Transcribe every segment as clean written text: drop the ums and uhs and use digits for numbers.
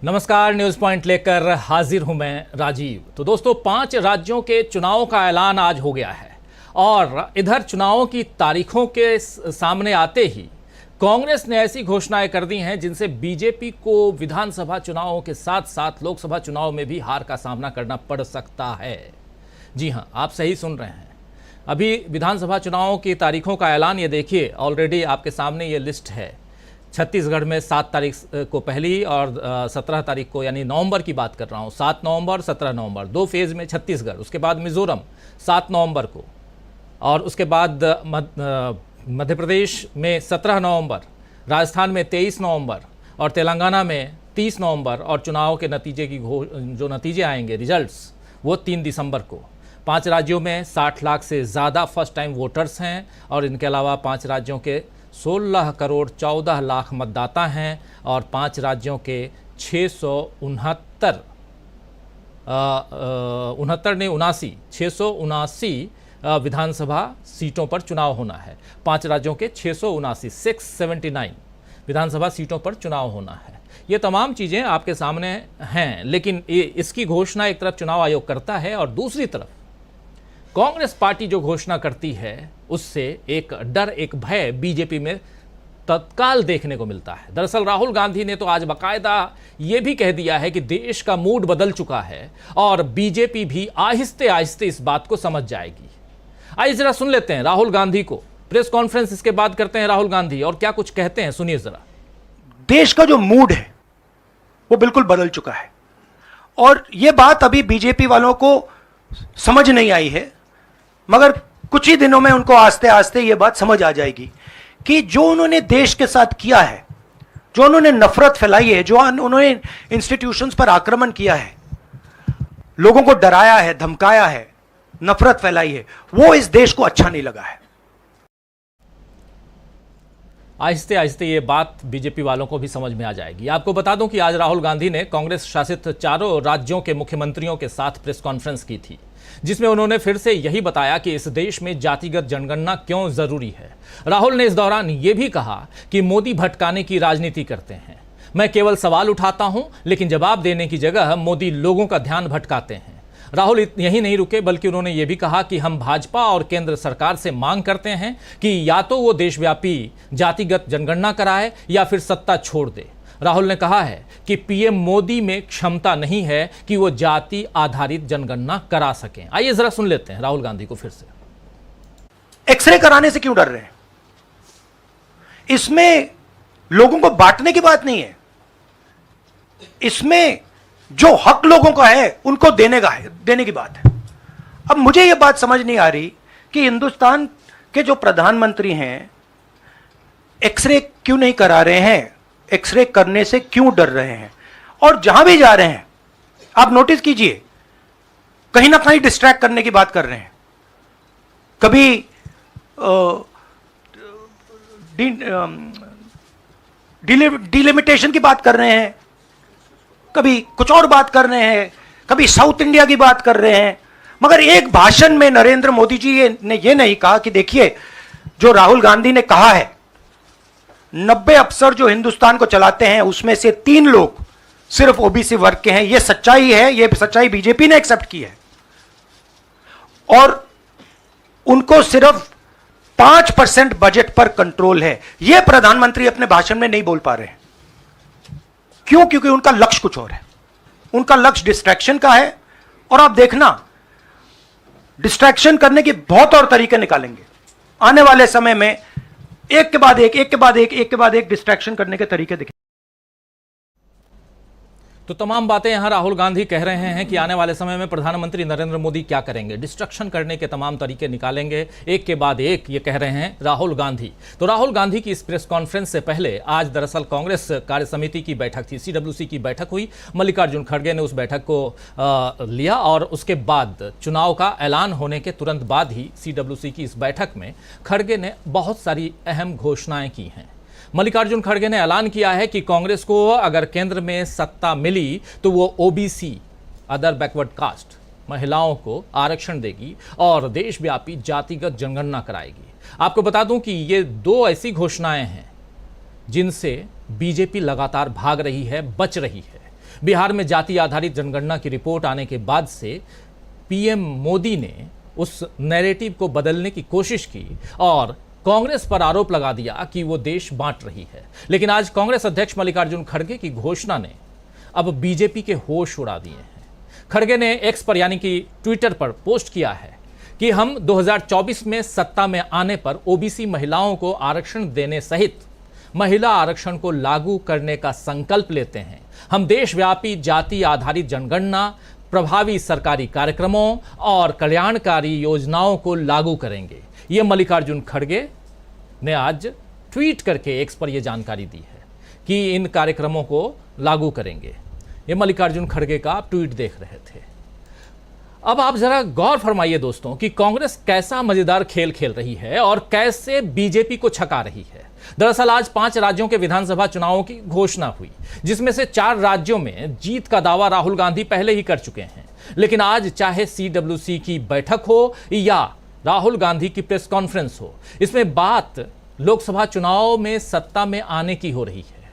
नमस्कार, news point लेकर हाजिर हूं मैं राजीव। तो दोस्तों, 5 राज्यों के चुनाव का ऐलान आज हो गया है और इधर चुनावों की तारीखों के सामने आते ही कांग्रेस ने ऐसी घोषणाएं कर दी हैं जिनसे बीजेपी को विधानसभा चुनावों के साथ साथ लोकसभा चुनाव में भी हार का सामना करना पड़ सकता है। जी हां, आप सही सुन रहे हैं। अभी विधानसभा चुनावों की तारीखों का ऐलान ये देखिए, ऑलरेडी आपके सामने ये लिस्ट है। छत्तीसगढ़ में 7 तारीख को पहली और 17 तारीख को, यानी नवंबर की बात कर रहा हूँ, 7 नवंबर 17 नवंबर 2 फेज़ में छत्तीसगढ़। उसके बाद मिजोरम 7 नवंबर को, और उसके बाद मध्य प्रदेश में 17 नवंबर, राजस्थान में 23 नवंबर और तेलंगाना में 30 नवंबर। और चुनाव के नतीजे की जो नतीजे आएंगे, रिजल्ट्स, वो 3 दिसंबर को। 5 राज्यों में 60 लाख से ज़्यादा फर्स्ट टाइम वोटर्स हैं और इनके अलावा 5 राज्यों के 16 करोड़ 14 लाख मतदाता हैं और 5 राज्यों के 679 विधानसभा सीटों पर चुनाव होना है। 5 राज्यों के 679 विधानसभा सीटों पर चुनाव होना है। ये तमाम चीज़ें आपके सामने हैं, लेकिन इसकी घोषणा एक तरफ चुनाव आयोग करता है और दूसरी तरफ कांग्रेस पार्टी जो घोषणा करती है उससे एक डर, एक भय बीजेपी में तत्काल देखने को मिलता है। दरअसल राहुल गांधी ने तो आज बाकायदा ये भी कह दिया है कि देश का मूड बदल चुका है और बीजेपी भी आहिस्ते आहिस्ते इस बात को समझ जाएगी। आइए जरा सुन लेते हैं राहुल गांधी को। प्रेस कॉन्फ्रेंस इसके बाद करते हैं राहुल गांधी, और क्या कुछ कहते हैं सुनिए जरा। देश का जो मूड है वो बिल्कुल बदल चुका है और यह बात अभी बीजेपी वालों को समझ नहीं आई है, मगर कुछ ही दिनों में उनको आस्ते आस्ते ये बात समझ आ जाएगी कि जो उन्होंने देश के साथ किया है, जो उन्होंने नफरत फैलाई है, जो उन्होंने इंस्टीट्यूशंस पर आक्रमण किया है, लोगों को डराया है, धमकाया है, नफरत फैलाई है, वो इस देश को अच्छा नहीं लगा है। आहिस्ते आहिस्ते ये बात बीजेपी वालों को भी समझ में आ जाएगी। आपको बता दूं कि आज राहुल गांधी ने कांग्रेस शासित 4 राज्यों के मुख्यमंत्रियों के साथ प्रेस कॉन्फ्रेंस की थी, जिसमें उन्होंने फिर से यही बताया कि इस देश में जातिगत जनगणना क्यों जरूरी है। राहुल ने इस दौरान ये भी कहा कि मोदी भटकाने की राजनीति करते हैं। मैं केवल सवाल उठाता हूं, लेकिन जवाब देने की जगह मोदी लोगों का ध्यान भटकाते हैं। राहुल यही नहीं रुके, बल्कि उन्होंने ये भी कहा कि हम भाजपा और केंद्र सरकार से मांग करते हैं कि या तो वो देशव्यापी जातिगत जनगणना कराए या फिर सत्ता छोड़ दे। राहुल ने कहा है कि पीएम मोदी में क्षमता नहीं है कि वो जाति आधारित जनगणना करा सकें। आइए जरा सुन लेते हैं राहुल गांधी को फिर से। एक्सरे कराने से क्यों डर रहे हैं? इसमें लोगों को बांटने की बात नहीं है, इसमें जो हक लोगों का है उनको देने की बात है। अब मुझे यह बात समझ नहीं आ रही कि हिंदुस्तान के जो प्रधानमंत्री हैं एक्सरे क्यों नहीं करा रहे हैं, एक्सरे करने से क्यों डर रहे हैं, और जहां भी जा रहे हैं आप नोटिस कीजिए, कहीं ना कहीं डिस्ट्रैक्ट करने की बात कर रहे हैं। कभी डिलिमिटेशन की बात कर रहे हैं, कभी कुछ और बात कर रहे हैं, कभी साउथ इंडिया की बात कर रहे हैं, मगर एक भाषण में नरेंद्र मोदी जी ने यह नहीं कहा कि देखिए, जो राहुल गांधी ने कहा है 90 अफसर जो हिंदुस्तान को चलाते हैं उसमें से 3 लोग सिर्फ ओबीसी वर्ग के हैं। यह सच्चाई है, यह सच्चाई बीजेपी ने एक्सेप्ट की है और उनको सिर्फ 5% बजट पर कंट्रोल है। यह प्रधानमंत्री अपने भाषण में नहीं बोल पा रहे हैं। क्यों? क्योंकि उनका लक्ष्य कुछ और है, उनका लक्ष्य डिस्ट्रैक्शन का है। और आप देखना, डिस्ट्रैक्शन करने के बहुत और तरीके निकालेंगे आने वाले समय में। एक के बाद एक डिस्ट्रैक्शन करने के तरीके दिखे। तो तमाम बातें यहां राहुल गांधी कह रहे हैं कि आने वाले समय में प्रधानमंत्री नरेंद्र मोदी क्या करेंगे, डिस्ट्रक्शन करने के तमाम तरीके निकालेंगे, एक के बाद एक, ये कह रहे हैं राहुल गांधी। तो राहुल गांधी की इस प्रेस कॉन्फ्रेंस से पहले आज दरअसल कांग्रेस कार्य समिति की बैठक थी, सीडब्ल्यूसी की बैठक हुई। मल्लिकार्जुन खड़गे ने उस बैठक को लिया और उसके बाद चुनाव का ऐलान होने के तुरंत बाद ही सीडब्ल्यूसी की इस बैठक में खड़गे ने बहुत सारी अहम घोषणाएं की हैं। मल्लिकार्जुन खड़गे ने ऐलान किया है कि कांग्रेस को अगर केंद्र में सत्ता मिली तो वो ओबीसी, अदर बैकवर्ड कास्ट, महिलाओं को आरक्षण देगी और देशव्यापी जातिगत जनगणना कराएगी। आपको बता दूं कि ये 2 ऐसी घोषणाएं हैं जिनसे बीजेपी लगातार भाग रही है, बच रही है। बिहार में जाति आधारित जनगणना की रिपोर्ट आने के बाद से पीएम मोदी ने उस नैरेटिव को बदलने की कोशिश की और कांग्रेस पर आरोप लगा दिया कि वो देश बांट रही है। लेकिन आज कांग्रेस अध्यक्ष मल्लिकार्जुन खड़गे की घोषणा ने अब बीजेपी के होश उड़ा दिए हैं। खड़गे ने एक्स पर यानी कि ट्विटर पर पोस्ट किया है कि हम 2024 में सत्ता में आने पर ओबीसी महिलाओं को आरक्षण देने सहित महिला आरक्षण को लागू करने का संकल्प लेते हैं। हम देशव्यापी जाति आधारित जनगणना, प्रभावी सरकारी कार्यक्रमों और कल्याणकारी योजनाओं को लागू करेंगे। ये मल्लिकार्जुन खड़गे ने आज ट्वीट करके एक्स पर यह जानकारी दी है कि इन कार्यक्रमों को लागू करेंगे। ये मल्लिकार्जुन खड़गे का आप ट्वीट देख रहे थे। अब आप जरा गौर फरमाइए दोस्तों कि कांग्रेस कैसा मजेदार खेल खेल रही है और कैसे बीजेपी को छका रही है। दरअसल आज 5 राज्यों के विधानसभा चुनावों की घोषणा हुई, जिसमें से 4 राज्यों में जीत का दावा राहुल गांधी पहले ही कर चुके हैं। लेकिन आज चाहे सीडब्ल्यूसी की बैठक हो या राहुल गांधी की प्रेस कॉन्फ्रेंस हो, इसमें बात लोकसभा चुनाव में सत्ता में आने की हो रही है,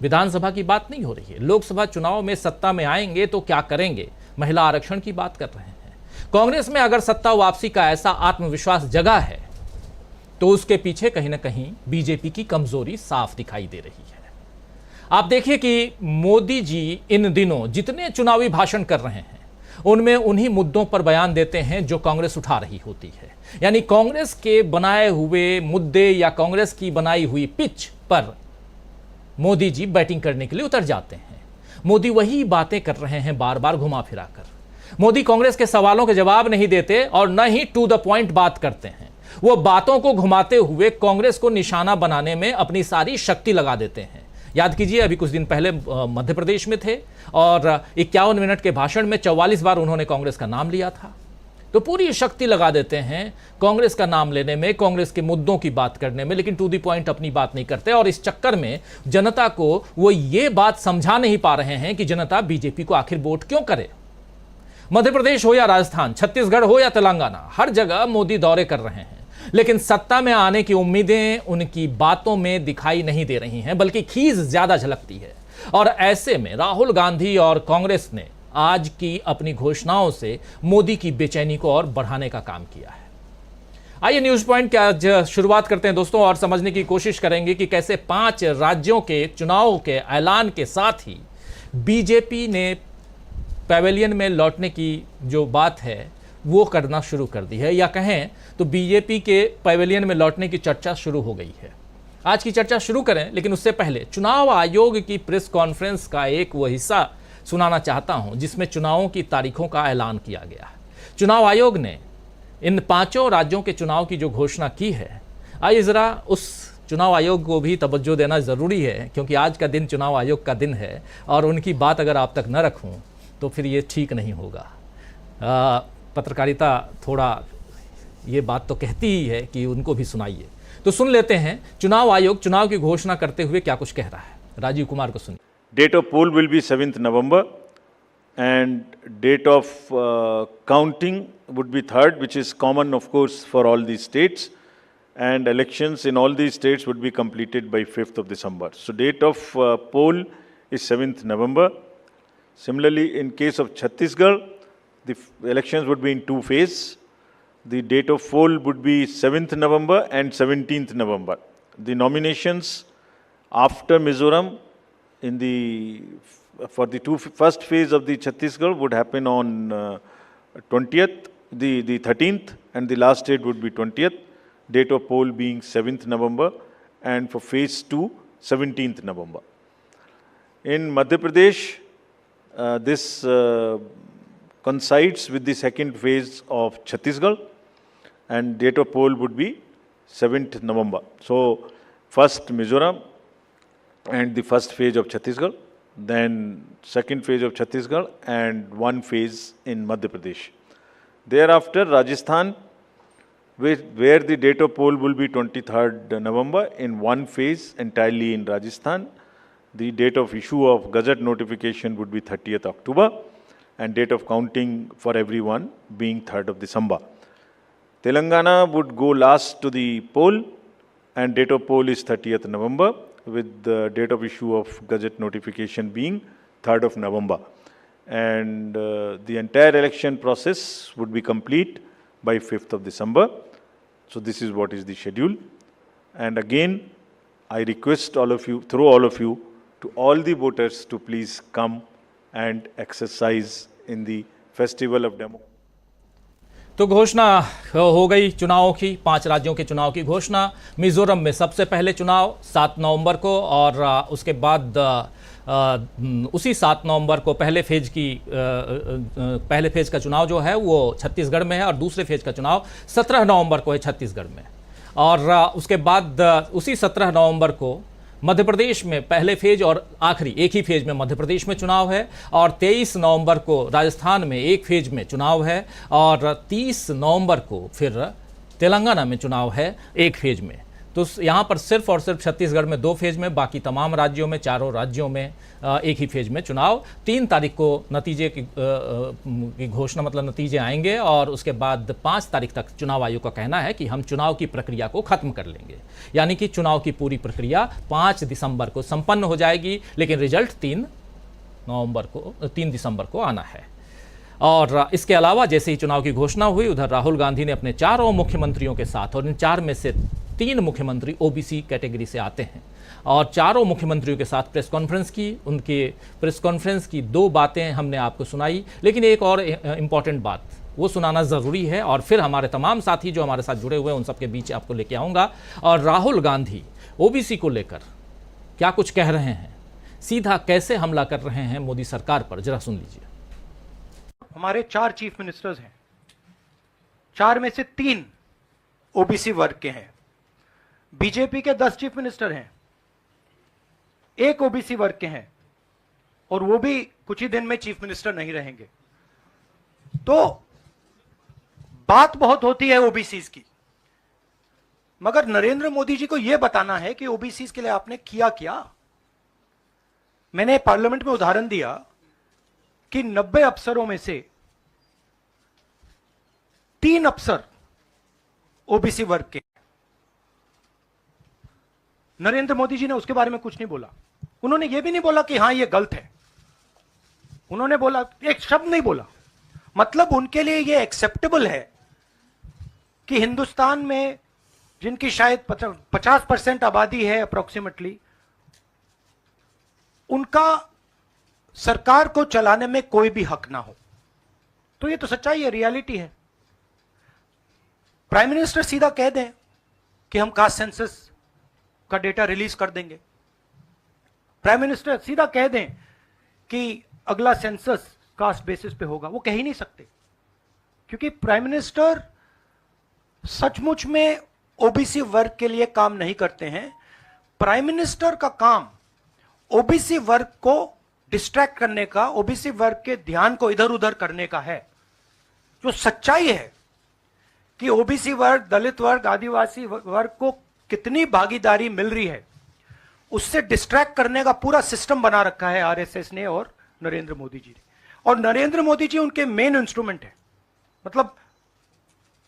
विधानसभा की बात नहीं हो रही है। लोकसभा चुनाव में सत्ता में आएंगे तो क्या करेंगे, महिला आरक्षण की बात कर रहे हैं। कांग्रेस में अगर सत्ता वापसी का ऐसा आत्मविश्वास जगा है तो उसके पीछे कहीं ना कहीं बीजेपी की कमजोरी साफ दिखाई दे रही है। आप देखिए कि मोदी जी इन दिनों जितने चुनावी भाषण कर रहे हैं उनमें उन्हीं मुद्दों पर बयान देते हैं जो कांग्रेस उठा रही होती है। यानी कांग्रेस के बनाए हुए मुद्दे या कांग्रेस की बनाई हुई पिच पर मोदी जी बैटिंग करने के लिए उतर जाते हैं। मोदी वही बातें कर रहे हैं बार बार घुमा फिरा कर। मोदी कांग्रेस के सवालों के जवाब नहीं देते और न ही टू द पॉइंट बात करते हैं। वो बातों को घुमाते हुए कांग्रेस को निशाना बनाने में अपनी सारी शक्ति लगा देते हैं। याद कीजिए, अभी कुछ दिन पहले मध्य प्रदेश में थे और 51 मिनट के भाषण में 44 बार उन्होंने कांग्रेस का नाम लिया था। तो पूरी शक्ति लगा देते हैं कांग्रेस का नाम लेने में, कांग्रेस के मुद्दों की बात करने में, लेकिन टू द पॉइंट अपनी बात नहीं करते। और इस चक्कर में जनता को वो ये बात समझा नहीं पा रहे हैं कि जनता बीजेपी को आखिर वोट क्यों करे। मध्य प्रदेश हो या राजस्थान, छत्तीसगढ़ हो या तेलंगाना, हर जगह मोदी दौरे कर रहे हैं, लेकिन सत्ता में आने की उम्मीदें उनकी बातों में दिखाई नहीं दे रही हैं, बल्कि खीज ज्यादा झलकती है। और ऐसे में राहुल गांधी और कांग्रेस ने आज की अपनी घोषणाओं से मोदी की बेचैनी को और बढ़ाने का काम किया है। आइए न्यूज पॉइंट की आज शुरुआत करते हैं दोस्तों और समझने की कोशिश करेंगे कि कैसे 5 राज्यों के चुनाव के ऐलान के साथ ही बीजेपी ने पैवेलियन में लौटने की जो बात है वो करना शुरू कर दी है, या कहें तो बीजेपी के पैवेलियन में लौटने की चर्चा शुरू हो गई है। आज की चर्चा शुरू करें, लेकिन उससे पहले चुनाव आयोग की प्रेस कॉन्फ्रेंस का एक वो हिस्सा सुनाना चाहता हूं जिसमें चुनावों की तारीखों का ऐलान किया गया है। चुनाव आयोग ने इन 5 राज्यों के चुनाव की जो घोषणा की है, आइए जरा उस चुनाव आयोग को भी तवज्जो देना जरूरी है, क्योंकि आज का दिन चुनाव आयोग का दिन है और उनकी बात अगर आप तक न रखूं तो फिर ये ठीक नहीं होगा। पत्रकारिता थोड़ा ये बात तो कहती ही है कि उनको भी सुनाइए। तो सुन लेते हैं चुनाव आयोग चुनाव की घोषणा करते हुए क्या कुछ कह रहा है। राजीव कुमार को सुनिए। Date of poll will be 7th November and date of counting would be 3rd, which is common of course for all these states, and elections in all these states would be completed by 5th of December. So date of poll is 7th November. Similarly, in case of Chhattisgarh, the elections would be in 2 phases. The date of poll would be 7th November and 17th November. The nominations after Mizoram for the first phase of the Chhattisgarh would happen on 20th, the 13th, and the last date would be 20th. Date of poll being 7th November, and for phase 2, 17th November. In Madhya Pradesh, this coincides with the second phase of Chhattisgarh, and date of poll would be 7th November. So, first Mizoram and the first phase of Chhattisgarh, then second phase of Chhattisgarh and 1 phase in Madhya Pradesh. Thereafter, Rajasthan, where the date of poll will be 23rd November in 1 phase entirely in Rajasthan. The date of issue of Gazette notification would be 30th October and date of counting for everyone being 3rd of December. Telangana would go last to the poll and date of poll is 30th November with the date of issue of Gazette notification being 3rd of November. And the entire election process would be complete by 5th of December. So this is what is the schedule. And again, I request all of you, through all of you, to all the voters to please come and exercise in the festival of democracy. तो घोषणा हो गई चुनावों की, 5 राज्यों के चुनाव की घोषणा। मिजोरम में सबसे पहले चुनाव 7 नवंबर को, और उसके बाद उसी 7 नवंबर को पहले फेज का चुनाव जो है वो छत्तीसगढ़ में है, और दूसरे फेज का चुनाव 17 नवंबर को है छत्तीसगढ़ में। और उसके बाद उसी 17 नवंबर को मध्य प्रदेश में पहले फेज और आखिरी एक ही फेज में मध्य प्रदेश में चुनाव है, और 23 नवंबर को राजस्थान में एक फेज में चुनाव है, और 30 नवंबर को फिर तेलंगाना में चुनाव है एक फेज में। तो यहाँ पर सिर्फ और सिर्फ छत्तीसगढ़ में 2 फेज में, बाकी तमाम राज्यों में, चारों राज्यों में एक ही फेज में चुनाव। 3 तारीख को नतीजे की घोषणा, मतलब नतीजे आएंगे, और उसके बाद 5 तारीख तक चुनाव आयोग का कहना है कि हम चुनाव की प्रक्रिया को खत्म कर लेंगे। यानी कि चुनाव की पूरी प्रक्रिया 5 दिसंबर को संपन्न हो जाएगी, लेकिन रिजल्ट 3 दिसंबर को आना है। और इसके अलावा जैसे ही चुनाव की घोषणा हुई, उधर राहुल गांधी ने अपने 4 मुख्यमंत्रियों के साथ, और इन 4 में से 3 मुख्यमंत्री ओबीसी कैटेगरी से आते हैं, और 4 मुख्यमंत्रियों के साथ प्रेस कॉन्फ्रेंस की। उनके प्रेस कॉन्फ्रेंस की 2 बातें हमने आपको सुनाई, लेकिन एक और इम्पॉर्टेंट बात वो सुनाना ज़रूरी है, और फिर हमारे तमाम साथी जो हमारे साथ जुड़े हुए हैं उन सबके बीच आपको लेके आऊँगा। और राहुल गांधी ओबीसी को लेकर क्या कुछ कह रहे हैं, सीधा कैसे हमला कर रहे हैं मोदी सरकार पर, जरा सुन लीजिए। हमारे 4 चीफ मिनिस्टर्स हैं, 4 में से 3 ओबीसी वर्ग के हैं। बीजेपी के 10 चीफ मिनिस्टर हैं, 1 ओबीसी वर्ग के हैं, और वो भी कुछ ही दिन में चीफ मिनिस्टर नहीं रहेंगे। तो बात बहुत होती है ओबीसीज की, मगर नरेंद्र मोदी जी को यह बताना है कि ओबीसीज के लिए आपने किया क्या। मैंने पार्लियामेंट में उदाहरण दिया कि 90 अफसरों में से 3 अफसर ओबीसी वर्ग के। नरेंद्र मोदी जी ने उसके बारे में कुछ नहीं बोला। उन्होंने यह भी नहीं बोला कि हां यह गलत है, उन्होंने बोला, एक शब्द नहीं बोला। मतलब उनके लिए यह एक्सेप्टेबल है कि हिंदुस्तान में जिनकी शायद 50% आबादी है अप्रोक्सीमेटली, उनका सरकार को चलाने में कोई भी हक ना हो। तो ये तो सच्चाई है, रियलिटी है। प्राइम मिनिस्टर सीधा कह दें कि हम कास्ट सेंसस का डेटा रिलीज कर देंगे। प्राइम मिनिस्टर सीधा कह दें कि अगला सेंसस कास्ट बेसिस पे होगा, वो कह ही नहीं सकते, क्योंकि प्राइम मिनिस्टर सचमुच में ओबीसी वर्ग के लिए काम नहीं करते हैं। प्राइम मिनिस्टर का काम ओबीसी वर्ग को डिस्ट्रैक्ट करने का, ओबीसी वर्ग के ध्यान को इधर उधर करने का है। जो सच्चाई है कि ओबीसी वर्ग, दलित वर्ग, आदिवासी वर्ग को कितनी भागीदारी मिल रही है, उससे डिस्ट्रैक्ट करने का पूरा सिस्टम बना रखा है आरएसएस ने और नरेंद्र मोदी जी ने। और नरेंद्र मोदी जी उनके मेन इंस्ट्रूमेंट है, मतलब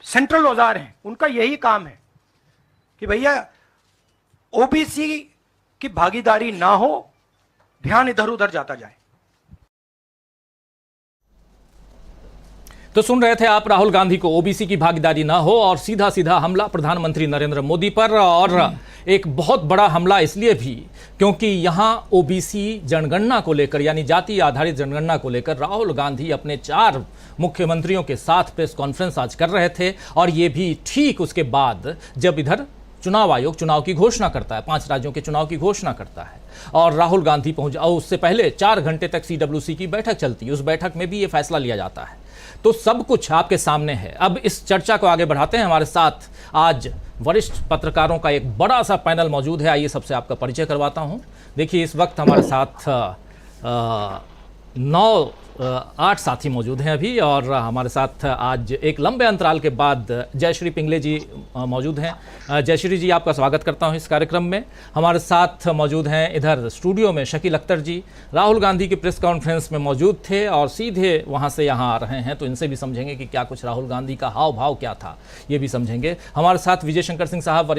सेंट्रल औजार हैं। उनका यही काम है कि भैया ओबीसी की भागीदारी ना हो, ध्यान इधर उधर जाता जाए। तो सुन रहे थे आप राहुल गांधी को, ओबीसी की भागीदारी ना हो, और सीधा सीधा हमला प्रधानमंत्री नरेंद्र मोदी पर। और एक बहुत बड़ा हमला इसलिए भी क्योंकि यहां ओबीसी जनगणना को लेकर, यानी जाति आधारित जनगणना को लेकर राहुल गांधी अपने 4 मुख्यमंत्रियों के साथ प्रेस कॉन्फ्रेंस आज कर रहे थे। और ये भी ठीक उसके बाद जब इधर चुनाव आयोग चुनाव की घोषणा करता है, 5 राज्यों के चुनाव की घोषणा करता है, और राहुल गांधी पहुंच, और उससे पहले 4 घंटे तक सीडब्ल्यूसी की बैठक चलती है। उस बैठक में भी ये फैसला लिया जाता है। तो सब कुछ आपके सामने है। अब इस चर्चा को आगे बढ़ाते हैं। हमारे साथ आज वरिष्ठ पत्रकारों का एक बड़ा सा पैनल मौजूद है। आइए सबसे आपका परिचय करवाता हूं। देखिए, इस वक्त हमारे साथ 9 8 साथी मौजूद हैं अभी, और हमारे साथ आज एक लंबे अंतराल के बाद जयश्री पिंगले जी मौजूद हैं। जयश्री जी, आपका स्वागत करता हूं इस कार्यक्रम में। हमारे साथ मौजूद हैं इधर स्टूडियो में शकील अख्तर जी, राहुल गांधी की प्रेस कॉन्फ्रेंस में मौजूद थे और सीधे वहां से यहां आ रहे हैं, तो इनसे भी समझेंगे कि क्या कुछ राहुल गांधी का हाव भाव क्या था, ये भी समझेंगे। हमारे साथ विजय शंकर सिंह साहब,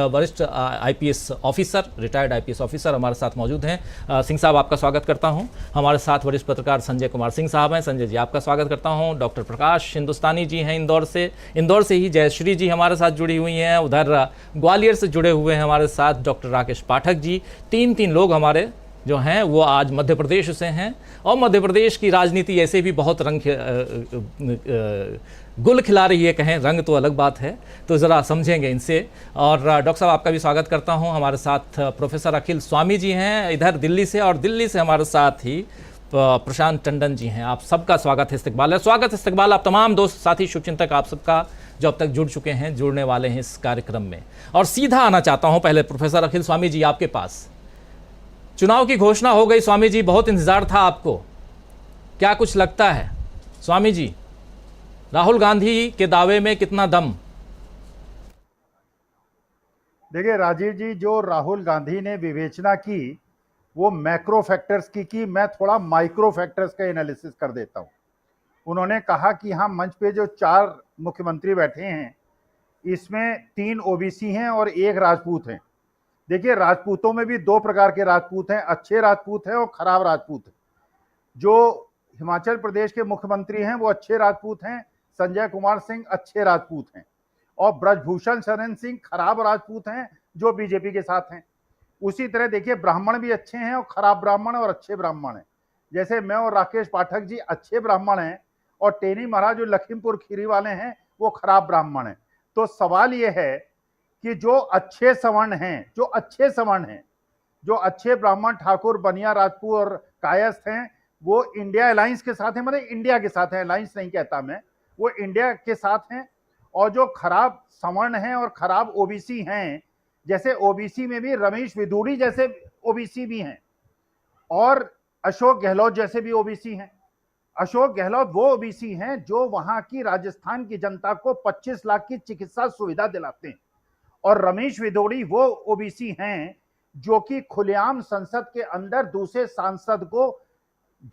वरिष्ठ IPS officer, retired IPS officer हमारे साथ मौजूद हैं। सिंह साहब, आपका स्वागत करता हूं। हमारे साथ वरिष्ठ पत्रकार संजय कुमार सिंह साहब हैं। संजय जी, आपका स्वागत करता हूं। डॉक्टर प्रकाश हिंदुस्तानी जी हैं इंदौर से ही जयश्री जी हमारे साथ जुड़ी हुई हैं। उधर ग्वालियर से जुड़े हुए हैं हमारे साथ डॉक्टर राकेश पाठक जी। तीन लोग हमारे जो हैं वो आज मध्य प्रदेश से हैं, और मध्य प्रदेश की राजनीति ऐसे भी बहुत गुल खिला रही है, कहें रंग तो अलग बात है, तो ज़रा समझेंगे इनसे। और डॉक्टर साहब, आपका भी स्वागत करता हूं। हमारे साथ प्रोफेसर अखिल स्वामी जी हैं इधर दिल्ली से, और दिल्ली से हमारे साथ ही प्रशांत टंडन जी हैं। आप सबका स्वागत है, इस्तकबाल आप तमाम दोस्त साथी शुभचिंतक आप सबका जो अब तक जुड़ चुके हैं, जुड़ने वाले हैं इस कार्यक्रम में। और सीधा आना चाहता हूं पहले प्रोफेसर अखिल स्वामी जी आपके पास। चुनाव की घोषणा हो गई स्वामी जी, बहुत इंतजार था आपको, क्या कुछ लगता है स्वामी जी, राहुल गांधी के दावे में कितना दम? देखिए राजीव जी, जो राहुल गांधी ने विवेचना की वो मैक्रो फैक्टर्स की मैं थोड़ा माइक्रो फैक्टर्स का एनालिसिस कर देता हूं। उन्होंने कहा कि हाँ, मंच पे जो 4 मुख्यमंत्री बैठे हैं इसमें 3 OBC हैं और 1 राजपूत हैं। देखिए, राजपूतों में भी 2 प्रकार के राजपूत हैं, अच्छे राजपूत हैं और खराब राजपूत हैं। जो हिमाचल प्रदेश के मुख्यमंत्री हैं वो अच्छे राजपूत हैं, संजय कुमार सिंह अच्छे राजपूत हैं, और ब्रजभूषण शरण सिंह खराब राजपूत हैं जो बीजेपी के साथ हैं। उसी तरह देखिए, ब्राह्मण भी अच्छे हैं और खराब ब्राह्मण और अच्छे ब्राह्मण हैं। जैसे मैं और राकेश पाठक जी अच्छे ब्राह्मण हैं, और टेनी महाराज जो लखीमपुर खीरी वाले हैं वो खराब ब्राह्मण हैं। तो सवाल ये है कि जो अच्छे सवर्ण हैं, जो अच्छे ब्राह्मण ठाकुर, बनिया, राजपूत और कायस्थ हैं, वो इंडिया अलायंस के साथ हैं, मतलब इंडिया के साथ हैं, अलायंस नहीं कहता मैं, वो इंडिया के साथ हैं। और जो खराब सवर्ण हैं और खराब OBC हैं, जैसे OBC में भी रमेश विदुड़ी जैसे OBC भी हैं, और अशोक गहलोत जैसे भी OBC हैं। अशोक गहलोत वो OBC हैं जो वहां की राजस्थान की जनता को 25 लाख की चिकित्सा सुविधा दिलाते हैं, और रमेश विदुड़ी वो OBC हैं जो कि खुलेआम संसद के अंदर दूसरे सांसद को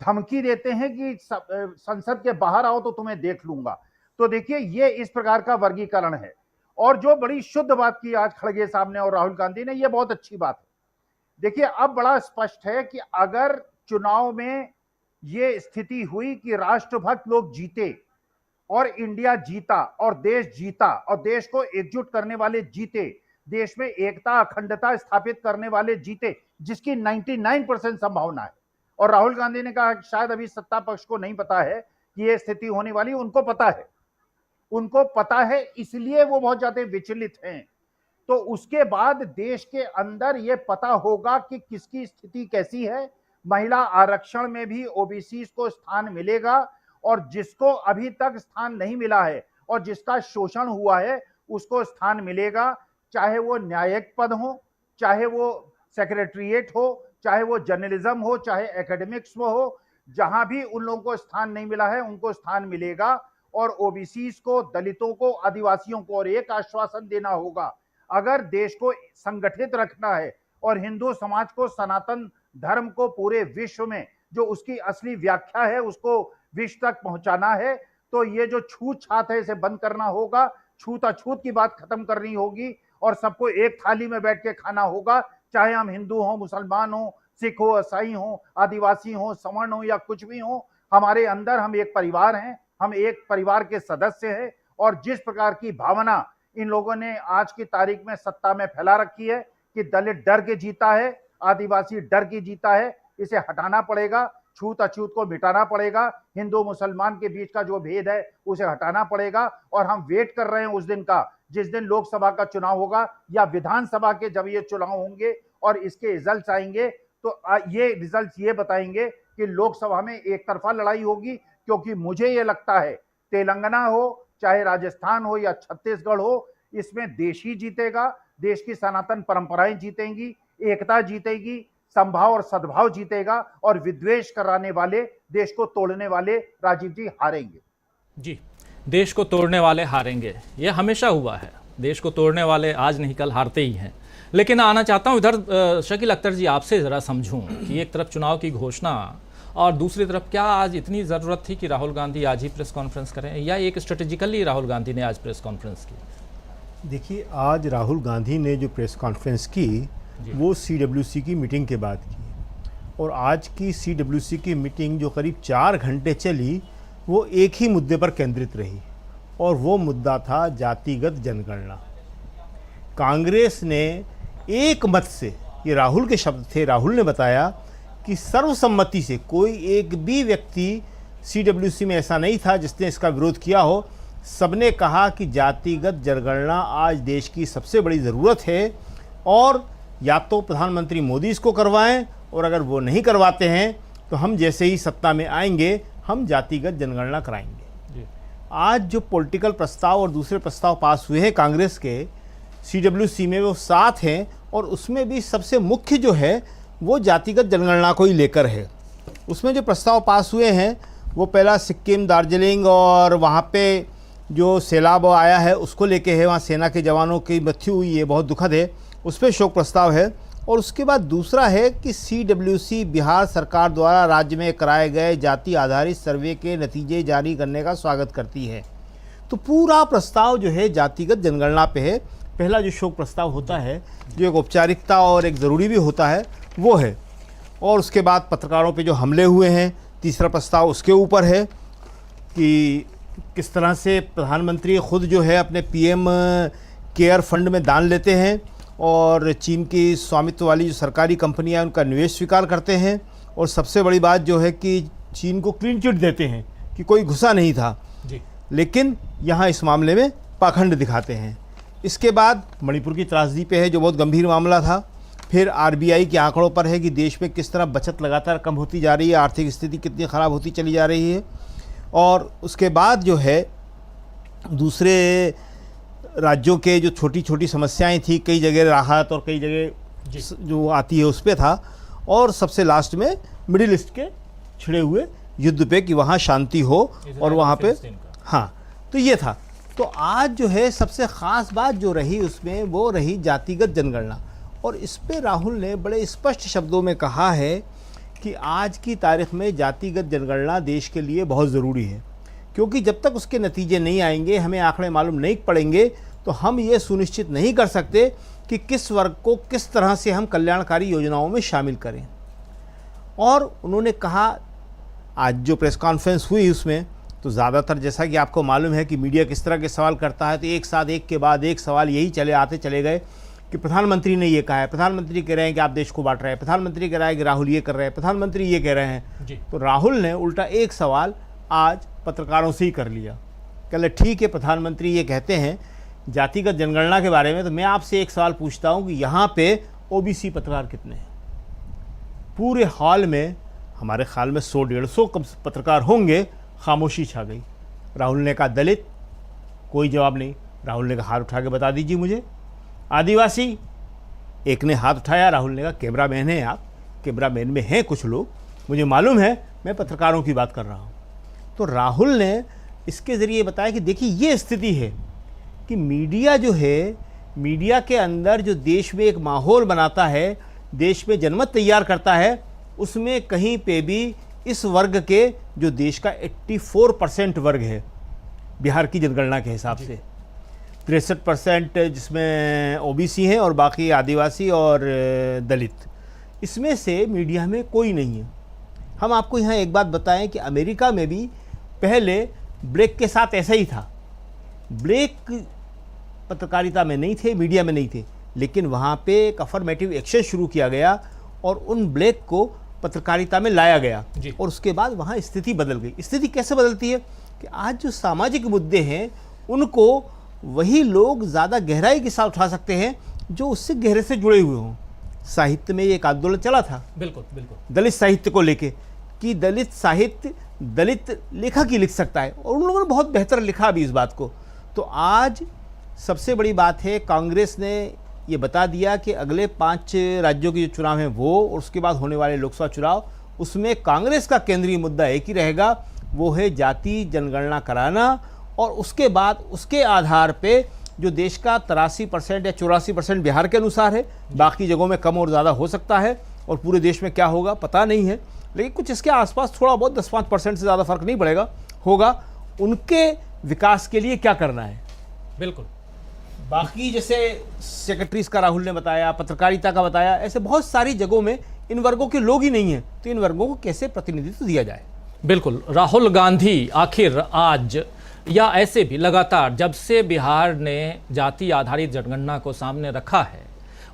धमकी देते हैं कि संसद के बाहर आओ तो तुम्हें देख लूंगा। तो देखिए, ये इस प्रकार का वर्गीकरण है। और जो बड़ी शुद्ध बात की आज खड़गे साहब ने और राहुल गांधी ने, ये बहुत अच्छी बात है। देखिए, अब बड़ा स्पष्ट है कि अगर चुनाव में ये स्थिति हुई कि राष्ट्रभक्त लोग जीते और इंडिया जीता और देश जीता और देश को एकजुट करने वाले जीते, देश में एकता अखंडता स्थापित करने वाले जीते, जिसकी 99% संभावना है। और राहुल गांधी ने कहा कि शायद अभी सत्ता पक्ष को नहीं पता है कि ये स्थिति होने वाली, उनको पता है, इसलिए वो बहुत ज्यादा विचलित हैं। तो उसके बाद देश के अंदर ये पता होगा कि किसकी स्थिति कैसी है। महिला आरक्षण में भी OBCs को स्थान मिलेगा, और जिसको अभी तक स्थान नहीं मिला है और जिसका शोषण हुआ है उसको स्थान मिलेगा, चाहे वो न्यायिक पद हो, चाहे वो सेक्रेटरीट हो, चाहे वो जर्नलिज्म हो, चाहे एकेडमिक्स में हो। जहां भी उन लोगों को स्थान नहीं मिला है उनको स्थान मिलेगा। और OBCs को, दलितों को, आदिवासियों को, और एक आश्वासन देना होगा, अगर देश को संगठित रखना है और हिंदू समाज को, सनातन धर्म को पूरे विश्व में जो उसकी असली व्याख्या है उसको विश्व तक पहुंचाना है, तो ये जो छूत छात है इसे बंद करना होगा। छूत की बात खत्म करनी होगी और सबको एक थाली में बैठ के खाना होगा, चाहे हम हिंदू हो, मुसलमान हो, सिख हो, ईसाई हो, आदिवासी हो, सवर्ण हो या कुछ भी हो। हमारे अंदर हम एक परिवार हैं, हम एक परिवार के सदस्य हैं। और जिस प्रकार की भावना इन लोगों ने आज की तारीख में सत्ता में फैला रखी है कि दलित डर के जीता है, आदिवासी डर के जीता है, इसे हटाना पड़ेगा। छूत अछूत को मिटाना पड़ेगा, हिंदू मुसलमान के बीच का जो भेद है उसे हटाना पड़ेगा। और हम वेट कर रहे हैं उस दिन का जिस दिन लोकसभा का चुनाव होगा या विधानसभा के जब ये चुनाव होंगे और इसके रिजल्ट आएंगे, तो ये रिजल्ट ये बताएंगे कि लोकसभा में एक तरफा लड़ाई होगी। क्योंकि मुझे ये लगता है तेलंगाना हो, चाहे राजस्थान हो या छत्तीसगढ़ हो, इसमें देश ही जीतेगा, देश की सनातन परंपराएं जीतेंगी, एकता जीतेगी, संभाव और सद्भाव जीतेगा, और विद्वेष कराने वाले देश को तोड़ने वाले राजीव जी हारेंगे। जी, देश को तोड़ने वाले हारेंगे, ये हमेशा हुआ है। देश को तोड़ने वाले आज नहीं कल हारते ही हैं। लेकिन आना चाहता हूँ इधर शकील अख्तर जी, आपसे ज़रा समझूं कि एक तरफ चुनाव की घोषणा और दूसरी तरफ क्या आज इतनी ज़रूरत थी कि राहुल गांधी आज ही प्रेस कॉन्फ्रेंस करें, या एक स्ट्रेटेजिकली राहुल गांधी ने आज प्रेस कॉन्फ्रेंस की? देखिए, आज राहुल गांधी ने जो प्रेस कॉन्फ्रेंस की वो CWC की मीटिंग के बाद की, और आज की CWC की मीटिंग जो करीब 4 घंटे चली वो एक ही मुद्दे पर केंद्रित रही, और वो मुद्दा था जातिगत जनगणना। कांग्रेस ने एक मत से, ये राहुल के शब्द थे, राहुल ने बताया कि सर्वसम्मति से कोई एक भी व्यक्ति CWC में ऐसा नहीं था जिसने इसका विरोध किया हो। सबने कहा कि जातिगत जनगणना आज देश की सबसे बड़ी ज़रूरत है, और या तो प्रधानमंत्री मोदी इसको करवाएं, और अगर वो नहीं करवाते हैं तो हम जैसे ही सत्ता में आएंगे हम जातिगत जनगणना कराएंगे। आज जो पॉलिटिकल प्रस्ताव और दूसरे प्रस्ताव पास हुए हैं कांग्रेस के CWC में, वो 7 हैं, और उसमें भी सबसे मुख्य जो है वो जातिगत जनगणना को ही लेकर है। उसमें जो प्रस्ताव पास हुए हैं वो पहला सिक्किम, दार्जिलिंग और वहाँ पे जो सैलाब आया है उसको लेके है, वहाँ सेना के जवानों की मृत्यु हुई है, बहुत दुखद है, उस पर शोक प्रस्ताव है। और उसके बाद दूसरा है कि CWC बिहार सरकार द्वारा राज्य में कराए गए जाति आधारित सर्वे के नतीजे जारी करने का स्वागत करती है। तो पूरा प्रस्ताव जो है जातिगत जनगणना पे है। पहला जो शोक प्रस्ताव होता है, जो एक औपचारिकता और एक ज़रूरी भी होता है, वो है। और उसके बाद पत्रकारों पे जो हमले हुए हैं, तीसरा प्रस्ताव उसके ऊपर है कि किस तरह से प्रधानमंत्री खुद जो है अपने PM केयर फंड में दान लेते हैं, और चीन की स्वामित्व वाली जो सरकारी कंपनियां हैं उनका निवेश स्वीकार करते हैं, और सबसे बड़ी बात जो है कि चीन को क्लीन चिट देते हैं कि कोई घुसा नहीं था जी। लेकिन यहाँ इस मामले में पाखंड दिखाते हैं। इसके बाद मणिपुर की त्रासदी पे है, जो बहुत गंभीर मामला था। फिर RBI के आंकड़ों पर है कि देश में किस तरह बचत लगातार कम होती जा रही है, आर्थिक स्थिति कितनी ख़राब होती चली जा रही है। और उसके बाद जो है दूसरे राज्यों के जो छोटी छोटी समस्याएं थी, कई जगह राहत और कई जगह जो आती है उस पर था। और सबसे लास्ट में मिडिल ईस्ट के छिड़े हुए युद्ध पे कि वहाँ शांति हो और वहाँ पे, हाँ, तो ये था। तो आज जो है सबसे ख़ास बात जो रही उसमें वो रही जातिगत जनगणना, और इस पे राहुल ने बड़े स्पष्ट शब्दों में कहा है कि आज की तारीख में जातिगत जनगणना देश के लिए बहुत ज़रूरी है, क्योंकि जब तक उसके नतीजे नहीं आएंगे, हमें आंकड़े मालूम नहीं पड़ेंगे, तो हम ये सुनिश्चित नहीं कर सकते कि किस वर्ग को किस तरह से हम कल्याणकारी योजनाओं में शामिल करें। और उन्होंने कहा, आज जो प्रेस कॉन्फ्रेंस हुई उसमें तो ज़्यादातर, जैसा कि आपको मालूम है कि मीडिया किस तरह के सवाल करता है, तो एक साथ एक के बाद एक सवाल यही चले गए कि प्रधानमंत्री ने ये कहा है, प्रधानमंत्री कह रहे हैं कि आप देश को बांट रहे हैं, प्रधानमंत्री कह रहा है कि राहुल ये कर रहे हैं, प्रधानमंत्री ये कह रहे हैं जी। तो राहुल ने उल्टा एक सवाल आज पत्रकारों से ही कर लिया। कहले ठीक है, प्रधानमंत्री ये कहते हैं जातिगत जनगणना के बारे में, तो मैं आपसे एक सवाल पूछता हूँ कि यहाँ पे OBC पत्रकार कितने हैं? पूरे हॉल में हमारे ख्याल में 100-150 पत्रकार होंगे। खामोशी छा गई। राहुल ने कहा दलित, कोई जवाब नहीं। राहुल ने कहा हाथ उठा के बता दीजिए मुझे। आदिवासी, एक ने हाथ उठाया। राहुल ने कहा कैमरामैन हैं आप, कैमरामैन में हैं कुछ लोग, मुझे मालूम है, मैं पत्रकारों की बात कर रहा हूँ। तो राहुल ने इसके ज़रिए बताया कि देखिए ये स्थिति है कि मीडिया जो है, मीडिया के अंदर जो देश में एक माहौल बनाता है, देश में जनमत तैयार करता है, उसमें कहीं पे भी इस वर्ग के, जो देश का 84% वर्ग है बिहार की जनगणना के हिसाब से, 63% जिसमें OBC हैं और बाकी आदिवासी और दलित, इसमें से मीडिया में कोई नहीं है। हम आपको यहाँ एक बात बताएं कि अमेरिका में भी पहले ब्लैक के साथ ऐसा ही था। ब्लैक पत्रकारिता में नहीं थे, मीडिया में नहीं थे, लेकिन वहाँ पे एक अफर्मेटिव एक्शन शुरू किया गया और उन ब्लैक को पत्रकारिता में लाया गया और उसके बाद वहाँ स्थिति बदल गई। स्थिति कैसे बदलती है कि आज जो सामाजिक मुद्दे हैं उनको वही लोग ज़्यादा गहराई के साथ उठा सकते हैं जो उससे गहरे से जुड़े हुए हों। साहित्य में एक आंदोलन चला था, बिल्कुल बिल्कुल, दलित साहित्य को लेके कि दलित साहित्य दलित लेखक ही लिख सकता है, और उन लोगों ने बहुत बेहतर लिखा भी इस बात को। तो आज सबसे बड़ी बात है, कांग्रेस ने ये बता दिया कि अगले 5 राज्यों के जो चुनाव हैं वो और उसके बाद होने वाले लोकसभा चुनाव उसमें कांग्रेस का केंद्रीय मुद्दा एक ही रहेगा, वो है जाति जनगणना कराना, और उसके बाद उसके आधार पे जो देश का 83% या 84% बिहार के अनुसार है, बाकी जगहों में कम और ज़्यादा हो सकता है, और पूरे देश में क्या होगा पता नहीं है, लेकिन कुछ इसके आसपास थोड़ा बहुत 10-5% से ज़्यादा फर्क नहीं पड़ेगा होगा। उनके विकास के लिए क्या करना है, बिल्कुल। बाकी जैसे सेक्रेटरीज का राहुल ने बताया, पत्रकारिता का बताया, ऐसे बहुत सारी जगहों में इन वर्गों के लोग ही नहीं हैं, तो इन वर्गों को कैसे प्रतिनिधित्व दिया जाए। बिल्कुल। राहुल गांधी आखिर आज या ऐसे भी लगातार जब से बिहार ने जाति आधारित जनगणना को सामने रखा है,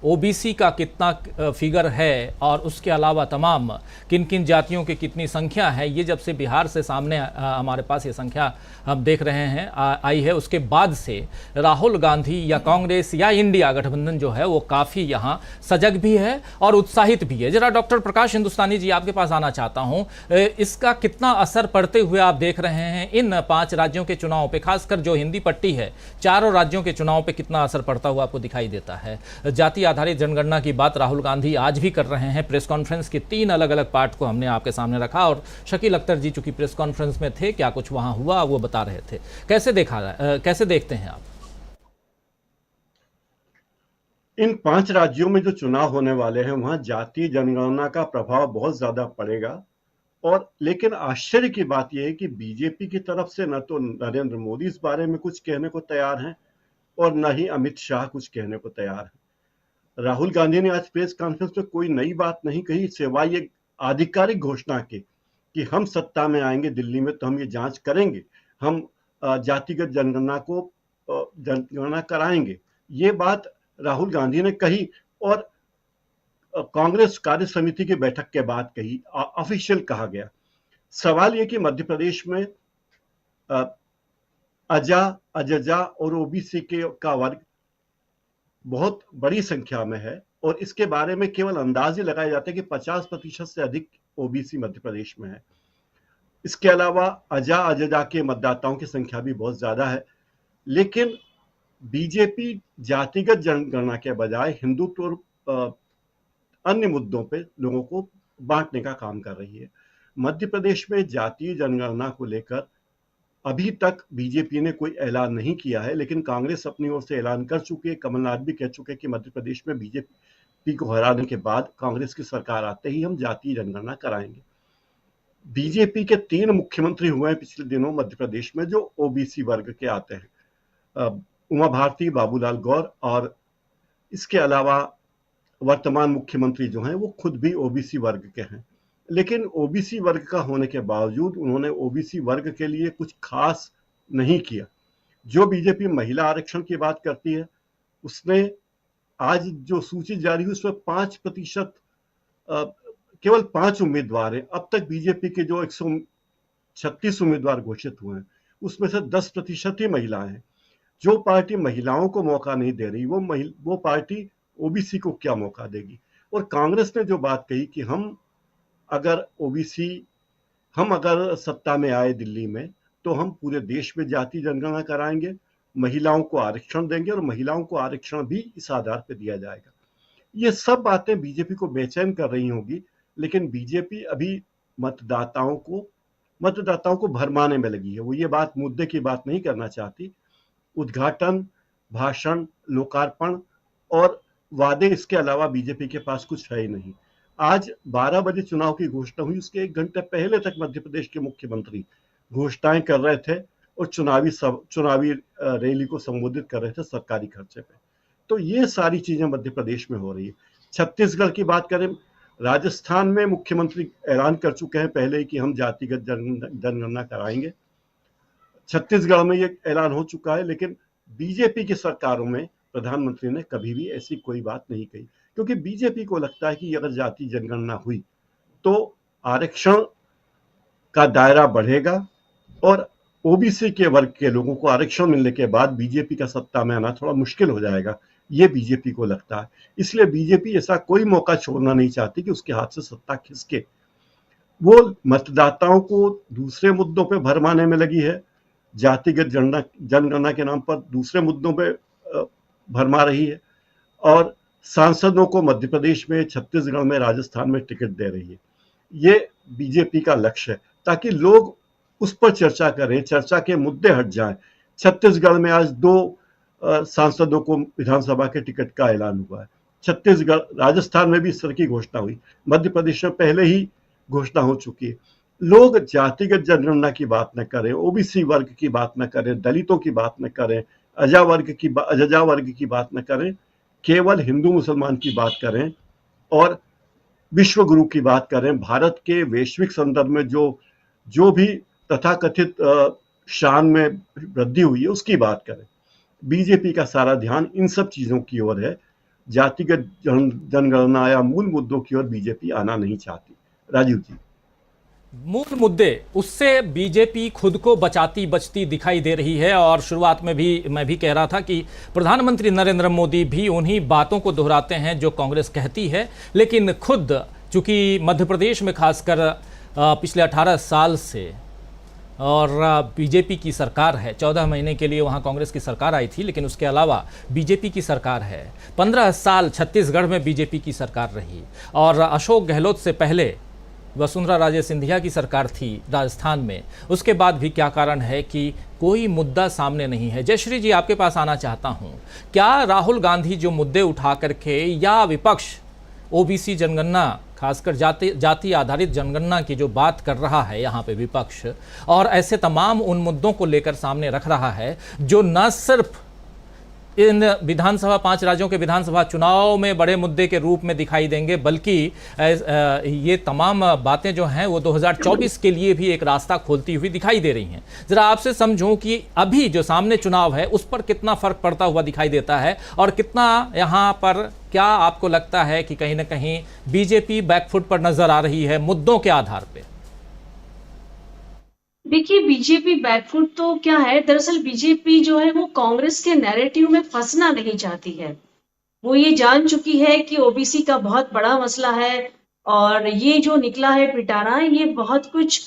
ओबीसी का कितना फिगर है और उसके अलावा तमाम किन किन जातियों की कितनी संख्या है, ये जब से बिहार से सामने हमारे पास ये संख्या हम देख रहे हैं आई है, उसके बाद से राहुल गांधी या कांग्रेस या इंडिया गठबंधन जो है वो काफ़ी यहाँ सजग भी है और उत्साहित भी है। जरा डॉक्टर प्रकाश हिंदुस्तानी जी आपके पास आना चाहता हूँ, इसका कितना असर पड़ते हुए आप देख रहे हैं इन 5 राज्यों के चुनाव पे, खासकर जो हिंदी पट्टी है, चारों राज्यों के चुनाव पे कितना असर पड़ता हुआ आपको दिखाई देता है? जाति आधारित जनगणना की बात राहुल गांधी आज भी कर रहे हैं। प्रेस कॉन्फ्रेंस के 3 अलग अलग पार्ट को हमने आपके सामने रखा और शकील अख्तर जी चूंकि प्रेस कॉन्फ्रेंस में थे, क्या कुछ वहां हुआ वो बता रहे थे। कैसे देखते हैं आप? इन 5 राज्यों में जो चुनाव होने वाले हैं वहां जातीय जनगणना का प्रभाव बहुत ज्यादा पड़ेगा, और लेकिन आश्चर्य की बात यह है कि बीजेपी की तरफ से न तो नरेंद्र मोदी इस बारे में कुछ कहने को तैयार हैं और न ही अमित शाह कुछ कहने को तैयार हैं। राहुल गांधी ने आज प्रेस कॉन्फ्रेंस में कोई नई बात नहीं कही, सिवाय एक आधिकारिक घोषणा की कि हम सत्ता में आएंगे दिल्ली में तो हम ये जांच करेंगे, हम जातिगत जनगणना कराएंगे। ये बात राहुल गांधी ने कही और कांग्रेस कार्य समिति की बैठक के बाद कही, ऑफिशियल कहा गया। सवाल ये कि मध्य प्रदेश में अजा, अजजा और ओबीसी का वर्ग बहुत बड़ी संख्या में है, और इसके बारे में केवल अंदाजे लगाए जाते हैं कि 50% से अधिक ओबीसी मध्य प्रदेश में है। इसके अलावा अजा अजजा के मतदाताओं की संख्या भी बहुत ज्यादा है, लेकिन बीजेपी जातिगत जनगणना के बजाय हिंदुत्व और अन्य मुद्दों पे लोगों को बांटने का काम कर रही है। मध्य प्रदेश में जातीय जनगणना को लेकर अभी तक बीजेपी ने कोई ऐलान नहीं किया है, लेकिन कांग्रेस अपनी ओर से ऐलान कर चुकी है। कमलनाथ भी कह चुके हैं कि मध्य प्रदेश में बीजेपी को हराने के बाद कांग्रेस की सरकार आते ही हम जातीय जनगणना कराएंगे। बीजेपी के 3 मुख्यमंत्री हुए हैं पिछले दिनों मध्य प्रदेश में जो ओबीसी वर्ग के आते हैं, उमा भारती, बाबूलाल गौर, और इसके अलावा वर्तमान मुख्यमंत्री जो हैं वो खुद भी ओबीसी वर्ग के हैं। लेकिन ओबीसी वर्ग का होने के बावजूद उन्होंने ओबीसी वर्ग के लिए कुछ खास नहीं किया। जो बीजेपी महिला आरक्षण की बात करती है, उसने आज जो सूची जारी हुई उसमें 5% केवल 5 उम्मीदवार हैं। अब तक बीजेपी के जो 136 उम्मीदवार घोषित हुए हैं उसमें से 10% ही महिलाएं हैं। जो पार्टी महिलाओं को मौका नहीं दे रही वो पार्टी ओबीसी को क्या मौका देगी। और कांग्रेस ने जो बात कही कि हम अगर सत्ता में आए दिल्ली में तो हम पूरे देश में जाति जनगणना कराएंगे, महिलाओं को आरक्षण देंगे और महिलाओं को आरक्षण भी इस आधार पर दिया जाएगा। ये सब बातें बीजेपी को बेचैन कर रही होंगी, लेकिन बीजेपी अभी मतदाताओं को भरमाने में लगी है। वो ये बात मुद्दे की बात नहीं करना चाहती। उद्घाटन, भाषण, लोकार्पण और वादे, इसके अलावा बीजेपी के पास कुछ है ही नहीं। आज 12 बजे चुनाव की घोषणा हुई, उसके 1 घंटे पहले तक मध्य प्रदेश के मुख्यमंत्री घोषणाएं कर रहे थे और चुनावी रैली को संबोधित कर रहे थे सरकारी खर्चे पे। तो ये सारी चीजें मध्य प्रदेश में हो रही है। छत्तीसगढ़ की बात करें, राजस्थान में मुख्यमंत्री ऐलान कर चुके हैं पहले ही कि हम जातिगत जनगणना कराएंगे। छत्तीसगढ़ में ये ऐलान हो चुका है, लेकिन बीजेपी की सरकारों में प्रधानमंत्री ने कभी भी ऐसी कोई बात नहीं कही, क्योंकि बीजेपी को लगता है कि अगर जाति जनगणना हुई तो आरक्षण का दायरा बढ़ेगा और ओबीसी के वर्ग के लोगों को आरक्षण मिलने के बाद बीजेपी का सत्ता में आना थोड़ा मुश्किल हो जाएगा, ये बीजेपी को लगता है। इसलिए बीजेपी ऐसा कोई मौका छोड़ना नहीं चाहती कि उसके हाथ से सत्ता खिसके। वो मतदाताओं को दूसरे मुद्दों पर भरमाने में लगी है, जातिगत जनगणना के नाम पर दूसरे मुद्दों पर भरमा रही है, और सांसदों को मध्य प्रदेश में, छत्तीसगढ़ में, राजस्थान में टिकट दे रही है। ये बीजेपी का लक्ष्य है, ताकि लोग उस पर चर्चा करें, चर्चा के मुद्दे हट जाएं। छत्तीसगढ़ में आज 2 सांसदों को विधानसभा के टिकट का ऐलान हुआ है। छत्तीसगढ़, राजस्थान में भी इस तरह की घोषणा हुई, मध्य प्रदेश में पहले ही घोषणा हो चुकी है। लोग जातिगत जनगणना की बात न करें, ओबीसी वर्ग की बात न करें, दलितों की बात न करें, अजा वर्ग की बात न करें, केवल हिंदू मुसलमान की बात करें और विश्व गुरु की बात करें। भारत के वैश्विक संदर्भ में जो भी तथाकथित शान में वृद्धि हुई है उसकी बात करें। बीजेपी का सारा ध्यान इन सब चीजों की ओर है। जातिगत जनगणना या मूल मुद्दों की ओर बीजेपी आना नहीं चाहती। राजीव जी, मूल मुद्दे, उससे बीजेपी खुद को बचाती बचती दिखाई दे रही है। और शुरुआत में भी मैं भी कह रहा था कि प्रधानमंत्री नरेंद्र मोदी भी उन्हीं बातों को दोहराते हैं जो कांग्रेस कहती है, लेकिन खुद चूंकि मध्य प्रदेश में खासकर पिछले 18 साल से और बीजेपी की सरकार है, 14 महीने के लिए वहाँ कांग्रेस की सरकार आई थी, लेकिन उसके अलावा बीजेपी की सरकार है। 15 साल छत्तीसगढ़ में बीजेपी की सरकार रही और अशोक गहलोत से पहले वसुंधरा राजे सिंधिया की सरकार थी राजस्थान में। उसके बाद भी क्या कारण है कि कोई मुद्दा सामने नहीं है? जयश्री जी, आपके पास आना चाहता हूं। क्या राहुल गांधी जो मुद्दे उठा करके या विपक्ष ओबीसी जनगणना, खासकर जाति आधारित जनगणना की जो बात कर रहा है यहाँ पे विपक्ष, और ऐसे तमाम उन मुद्दों को लेकर सामने रख रहा है जो न सिर्फ इन विधानसभा 5 राज्यों के विधानसभा चुनाव में बड़े मुद्दे के रूप में दिखाई देंगे, बल्कि ये तमाम बातें जो हैं वो 2024 के लिए भी एक रास्ता खोलती हुई दिखाई दे रही हैं। जरा आपसे समझूं कि अभी जो सामने चुनाव है उस पर कितना फर्क पड़ता हुआ दिखाई देता है और कितना यहाँ पर क्या आपको लगता है कि कहीं ना कहीं बीजेपी बैकफुट पर नजर आ रही है मुद्दों के आधार पर? देखिए, बीजेपी बैकफुट तो क्या है, दरअसल बीजेपी जो है वो कांग्रेस के नैरेटिव में फंसना नहीं चाहती है। वो ये जान चुकी है कि ओबीसी का बहुत बड़ा मसला है और ये जो निकला है पिटारा, ये बहुत कुछ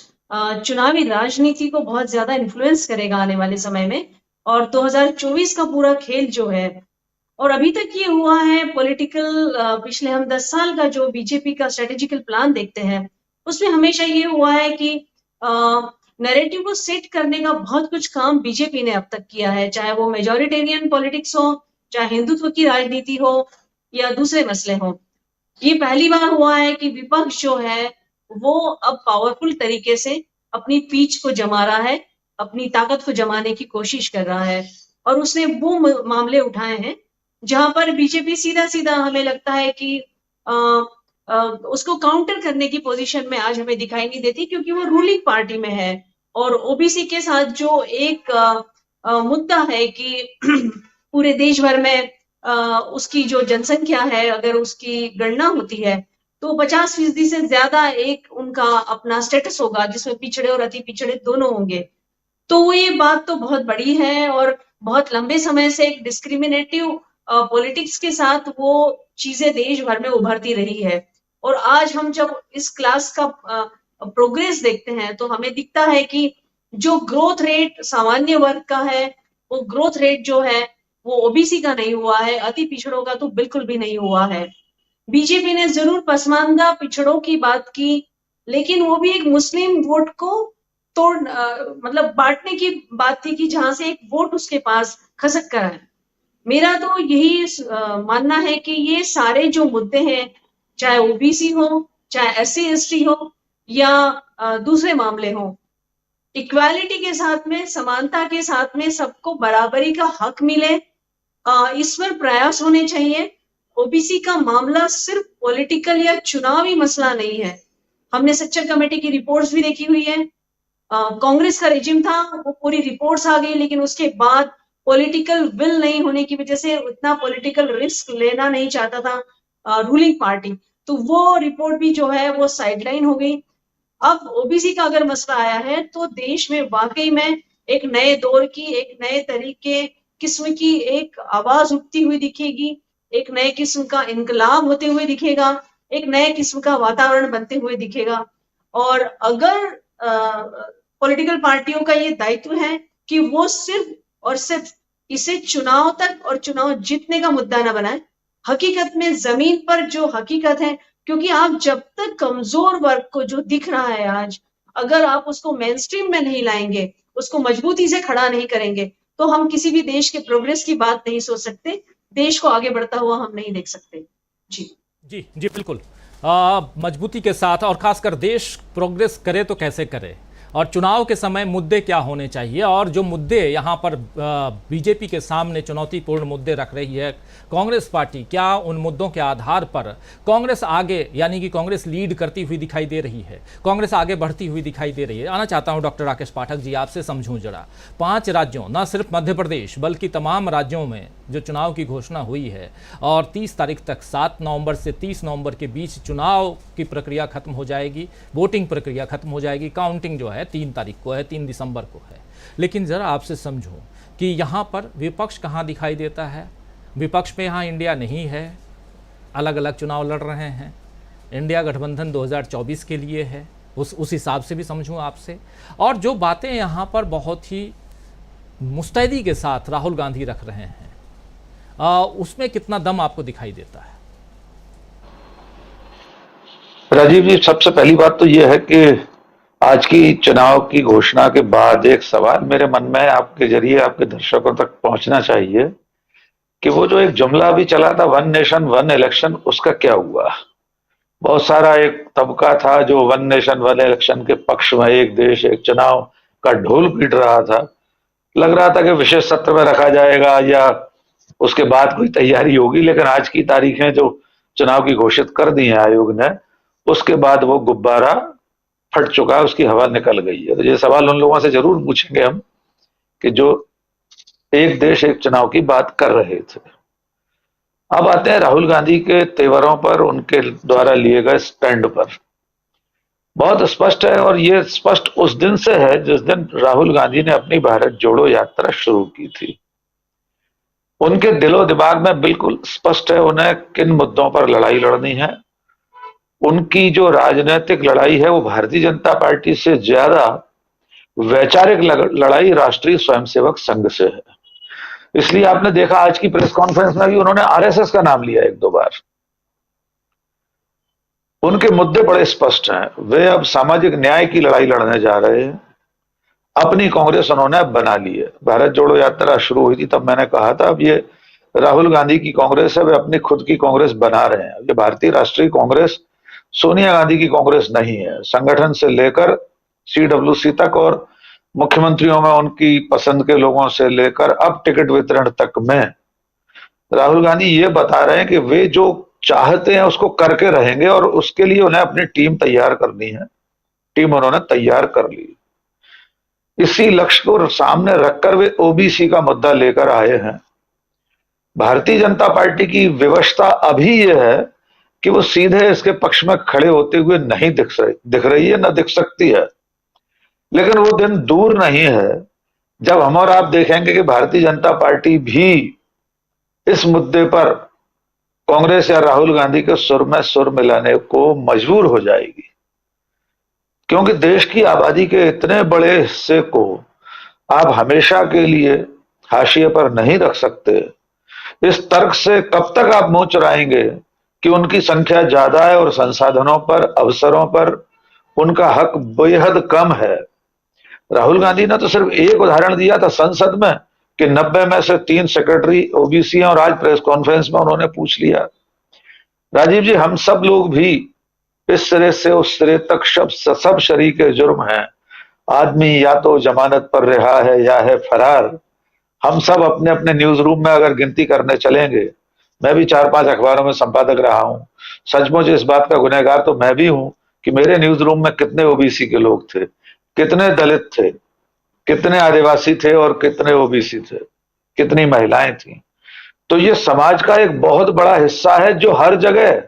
चुनावी राजनीति को बहुत ज्यादा इन्फ्लुएंस करेगा आने वाले समय में। और 2024 का पूरा खेल जो है, और अभी तक ये हुआ है पॉलिटिकल, पिछले हम 10 साल का जो बीजेपी का स्ट्रेटेजिकल प्लान देखते हैं उसमें हमेशा ये हुआ है कि नैरेटिव को सेट करने का बहुत कुछ काम बीजेपी ने अब तक किया है, चाहे वो मेजॉरिटेरियन पॉलिटिक्स हो, चाहे हिंदुत्व की राजनीति हो या दूसरे मसले हो। ये पहली बार हुआ है कि विपक्ष जो है वो अब पावरफुल तरीके से अपनी पीच को जमा रहा है, अपनी ताकत को जमाने की कोशिश कर रहा है, और उसने वो मामले उठाए हैं जहां पर बीजेपी सीधा सीधा हमें लगता है कि उसको काउंटर करने की पोजीशन में आज हमें दिखाई नहीं देती, क्योंकि वो रूलिंग पार्टी में है। और ओबीसी के साथ जो एक मुद्दा है कि पूरे देश भर में उसकी जो जनसंख्या है, अगर उसकी गणना होती है तो 50% से ज्यादा एक उनका अपना स्टेटस होगा जिसमें पिछड़े और अति पिछड़े दोनों होंगे। तो वो ये बात तो बहुत बड़ी है और बहुत लंबे समय से एक डिस्क्रिमिनेटिव पॉलिटिक्स के साथ वो चीजें देश भर में उभरती रही है। और आज हम जब इस क्लास का प्रोग्रेस देखते हैं तो हमें दिखता है कि जो ग्रोथ रेट सामान्य वर्ग का है, वो ग्रोथ रेट जो है वो ओबीसी का नहीं हुआ है, अति पिछड़ों का तो बिल्कुल भी नहीं हुआ है। बीजेपी ने जरूर पसमानदा पिछड़ों की बात की, लेकिन वो भी एक मुस्लिम वोट को मतलब बांटने की बात थी कि जहां से एक वोट उसके पास खसक कर आए। मेरा तो यही मानना है कि ये सारे जो मुद्दे हैं, चाहे ओबीसी हो, चाहे एससी एसटी हो या दूसरे मामले हो, इक्वालिटी के साथ में, समानता के साथ में सबको बराबरी का हक मिले, इस पर प्रयास होने चाहिए। ओबीसी का मामला सिर्फ पॉलिटिकल या चुनावी मसला नहीं है। हमने सच्चर कमेटी की रिपोर्ट्स भी देखी हुई है। कांग्रेस का रेजिम था, वो पूरी रिपोर्ट्स आ गई, लेकिन उसके बाद पॉलिटिकल विल नहीं होने की वजह से उतना पॉलिटिकल रिस्क लेना नहीं चाहता था रूलिंग पार्टी, तो वो रिपोर्ट भी जो है वो साइडलाइन हो गई। अब ओबीसी का अगर मसला आया है तो देश में वाकई में एक नए दौर की, एक नए तरीके किस्म की एक आवाज उठती हुई दिखेगी, एक नए किस्म का इनकलाब होते हुए दिखेगा, एक नए किस्म का वातावरण बनते हुए दिखेगा। और अगर पॉलिटिकल पार्टियों का ये दायित्व है कि वो सिर्फ और सिर्फ इसे चुनाव तक और चुनाव जीतने का मुद्दा ना बनाए, हकीकत में जमीन पर जो हकीकत है क्योंकि आप जब तक कमजोर वर्ग को जो दिख रहा है आज, अगर आप उसको मेन स्ट्रीम में नहीं लाएंगे, उसको मजबूती से खड़ा नहीं करेंगे, तो हम किसी भी देश के प्रोग्रेस की बात नहीं सोच सकते, देश को आगे बढ़ता हुआ हम नहीं देख सकते। जी जी जी बिल्कुल। मजबूती के साथ, और खासकर देश प्रोग्रेस करे तो कैसे करे, और चुनाव के समय मुद्दे क्या होने चाहिए, और जो मुद्दे यहाँ पर बीजेपी के सामने चुनौतीपूर्ण मुद्दे रख रही है कांग्रेस पार्टी, क्या उन मुद्दों के आधार पर कांग्रेस आगे, यानी कि कांग्रेस लीड करती हुई दिखाई दे रही है, कांग्रेस आगे बढ़ती हुई दिखाई दे रही है। आना चाहता हूँ डॉक्टर राकेश पाठक जी, आपसे समझूं जरा, 5 राज्यों, न सिर्फ मध्य प्रदेश बल्कि तमाम राज्यों में जो चुनाव की घोषणा हुई है, और 30 तारीख तक, 7 नवंबर से 30 नवंबर के बीच चुनाव की प्रक्रिया खत्म हो जाएगी, वोटिंग प्रक्रिया खत्म हो जाएगी, काउंटिंग जो है 3 तारीख को है, 3 दिसंबर को है। लेकिन ज़रा आपसे समझूं कि यहाँ पर विपक्ष कहाँ दिखाई देता है। विपक्ष में यहाँ इंडिया नहीं है, अलग अलग चुनाव लड़ रहे हैं, इंडिया गठबंधन 2024 के लिए है, उस हिसाब से भी समझूं आपसे। और जो बातें यहाँ पर बहुत ही मुस्तैदी के साथ राहुल गांधी रख रहे हैं, उसमें कितना दम आपको दिखाई देता है? राजीव जी, सबसे पहली बात तो यह है कि आज की चुनाव की घोषणा के बाद एक सवाल मेरे मन में आपके जरिए आपके दर्शकों तक पहुंचना चाहिए कि वो जो एक जुमला अभी चला था, 1 नेशन 1 इलेक्शन, उसका क्या हुआ। बहुत सारा एक तबका था जो 1 नेशन 1 इलेक्शन के पक्ष में, एक देश एक चुनाव का ढोल पीट रहा था। लग रहा था कि विशेष सत्र में रखा जाएगा या उसके बाद कोई तैयारी होगी, लेकिन आज की तारीखें जो चुनाव की घोषित कर दी है आयोग ने, उसके बाद वो गुब्बारा फट चुका है, उसकी हवा निकल गई है। तो ये सवाल उन लोगों से जरूर पूछेंगे हम कि जो एक देश एक चुनाव की बात कर रहे थे। अब आते हैं राहुल गांधी के तेवरों पर, उनके द्वारा लिए गए स्टैंड पर। बहुत स्पष्ट है, और ये स्पष्ट उस दिन से है जिस दिन राहुल गांधी ने अपनी भारत जोड़ो यात्रा शुरू की थी। उनके दिलो दिमाग में बिल्कुल स्पष्ट है उन्हें किन मुद्दों पर लड़ाई लड़नी है। उनकी जो राजनीतिक लड़ाई है वो भारतीय जनता पार्टी से ज्यादा वैचारिक लड़ाई राष्ट्रीय स्वयंसेवक संघ से है। इसलिए आपने देखा आज की प्रेस कॉन्फ्रेंस में भी उन्होंने आरएसएस का नाम लिया 1-2 बार। उनके मुद्दे बड़े स्पष्ट हैं। वे अब सामाजिक न्याय की लड़ाई लड़ने जा रहे हैं। अपनी कांग्रेस उन्होंने बना ली है। भारत जोड़ो यात्रा शुरू हुई थी तब मैंने कहा था अब ये राहुल गांधी की कांग्रेस है, वे अपनी खुद की कांग्रेस बना रहे हैं। ये भारतीय राष्ट्रीय कांग्रेस सोनिया गांधी की कांग्रेस नहीं है। संगठन से लेकर सीडब्ल्यूसी तक और मुख्यमंत्रियों में उनकी पसंद के लोगों से लेकर अब टिकट वितरण तक में राहुल गांधी ये बता रहे हैं कि वे जो चाहते हैं उसको करके रहेंगे, और उसके लिए उन्हें अपनी टीम तैयार करनी है। टीम उन्होंने तैयार कर ली। इसी लक्ष्य को सामने रखकर वे ओबीसी का मुद्दा लेकर आए हैं। भारतीय जनता पार्टी की विवशता अभी यह है कि वो सीधे इसके पक्ष में खड़े होते हुए नहीं दिख रही है, न दिख सकती है। लेकिन वो दिन दूर नहीं है जब हम और आप देखेंगे कि भारतीय जनता पार्टी भी इस मुद्दे पर कांग्रेस या राहुल गांधी के सुर में सुर मिलाने को मजबूर हो जाएगी, क्योंकि देश की आबादी के इतने बड़े हिस्से को आप हमेशा के लिए हाशिए पर नहीं रख सकते। इस तर्क से कब तक आप मुंह चुराएंगे कि उनकी संख्या ज्यादा है और संसाधनों पर, अवसरों पर उनका हक बेहद कम है। राहुल गांधी ने तो सिर्फ एक उदाहरण दिया था संसद में कि 90 में से 3 सेक्रेटरी ओबीसी हैं, और आज प्रेस कॉन्फ्रेंस में उन्होंने पूछ लिया। राजीव जी, हम सब लोग भी इस सिरे से उस सिरे तक सब शरीक जुर्म हैं। आदमी या तो जमानत पर रिहा है या है फरार। हम सब अपने अपने न्यूज रूम में अगर गिनती करने चलेंगे, मैं भी 4-5 अखबारों में संपादक रहा हूं, सचमुच इस बात का गुनहगार तो मैं भी हूं कि मेरे न्यूज रूम में कितने ओबीसी के लोग थे, कितने दलित थे, कितने आदिवासी थे और कितने ओबीसी थे, कितनी महिलाएं थी। तो ये समाज का एक बहुत बड़ा हिस्सा है जो हर जगह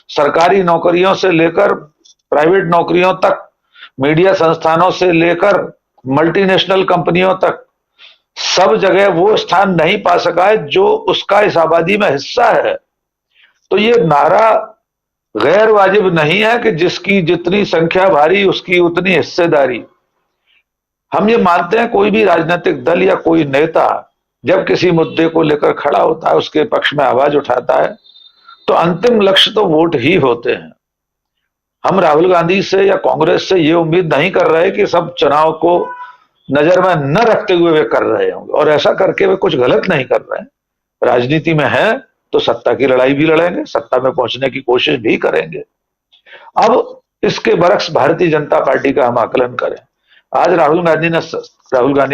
सरकारी नौकरियों से लेकर प्राइवेट नौकरियों तक, मीडिया संस्थानों से लेकर मल्टीनेशनल कंपनियों तक, सब जगह वो स्थान नहीं पा सका है जो उसका इस आबादी में हिस्सा है। तो ये नारा गैर वाजिब नहीं है कि जिसकी जितनी संख्या भारी उसकी उतनी हिस्सेदारी। हम ये मानते हैं कोई भी राजनीतिक दल या कोई नेता जब किसी मुद्दे को लेकर खड़ा होता है, उसके पक्ष में आवाज उठाता है, तो अंतिम लक्ष्य तो वोट ही होते हैं। हम राहुल गांधी से या कांग्रेस से ये उम्मीद नहीं कर रहे कि सब चुनाव को नजर में न रखते हुए वे कर रहे होंगे, और ऐसा करके वे कुछ गलत नहीं कर रहे हैं। राजनीति में है तो सत्ता की लड़ाई भी लड़ेंगे, सत्ता में पहुंचने की कोशिश भी करेंगे। अब इसके बरक्स भारतीय जनता पार्टी का हम आकलन करें। आज राहुल गांधी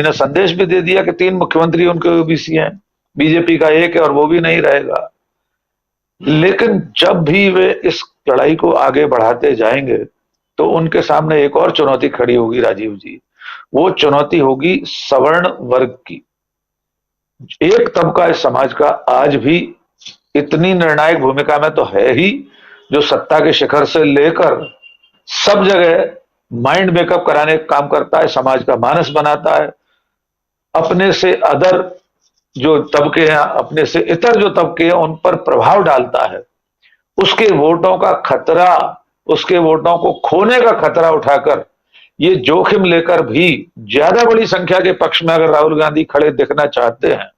ने संदेश भी दे दिया कि 3 मुख्यमंत्री उनके ओबीसी हैं, बीजेपी का 1 है और वो भी नहीं रहेगा। लेकिन जब भी वे इस लड़ाई को आगे बढ़ाते जाएंगे तो उनके सामने एक और चुनौती खड़ी होगी राजीव जी। वो चुनौती होगी सवर्ण वर्ग की। एक तबका इस समाज का आज भी इतनी निर्णायक भूमिका में तो है ही, जो सत्ता के शिखर से लेकर सब जगह माइंड मेकअप कराने का काम करता है, समाज का मानस बनाता है, अपने से अदर जो तबके हैं, अपने से इतर जो तबके हैं उन पर प्रभाव डालता है। उसके वोटों का खतरा, उसके वोटों को खोने का खतरा उठाकर ये जोखिम लेकर भी ज्यादा बड़ी संख्या के पक्ष में अगर राहुल गांधी खड़े दिखना चाहते हैं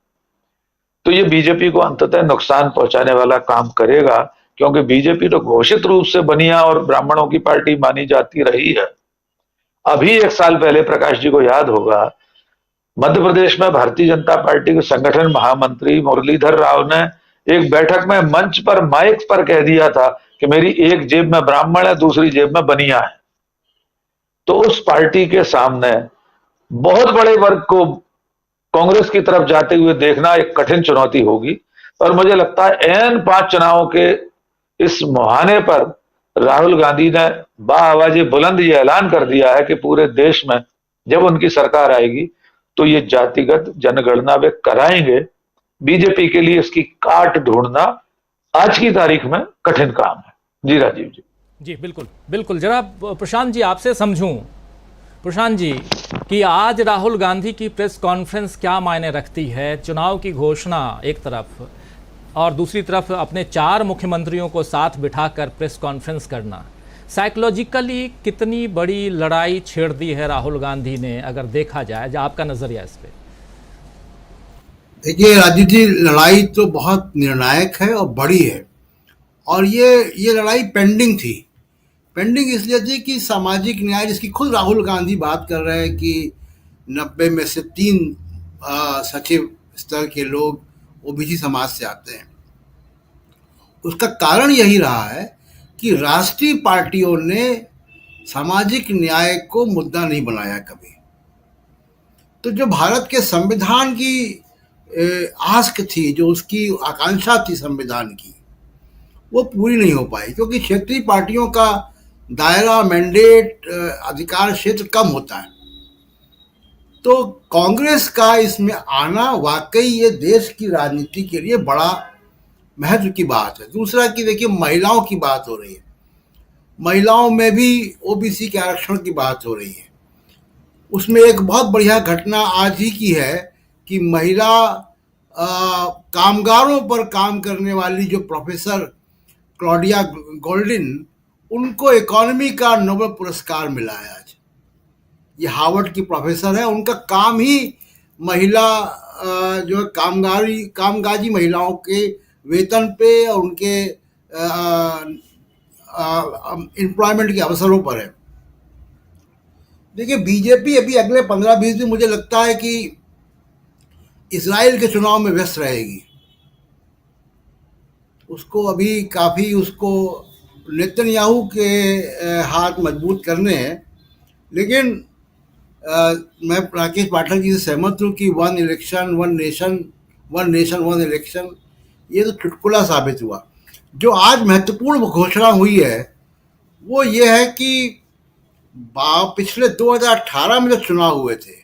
तो ये बीजेपी को अंततः नुकसान पहुंचाने वाला काम करेगा, क्योंकि बीजेपी तो घोषित रूप से बनिया और ब्राह्मणों की पार्टी मानी जाती रही है। अभी 1 साल पहले प्रकाश जी को याद होगा, मध्य प्रदेश में भारतीय जनता पार्टी के संगठन महामंत्री मुरलीधर राव ने एक बैठक में मंच पर माइक पर कह दिया था कि मेरी एक जेब में ब्राह्मण है, दूसरी जेब में बनिया है। तो उस पार्टी के सामने बहुत बड़े वर्ग को कांग्रेस की तरफ जाते हुए देखना एक कठिन चुनौती होगी। और मुझे लगता है एन 5 चुनावों के इस मुहाने पर राहुल गांधी ने बाआवाज़े बुलंद ये ऐलान कर दिया है कि पूरे देश में जब उनकी सरकार आएगी तो ये जातिगत जनगणना वे कराएंगे। बीजेपी के लिए इसकी काट ढूंढना आज की तारीख में कठिन काम है। जी राजीव जी। जी बिल्कुल बिल्कुल। जरा प्रशांत जी आपसे समझूं, प्रशांत जी, कि आज राहुल गांधी की प्रेस कॉन्फ्रेंस क्या मायने रखती है? चुनाव की घोषणा एक तरफ और दूसरी तरफ अपने 4 मुख्यमंत्रियों को साथ बिठाकर प्रेस कॉन्फ्रेंस करना, साइकोलॉजिकली कितनी बड़ी लड़ाई छेड़ दी है राहुल गांधी ने, अगर देखा जाए? जो आपका नजरिया इस पे। देखिए राजीव जी, लड़ाई तो बहुत निर्णायक है और बड़ी है, और ये लड़ाई पेंडिंग थी। पेंडिंग इसलिए थी कि सामाजिक न्याय, जिसकी खुद राहुल गांधी बात कर रहे हैं कि 90 में से 3 सचिव स्तर के लोग ओबीसी समाज से आते हैं। उसका कारण यही रहा है कि राष्ट्रीय पार्टियों ने सामाजिक न्याय को मुद्दा नहीं बनाया कभी। तो जो भारत के संविधान की आस्क थी, जो उसकी आकांक्षा थी संविधान की, वो पूरी नहीं हो पाई, क्योंकि क्षेत्रीय पार्टियों का दायरा, मैंडेट, अधिकार क्षेत्र कम होता है। तो कांग्रेस का इसमें आना वाकई ये देश की राजनीति के लिए बड़ा महत्व की बात है। दूसरा कि देखिए, महिलाओं की बात हो रही है, महिलाओं में भी ओबीसी के आरक्षण की बात हो रही है। उसमें एक बहुत बढ़िया घटना आज ही की है कि महिला कामगारों पर काम करने वाली जो प्रोफेसर क्लॉडिया गोल्डिन, उनको इकोनॉमी का नोबेल पुरस्कार मिला है आज। ये हार्वर्ड की प्रोफेसर है, उनका काम ही महिला जो कामगाजी महिलाओं के वेतन पे और उनके एम्प्लॉयमेंट के अवसरों पर है। देखिए, बीजेपी अभी अगले 15-20 दिन मुझे लगता है कि इजराइल के चुनाव में व्यस्त रहेगी। उसको अभी काफ़ी उसको नेतन्याहू के हाथ मजबूत करने हैं। लेकिन मैं राकेश पाठक जी से सहमत हूँ कि 1 इलेक्शन 1 नेशन 1 नेशन 1 इलेक्शन, ये तो चुटकुला साबित हुआ। जो आज महत्वपूर्ण घोषणा हुई है वो ये है कि पिछले 2018 में जो चुनाव हुए थे,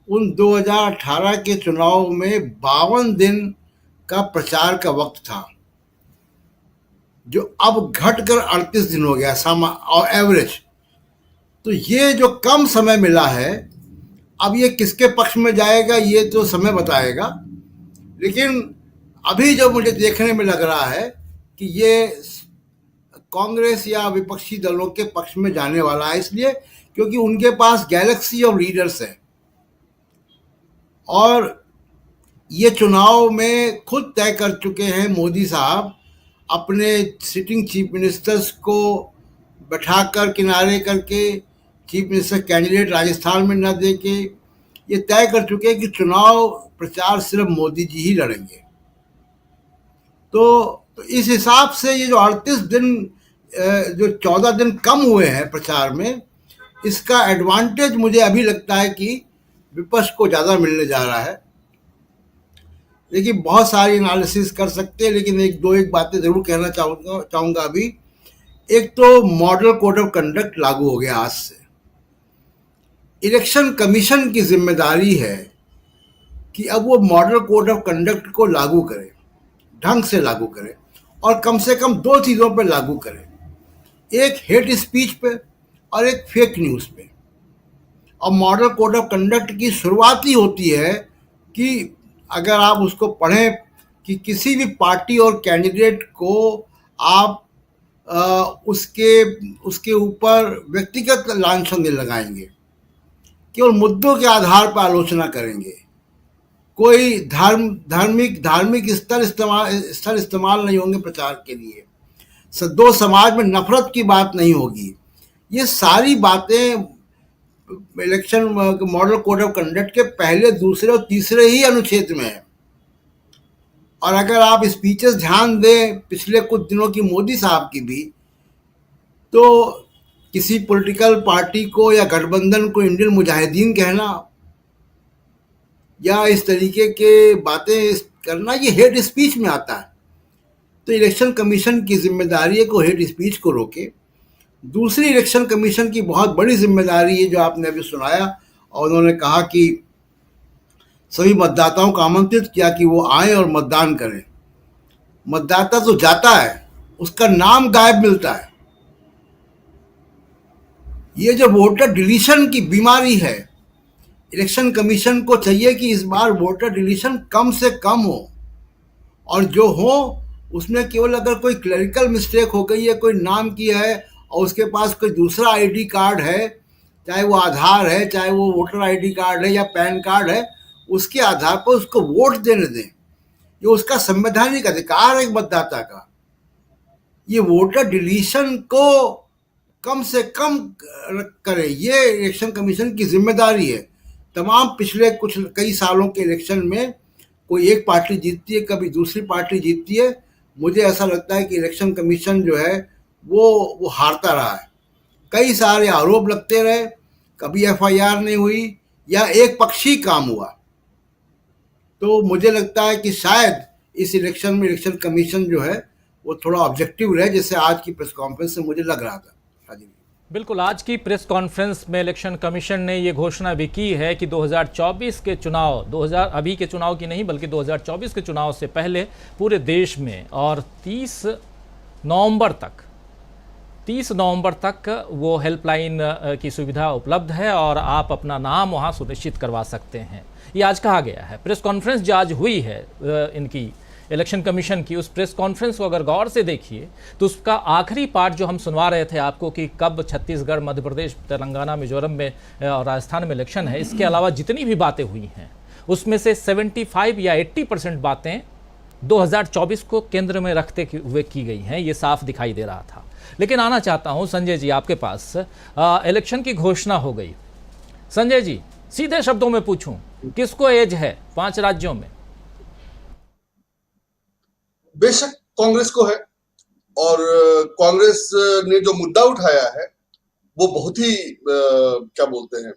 उन 2018 के चुनाव में 52 दिन का प्रचार का वक्त था, जो अब घटकर 38 दिन हो गया और एवरेज। तो ये जो कम समय मिला है, अब ये किसके पक्ष में जाएगा ये तो समय बताएगा। लेकिन अभी जो मुझे देखने में लग रहा है कि ये कांग्रेस या विपक्षी दलों के पक्ष में जाने वाला है, इसलिए क्योंकि उनके पास गैलेक्सी ऑफ लीडर्स है, और ये चुनाव में खुद तय कर चुके हैं मोदी साहब अपने सिटिंग चीफ मिनिस्टर्स को बैठाकर किनारे करके चीफ मिनिस्टर कैंडिडेट राजस्थान में न दे के ये तय कर चुके हैं कि चुनाव प्रचार सिर्फ मोदी जी ही लड़ेंगे। तो इस हिसाब से ये जो 38 दिन जो 14 दिन कम हुए हैं प्रचार में, इसका एडवांटेज मुझे अभी लगता है कि विपक्ष को ज़्यादा मिलने जा रहा है। देखिए, बहुत सारी एनालिसिस कर सकते हैं, लेकिन एक बातें ज़रूर कहना चाहूँगा अभी। एक तो मॉडल कोड ऑफ कंडक्ट लागू हो गया आज से। इलेक्शन कमीशन की जिम्मेदारी है कि अब वो मॉडल कोड ऑफ कंडक्ट को लागू करे, ढंग से लागू करे, और कम से कम 2 चीज़ों पर लागू करे, एक हेट स्पीच पे और एक फेक न्यूज़ पे। और मॉडल कोड ऑफ कंडक्ट की शुरुआत ही होती है कि अगर आप उसको पढ़ें कि किसी भी पार्टी और कैंडिडेट को आप उसके ऊपर व्यक्तिगत लांछन नहीं लगाएंगे, केवल मुद्दों के आधार पर आलोचना करेंगे, कोई धार्मिक स्तर इस्तेमाल नहीं होंगे प्रचार के लिए, दो समाज में नफरत की बात नहीं होगी। ये सारी बातें election model code of conduct के पहले, दूसरे और तीसरे ही अनुच्छेद में है। और अगर आप स्पीचेस ध्यान दें पिछले कुछ दिनों की मोदी साहब की भी, तो किसी पॉलिटिकल पार्टी को या गठबंधन को इंडियन मुजाहिदीन कहना या इस तरीके के बातें करना, ये हेट स्पीच में आता है। तो इलेक्शन कमीशन की जिम्मेदारी है को हेट स्पीच को रोके। दूसरी, इलेक्शन कमीशन की बहुत बड़ी जिम्मेदारी है जो आपने अभी सुनाया, और उन्होंने कहा कि सभी मतदाताओं को आमंत्रित किया कि वो आए और मतदान करें। मतदाता तो जाता है, उसका नाम गायब मिलता है। ये जो वोटर डिलीशन की बीमारी है, इलेक्शन कमीशन को चाहिए कि इस बार वोटर डिलीशन कम से कम हो, और जो हो उसमें केवल अगर कोई क्लरिकल मिस्टेक हो गई है, कोई नाम की है और उसके पास कोई दूसरा आईडी कार्ड है, चाहे वो आधार है, चाहे वो वोटर आईडी कार्ड है या पैन कार्ड है, उसके आधार पर उसको वोट देने दें। ये उसका संवैधानिक अधिकार है एक मतदाता का। ये वोटर डिलीशन को कम से कम करे, ये इलेक्शन कमीशन की जिम्मेदारी है। तमाम पिछले कई सालों के इलेक्शन में कोई एक पार्टी जीतती है, कभी दूसरी पार्टी जीतती है। मुझे ऐसा लगता है कि इलेक्शन कमीशन जो है वो हारता रहा है। कई सारे आरोप लगते रहे, कभी एफआईआर नहीं हुई या एक पक्षी काम हुआ। तो मुझे लगता है कि शायद इस इलेक्शन में इलेक्शन कमीशन जो है वो थोड़ा ऑब्जेक्टिव रहे, जैसे आज की प्रेस कॉन्फ्रेंस से मुझे लग रहा था। बिल्कुल, आज की प्रेस कॉन्फ्रेंस में इलेक्शन कमीशन ने ये घोषणा भी की है कि 2024 के चुनाव, 2000 अभी के चुनाव की नहीं बल्कि 2024 के चुनाव से पहले पूरे देश में और 30 नवंबर तक वो हेल्पलाइन की सुविधा उपलब्ध है और आप अपना नाम वहाँ सुनिश्चित करवा सकते हैं। ये आज कहा गया है। प्रेस कॉन्फ्रेंस जो आज हुई है इनकी इलेक्शन कमीशन की, उस प्रेस कॉन्फ्रेंस को अगर गौर से देखिए तो उसका आखिरी पार्ट जो हम सुनवा रहे थे आपको कि कब छत्तीसगढ़, मध्य प्रदेश, तेलंगाना, मिजोरम में और राजस्थान में इलेक्शन है, इसके अलावा जितनी भी बातें हुई हैं उसमें से 75 या 80% बातें 2024 को केंद्र में रखते हुए की गई हैं। ये साफ दिखाई दे रहा था। लेकिन आना चाहता हूँ संजय जी आपके पास। इलेक्शन की घोषणा हो गई। संजय जी, सीधे शब्दों में पूछूं, किसको एज है 5 राज्यों में? बेशक कांग्रेस को है, और कांग्रेस ने जो मुद्दा उठाया है वो बहुत ही क्या बोलते हैं,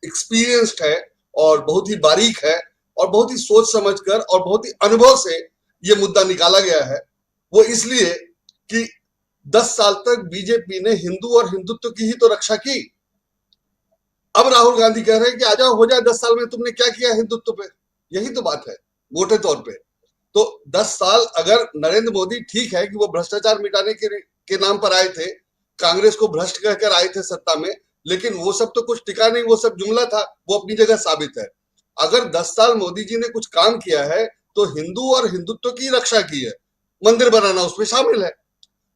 एक्सपीरियंस्ड है और बहुत ही बारीक है और बहुत ही सोच समझकर और बहुत ही अनुभव से ये मुद्दा निकाला गया है। वो इसलिए कि 10 साल तक बीजेपी ने हिंदू और हिंदुत्व की ही तो रक्षा की। अब राहुल गांधी कह रहे हैं कि आ जाओ, हो जाए 10 साल में तुमने क्या किया हिंदुत्व पे। यही तो बात है मोटे तौर पे। तो 10 साल अगर नरेंद्र मोदी, ठीक है कि वो भ्रष्टाचार मिटाने के नाम पर आए थे, कांग्रेस को भ्रष्ट कहकर आए थे सत्ता में, लेकिन वो सब तो कुछ टिका नहीं, वो सब जुमला था, वो अपनी जगह साबित है। अगर 10 साल मोदी जी ने कुछ काम किया है तो हिंदू और हिंदुत्व की रक्षा की है, मंदिर बनाना उसमें शामिल है।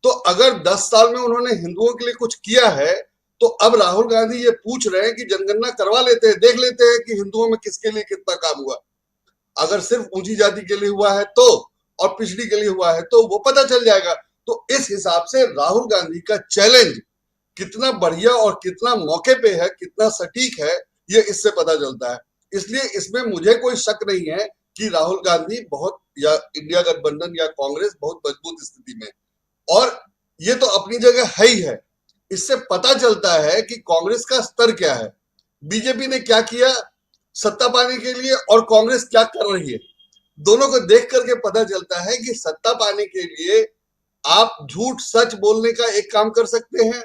तो अगर 10 साल में उन्होंने हिंदुओं के लिए कुछ किया है, तो अब राहुल गांधी ये पूछ रहे हैं कि जनगणना करवा लेते हैं, देख लेते हैं कि हिंदुओं में किसके लिए कितना काम हुआ। अगर सिर्फ ऊंची जाति के लिए हुआ है तो, और पिछड़ी के लिए हुआ है तो वो पता चल जाएगा। तो तो इस हिसाब से राहुल गांधी का चैलेंज कितना बढ़िया और कितना मौके पे है, कितना सटीक है, ये इससे पता चलता है। इसलिए इसमें मुझे कोई शक नहीं है कि राहुल गांधी बहुत, या इंडिया गठबंधन या कांग्रेस बहुत मजबूत स्थिति में, और ये तो अपनी जगह है ही है। इससे पता चलता है कि कांग्रेस का स्तर क्या है, बीजेपी ने क्या किया सत्ता पाने के लिए और कांग्रेस क्या कर रही है। दोनों को देख करके पता चलता है कि सत्ता पाने के लिए आप झूठ सच बोलने का एक काम कर सकते हैं,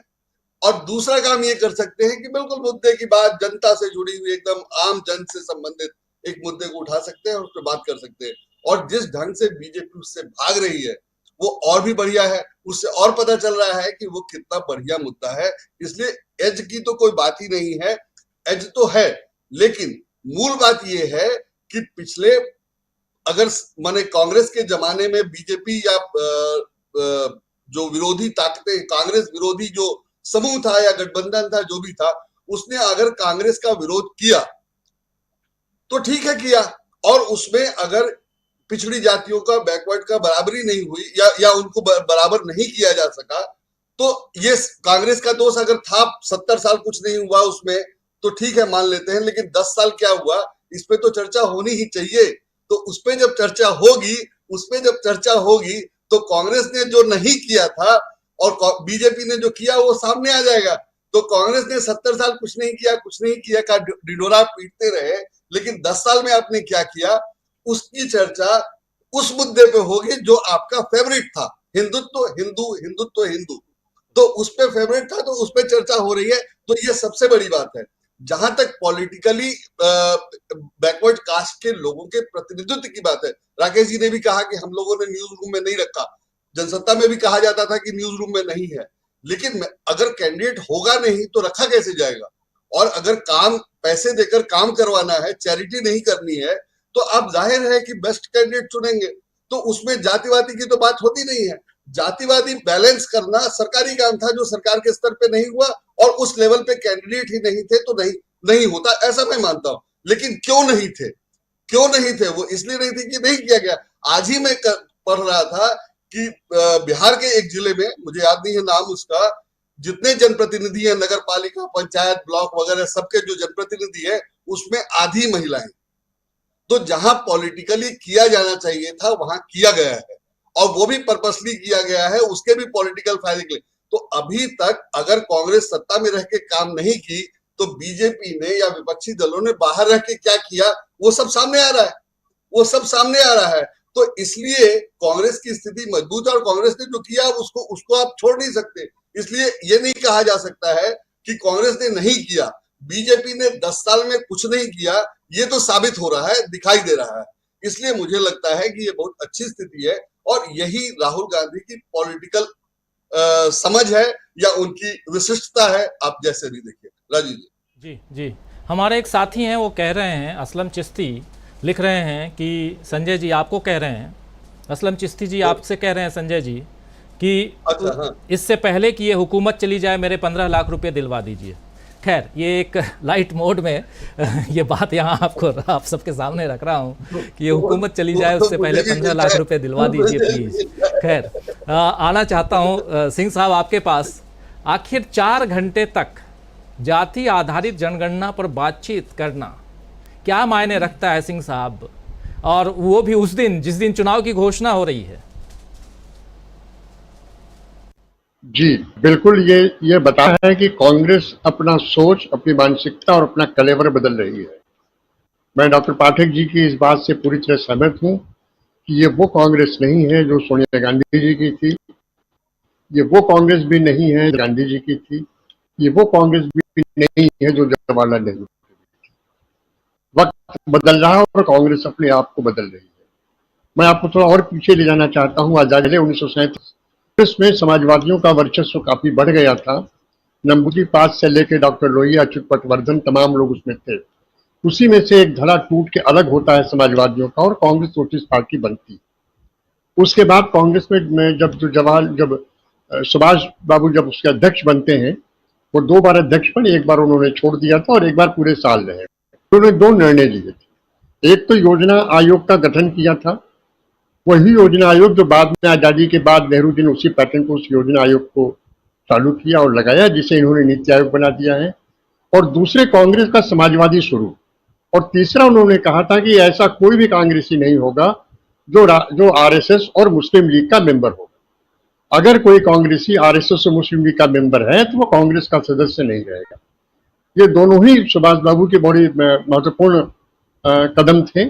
और दूसरा काम ये कर सकते हैं कि बिल्कुल मुद्दे की बात, जनता से जुड़ी हुई एकदम आम जन से संबंधित एक मुद्दे को उठा सकते हैं और उस पर बात कर सकते हैं। और जिस ढंग से बीजेपी उससे भाग रही है वो और भी बढ़िया है। उससे और पता चल रहा है कि वो कितना बढ़िया मुद्दा है। इसलिए एज की तो कोई बात ही नहीं है, एज तो है, लेकिन मूल बात ये है कि पिछले, अगर माने कांग्रेस के जमाने में बीजेपी या जो विरोधी ताकतें, कांग्रेस विरोधी जो समूह था या गठबंधन था, जो भी था, उसने अगर कांग्रेस का विरोध किया तो ठीक है किया, और उसमें अगर पिछड़ी जातियों का, बैकवर्ड का बराबरी नहीं हुई या उनको बराबर नहीं किया जा सका, तो ये कांग्रेस का दोष अगर था, 70 साल कुछ नहीं हुआ उसमें, तो ठीक है मान लेते हैं, लेकिन 10 साल क्या हुआ, इस पे तो चर्चा होनी ही चाहिए। तो उस पे जब चर्चा होगी तो कांग्रेस ने जो नहीं किया था और बीजेपी ने जो किया वो सामने आ जाएगा। तो कांग्रेस ने 70 साल कुछ नहीं किया का डिडोरा पीटते रहे, लेकिन 10 साल में आपने क्या किया, उसकी चर्चा उस मुद्दे पे होगी जो आपका फेवरेट था, हिंदू, तो उस पे फेवरेट था, तो उस पे चर्चा हो रही है। तो ये सबसे बड़ी बात है। जहां तक पॉलिटिकली बैकवर्ड कास्ट के लोगों के प्रतिनिधित्व की बात है, राकेश जी ने भी कहा कि हम लोगों ने न्यूज रूम में नहीं रखा, जनसत्ता में भी कहा जाता था कि न्यूज रूम में नहीं है, लेकिन अगर कैंडिडेट होगा नहीं तो रखा कैसे जाएगा। और अगर काम पैसे देकर काम करवाना है, चैरिटी नहीं करनी है, तो आप जाहिर है कि बेस्ट कैंडिडेट चुनेंगे। तो उसमें जातिवादी की तो बात होती नहीं है। जातिवादी बैलेंस करना सरकारी काम था, जो सरकार के स्तर पे नहीं हुआ, और उस लेवल पे कैंडिडेट ही नहीं थे, तो नहीं होता, ऐसा मैं मानता हूं। लेकिन क्यों नहीं थे वो इसलिए नहीं थे कि नहीं किया गया। आज ही मैं पढ़ रहा था कि बिहार के एक जिले में, मुझे याद नहीं है नाम उसका, जितने जनप्रतिनिधि हैं, नगर पालिका, पंचायत, ब्लॉक वगैरह, सबके जो जनप्रतिनिधि है, उसमें आधी महिलाएं। तो जहां पॉलिटिकली किया जाना चाहिए था वहां किया गया है, और वो भी पर्पसली किया गया है, उसके भी पॉलिटिकल फायदे के लिए। तो अभी तक अगर कांग्रेस सत्ता में रह के काम नहीं की, तो बीजेपी ने या विपक्षी दलों ने बाहर रह के क्या किया, वो सब सामने आ रहा है। तो इसलिए कांग्रेस की स्थिति मजबूत है, और कांग्रेस ने जो किया उसको आप छोड़ नहीं सकते। इसलिए ये नहीं कहा जा सकता है कि कांग्रेस ने नहीं किया, बीजेपी ने 10 साल में कुछ नहीं किया, ये तो साबित हो रहा है, दिखाई दे रहा है। इसलिए मुझे लगता है कि ये बहुत अच्छी स्थिति है, और यही राहुल गांधी की पॉलिटिकल समझ है या उनकी विशिष्टता है, आप जैसे भी देखिए। राजीव जी, हमारे एक साथी हैं, वो कह रहे हैं, असलम चिश्ती लिख रहे हैं कि संजय जी आपको कह रहे हैं, असलम चिश्ती जी आपसे कह रहे हैं संजय जी कि इससे पहले कि ये हुकूमत चली जाए मेरे 15 लाख रुपए दिलवा दीजिए। खैर, ये एक लाइट मोड में ये बात यहाँ आप सबके सामने रख रहा हूँ कि ये हुकूमत चली जाए उससे पहले 15 लाख रुपए दिलवा दीजिए प्लीज। खैर, आना चाहता हूँ सिंह साहब आपके पास। आखिर 4 घंटे तक जाति आधारित जनगणना पर बातचीत करना क्या मायने रखता है सिंह साहब, और वो भी उस दिन जिस दिन चुनाव की घोषणा हो रही है? जी बिल्कुल, ये बताया है कि कांग्रेस अपना सोच, अपनी मानसिकता और अपना कलेवर बदल रही है। मैं डॉक्टर पाठक जी की इस बात से पूरी तरह सहमत हूं कि ये वो कांग्रेस नहीं है जो सोनिया गांधी जी की थी, ये वो कांग्रेस भी नहीं है जो गांधी जी की थी, ये वो कांग्रेस भी नहीं है जो जवाहरलाल नेहरू की थी। वक्त बदल रहा है और कांग्रेस अपने आप को बदल रही है। मैं आपको थोड़ा और पीछे ले जाना चाहता हूँ। आजादी 1937 में समाजवादियों का वर्चस्व काफी बढ़ गया था। नंबूजी पास से लेकर डॉक्टर लोहिया, अच्युत पटवर्धन, तमाम लोग उसमें थे। उसी में से एक धड़ा टूट के अलग होता है समाजवादियों का, और कांग्रेस सोशलिस्ट पार्टी बनती। उसके बाद कांग्रेस में जब सुभाष बाबू जब उसके अध्यक्ष बनते हैं, वो 2 बार अध्यक्ष बने, एक बार उन्होंने छोड़ दिया था और एक बार पूरे साल रहे। उन्होंने 2 निर्णय लिए थे। एक तो योजना आयोग का गठन किया था, वही योजना आयोग जो बाद में आजादी के बाद नेहरू जी ने उसी पैटर्न को उस योजना आयोग को चालू किया और लगाया, जिसे इन्होंने नीति आयोग बना दिया है। और दूसरे कांग्रेस का समाजवादी स्वरूप, और तीसरा उन्होंने कहा था कि ऐसा कोई भी कांग्रेसी नहीं होगा जो आरएसएस और मुस्लिम लीग का मेंबर होगा। अगर कोई कांग्रेसी आरएसएस और मुस्लिम लीग का मेंबर है तो वो कांग्रेस का सदस्य नहीं रहेगा। ये दोनों ही सुभाष बाबू के बड़े महत्वपूर्ण कदम थे।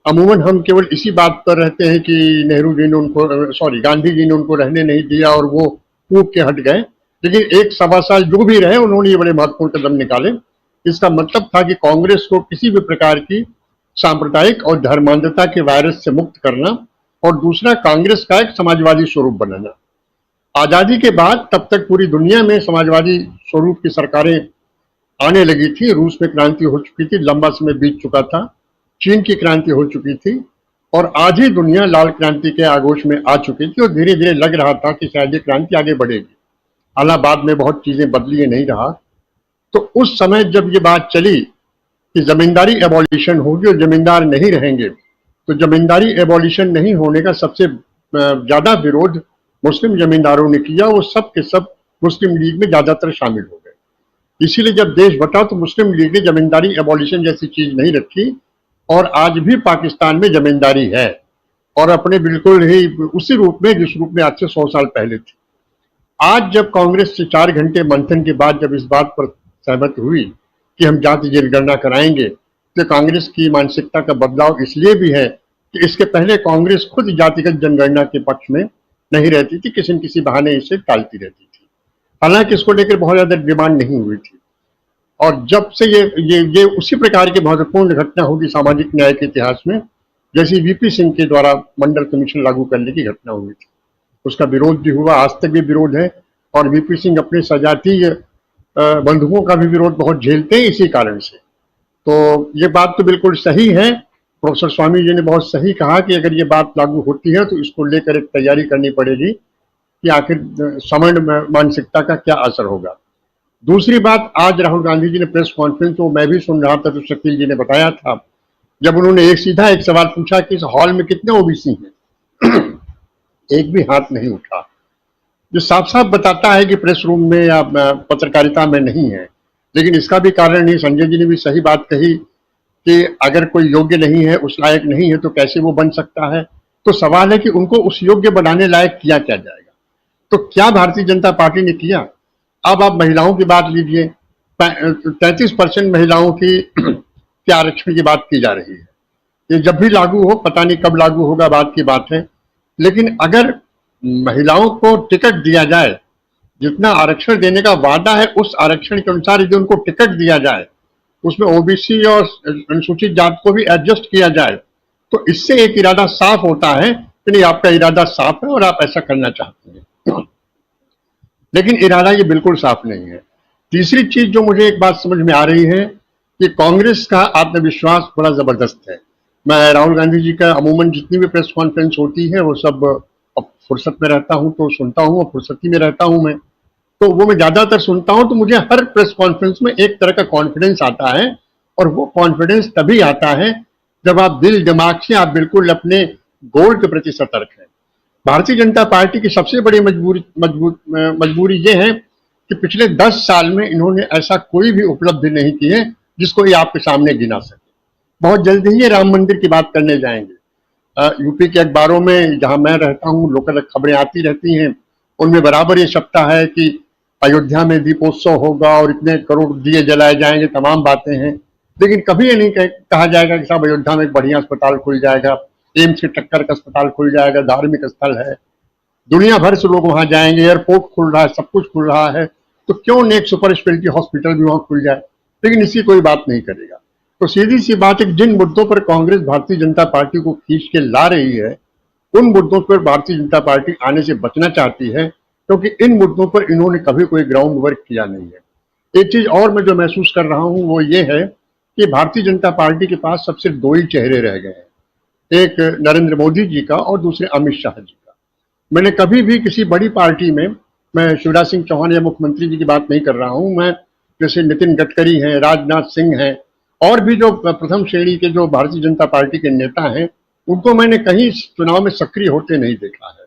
अमूमन हम केवल इसी बात पर रहते हैं कि नेहरू जी ने गांधी जी ने उनको रहने नहीं दिया और वो कूद के हट गए, लेकिन 1-1.25 साल जो भी रहे उन्होंने ये बड़े महत्वपूर्ण कदम निकाले। इसका मतलब था कि कांग्रेस को किसी भी प्रकार की सांप्रदायिक और धर्मांधता के वायरस से मुक्त करना, और दूसरा कांग्रेस का एक समाजवादी स्वरूप बनाना। आजादी के बाद तब तक पूरी दुनिया में समाजवादी स्वरूप की सरकारें आने लगी थी। रूस में क्रांति हो चुकी थी, लंबा समय बीत चुका था। चीन की क्रांति हो चुकी थी और आज ही दुनिया लाल क्रांति के आगोश में आ चुकी थी, और धीरे धीरे लग रहा था कि शायद ये क्रांति आगे बढ़ेगी। हालांकि बाद में बहुत चीजें बदली, ये नहीं रहा। तो उस समय जब ये बात चली कि जमींदारी एबॉलिशन होगी और जमींदार नहीं रहेंगे, तो जमींदारी एबॉलिशन नहीं होने का सबसे ज्यादा विरोध मुस्लिम जमींदारों ने किया। वो सब के सब मुस्लिम लीग में ज्यादातर शामिल हो गए। इसीलिए जब देश बटा तो मुस्लिम लीग ने जमींदारी एबॉलिशन जैसी चीज नहीं रखी, और आज भी पाकिस्तान में जमींदारी है, और अपने बिल्कुल ही उसी रूप में जिस रूप में आज से 100 साल पहले थी। आज जब कांग्रेस से 4 घंटे मंथन के बाद जब इस बात पर सहमत हुई कि हम जाति जनगणना कराएंगे, तो कांग्रेस की मानसिकता का बदलाव इसलिए भी है कि इसके पहले कांग्रेस खुद जातिगत जनगणना के पक्ष में नहीं रहती थी, किसी न किसी बहाने इसे टालती रहती थी। हालांकि इसको लेकर बहुत ज्यादा डिमांड नहीं हुई थी। और जब से ये उसी प्रकार की महत्वपूर्ण घटना होगी सामाजिक न्याय के इतिहास में, जैसे वीपी सिंह के द्वारा मंडल कमीशन लागू करने की घटना हुई थी। उसका विरोध भी हुआ, आज तक भी विरोध है, और वीपी सिंह अपने सजातीय बंधुओं का भी विरोध बहुत झेलते हैं इसी कारण से। तो ये बात तो बिल्कुल सही है। प्रोफेसर स्वामी जी ने बहुत सही कहा कि अगर ये बात लागू होती है तो इसको लेकर एक तैयारी करनी पड़ेगी कि आखिर सवर्ण मानसिकता का क्या असर होगा। दूसरी बात, आज राहुल गांधी जी ने प्रेस कॉन्फ्रेंस को मैं भी सुन रहा था, तो शकील जी ने बताया था, जब उन्होंने एक सवाल पूछा कि इस हॉल में कितने ओबीसी हैं, एक भी हाथ नहीं उठा, जो साफ साफ बताता है कि प्रेस रूम में या पत्रकारिता में नहीं है। लेकिन इसका भी कारण है, संजय जी ने भी सही बात कही कि अगर कोई योग्य नहीं है, उस लायक नहीं है, तो कैसे वो बन सकता है। तो सवाल है कि उनको उस योग्य बनाने लायक किया क्या जाएगा। तो क्या भारतीय जनता पार्टी ने किया? अब आप महिलाओं की बात लीजिए, 33% महिलाओं की आरक्षण की बात की जा रही है। ये जब भी लागू हो, पता नहीं कब लागू होगा, बात की बात है। लेकिन अगर महिलाओं को टिकट दिया जाए, जितना आरक्षण देने का वादा है उस आरक्षण के अनुसार यदि उनको टिकट दिया जाए, उसमें ओबीसी और अनुसूचित जात को भी एडजस्ट किया जाए, तो इससे एक इरादा साफ होता है कि नहीं, आपका इरादा साफ है और आप ऐसा करना चाहते हैं। लेकिन इरादा ये बिल्कुल साफ नहीं है। तीसरी चीज जो मुझे एक बात समझ में आ रही है कि कांग्रेस का आत्मविश्वास बड़ा जबरदस्त है। मैं राहुल गांधी जी का अमूमन जितनी भी प्रेस कॉन्फ्रेंस होती है वो सब, अब फुर्सत में रहता हूं तो सुनता हूं, और फुर्सती में रहता हूं मैं, तो वो मैं ज्यादातर सुनता हूं, तो मुझे हर प्रेस कॉन्फ्रेंस में एक तरह का कॉन्फिडेंस आता है। और वो कॉन्फिडेंस तभी आता है जब आप दिल दिमाग से आप बिल्कुल अपने गोल के प्रति सतर्क हैं। भारतीय जनता पार्टी की सबसे बड़ी मजबूरी ये है कि पिछले 10 साल में इन्होंने ऐसा कोई भी उपलब्धि नहीं की है जिसको ये आपके सामने गिना सके। बहुत जल्दी ही ये राम मंदिर की बात करने जाएंगे। यूपी के अखबारों में जहां मैं रहता हूं लोकल खबरें आती रहती हैं, उनमें बराबर ये छपता है कि अयोध्या में दीपोत्सव होगा और इतने करोड़ दिए जलाए जाएंगे, तमाम बातें हैं। लेकिन कभी ये नहीं कहा जाएगा कि साहब अयोध्या में एक बढ़िया अस्पताल खुल जाएगा, एम्स के टक्कर का अस्पताल खुल जाएगा, धार्मिक स्थल है, दुनिया भर से लोग वहां जाएंगे, एयरपोर्ट खुल रहा है, सब कुछ खुल रहा है, तो क्यों नहीं एक सुपर स्पेशलिटी हॉस्पिटल भी वहां खुल जाए। लेकिन इसकी कोई बात नहीं करेगा। तो सीधी सी बात है, जिन मुद्दों पर कांग्रेस भारतीय जनता पार्टी को खींच के ला रही है, उन मुद्दों पर भारतीय जनता पार्टी आने से बचना चाहती है, क्योंकि इन मुद्दों पर इन्होंने कभी कोई ग्राउंड वर्क किया नहीं है। एक चीज और मैं जो महसूस कर रहा हूं वो ये है कि भारतीय जनता पार्टी के पास सब सिर्फ 2 ही चेहरे रह गए हैं, एक नरेंद्र मोदी जी का और दूसरे अमित शाह जी का। मैंने कभी भी किसी बड़ी पार्टी में, मैं शिवराज सिंह चौहान या मुख्यमंत्री जी की बात नहीं कर रहा हूं, मैं जैसे नितिन गडकरी हैं, राजनाथ सिंह हैं, और भी जो प्रथम श्रेणी के जो भारतीय जनता पार्टी के नेता हैं, उनको मैंने कहीं इस चुनाव में सक्रिय होते नहीं देखा है।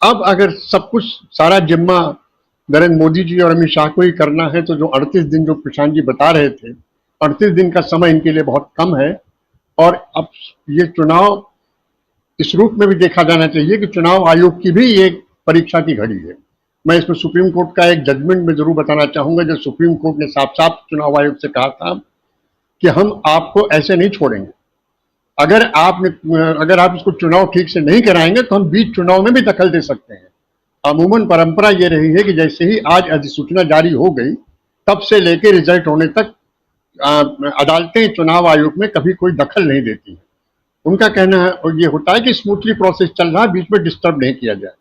अब अगर सब कुछ सारा जिम्मा नरेंद्र मोदी जी और अमित शाह को ही करना है, तो जो 38 दिन जो प्रशांत जी बता रहे थे, 38 दिन का समय इनके लिए बहुत कम है। और अब ये चुनाव इस रूप में भी देखा जाना चाहिए कि चुनाव आयोग की भी एक परीक्षा की घड़ी है। मैं इसमें सुप्रीम कोर्ट का एक जजमेंट में जरूर बताना चाहूंगा, जब सुप्रीम कोर्ट ने साफ साफ चुनाव आयोग से कहा था कि हम आपको ऐसे नहीं छोड़ेंगे, अगर आप इसको चुनाव ठीक से नहीं कराएंगे तो हम बीच चुनाव में भी दखल दे सकते हैं। अमूमन परंपरा ये रही है कि जैसे ही आज अधिसूचना जारी हो गई, तब से लेकर रिजल्ट होने तक अदालतें चुनाव आयोग में कभी कोई दखल नहीं देती हैं। उनका कहना है और ये होता है कि स्मूथली प्रोसेस चल रहा है, बीच में डिस्टर्ब नहीं किया जाए।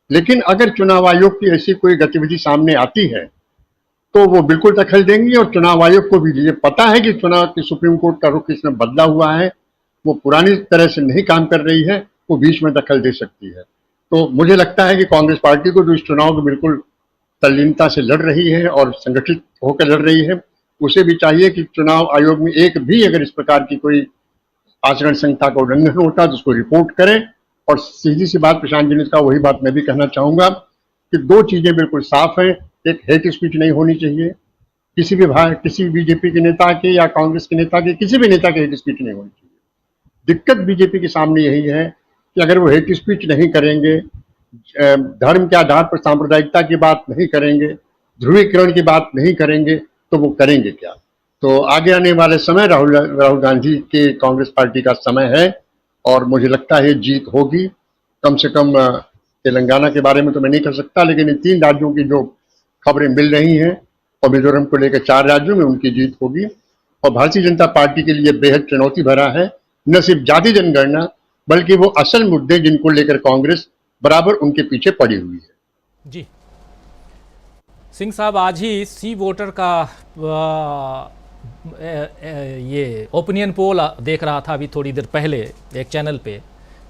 लेकिन अगर चुनाव आयोग की ऐसी कोई गतिविधि सामने आती है तो वो बिल्कुल दखल देंगी। और चुनाव आयोग को भी ये पता है कि चुनाव की सुप्रीम कोर्ट का रुख इसमें बदला हुआ है, वो पुरानी तरह से नहीं काम कर रही है, वो बीच में दखल दे सकती है। तो मुझे लगता है कि कांग्रेस पार्टी को जो इस चुनाव को बिल्कुल तल्लीनता से लड़ रही है और संगठित होकर लड़ रही है, उसे भी चाहिए कि चुनाव आयोग में एक भी अगर इस प्रकार की कोई आचरण संहिता का उल्लंघन होता है तो उसको रिपोर्ट करें। और सीधी सी बात प्रशांत जी ने कहा, वही बात मैं भी कहना चाहूंगा कि दो चीजें बिल्कुल साफ हैं। एक, हेट स्पीच नहीं होनी चाहिए, किसी भी बीजेपी के नेता के या कांग्रेस के नेता के, किसी भी नेता के हेट स्पीच नहीं होनी चाहिए। दिक्कत बीजेपी के सामने यही है कि अगर वो हेट स्पीच नहीं करेंगे, धर्म के आधार पर सांप्रदायिकता की बात नहीं करेंगे, ध्रुवीकरण की बात नहीं करेंगे, तो वो करेंगे क्या? तो आगे आने वाले समय राहुल गांधी के कांग्रेस पार्टी का समय है और मुझे लगता है जीत होगी। कम से कम तेलंगाना के बारे में तो मैं नहीं कह सकता, लेकिन इन 3 राज्यों की जो खबरें मिल रही हैं और मिजोरम को लेकर 4 राज्यों में उनकी जीत होगी। और भारतीय जनता पार्टी के लिए बेहद चुनौती भरा है, न सिर्फ जाति जनगणना बल्कि वो असल मुद्दे जिनको लेकर कांग्रेस बराबर उनके पीछे पड़ी हुई है। जी सिंह साहब, आज ही सी वोटर का ये ओपिनियन पोल देख रहा था अभी थोड़ी देर पहले एक चैनल पे।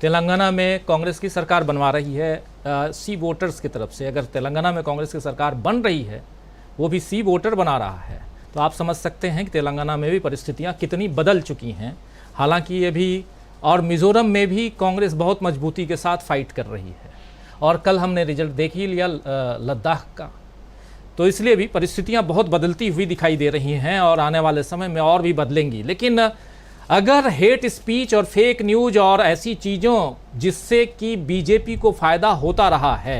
तेलंगाना में कांग्रेस की सरकार बनवा रही है सी वोटर्स की तरफ से। अगर तेलंगाना में कांग्रेस की सरकार बन रही है, वो भी सी वोटर बना रहा है, तो आप समझ सकते हैं कि तेलंगाना में भी परिस्थितियां कितनी बदल चुकी हैं। हालांकि ये भी, और मिज़ोरम में भी कांग्रेस बहुत मजबूती के साथ फाइट कर रही है, और कल हमने रिजल्ट देख ही लिया लद्दाख का। तो इसलिए भी परिस्थितियां बहुत बदलती हुई दिखाई दे रही हैं और आने वाले समय में और भी बदलेंगी। लेकिन अगर हेट स्पीच और फेक न्यूज और ऐसी चीज़ों जिससे कि बीजेपी को फ़ायदा होता रहा है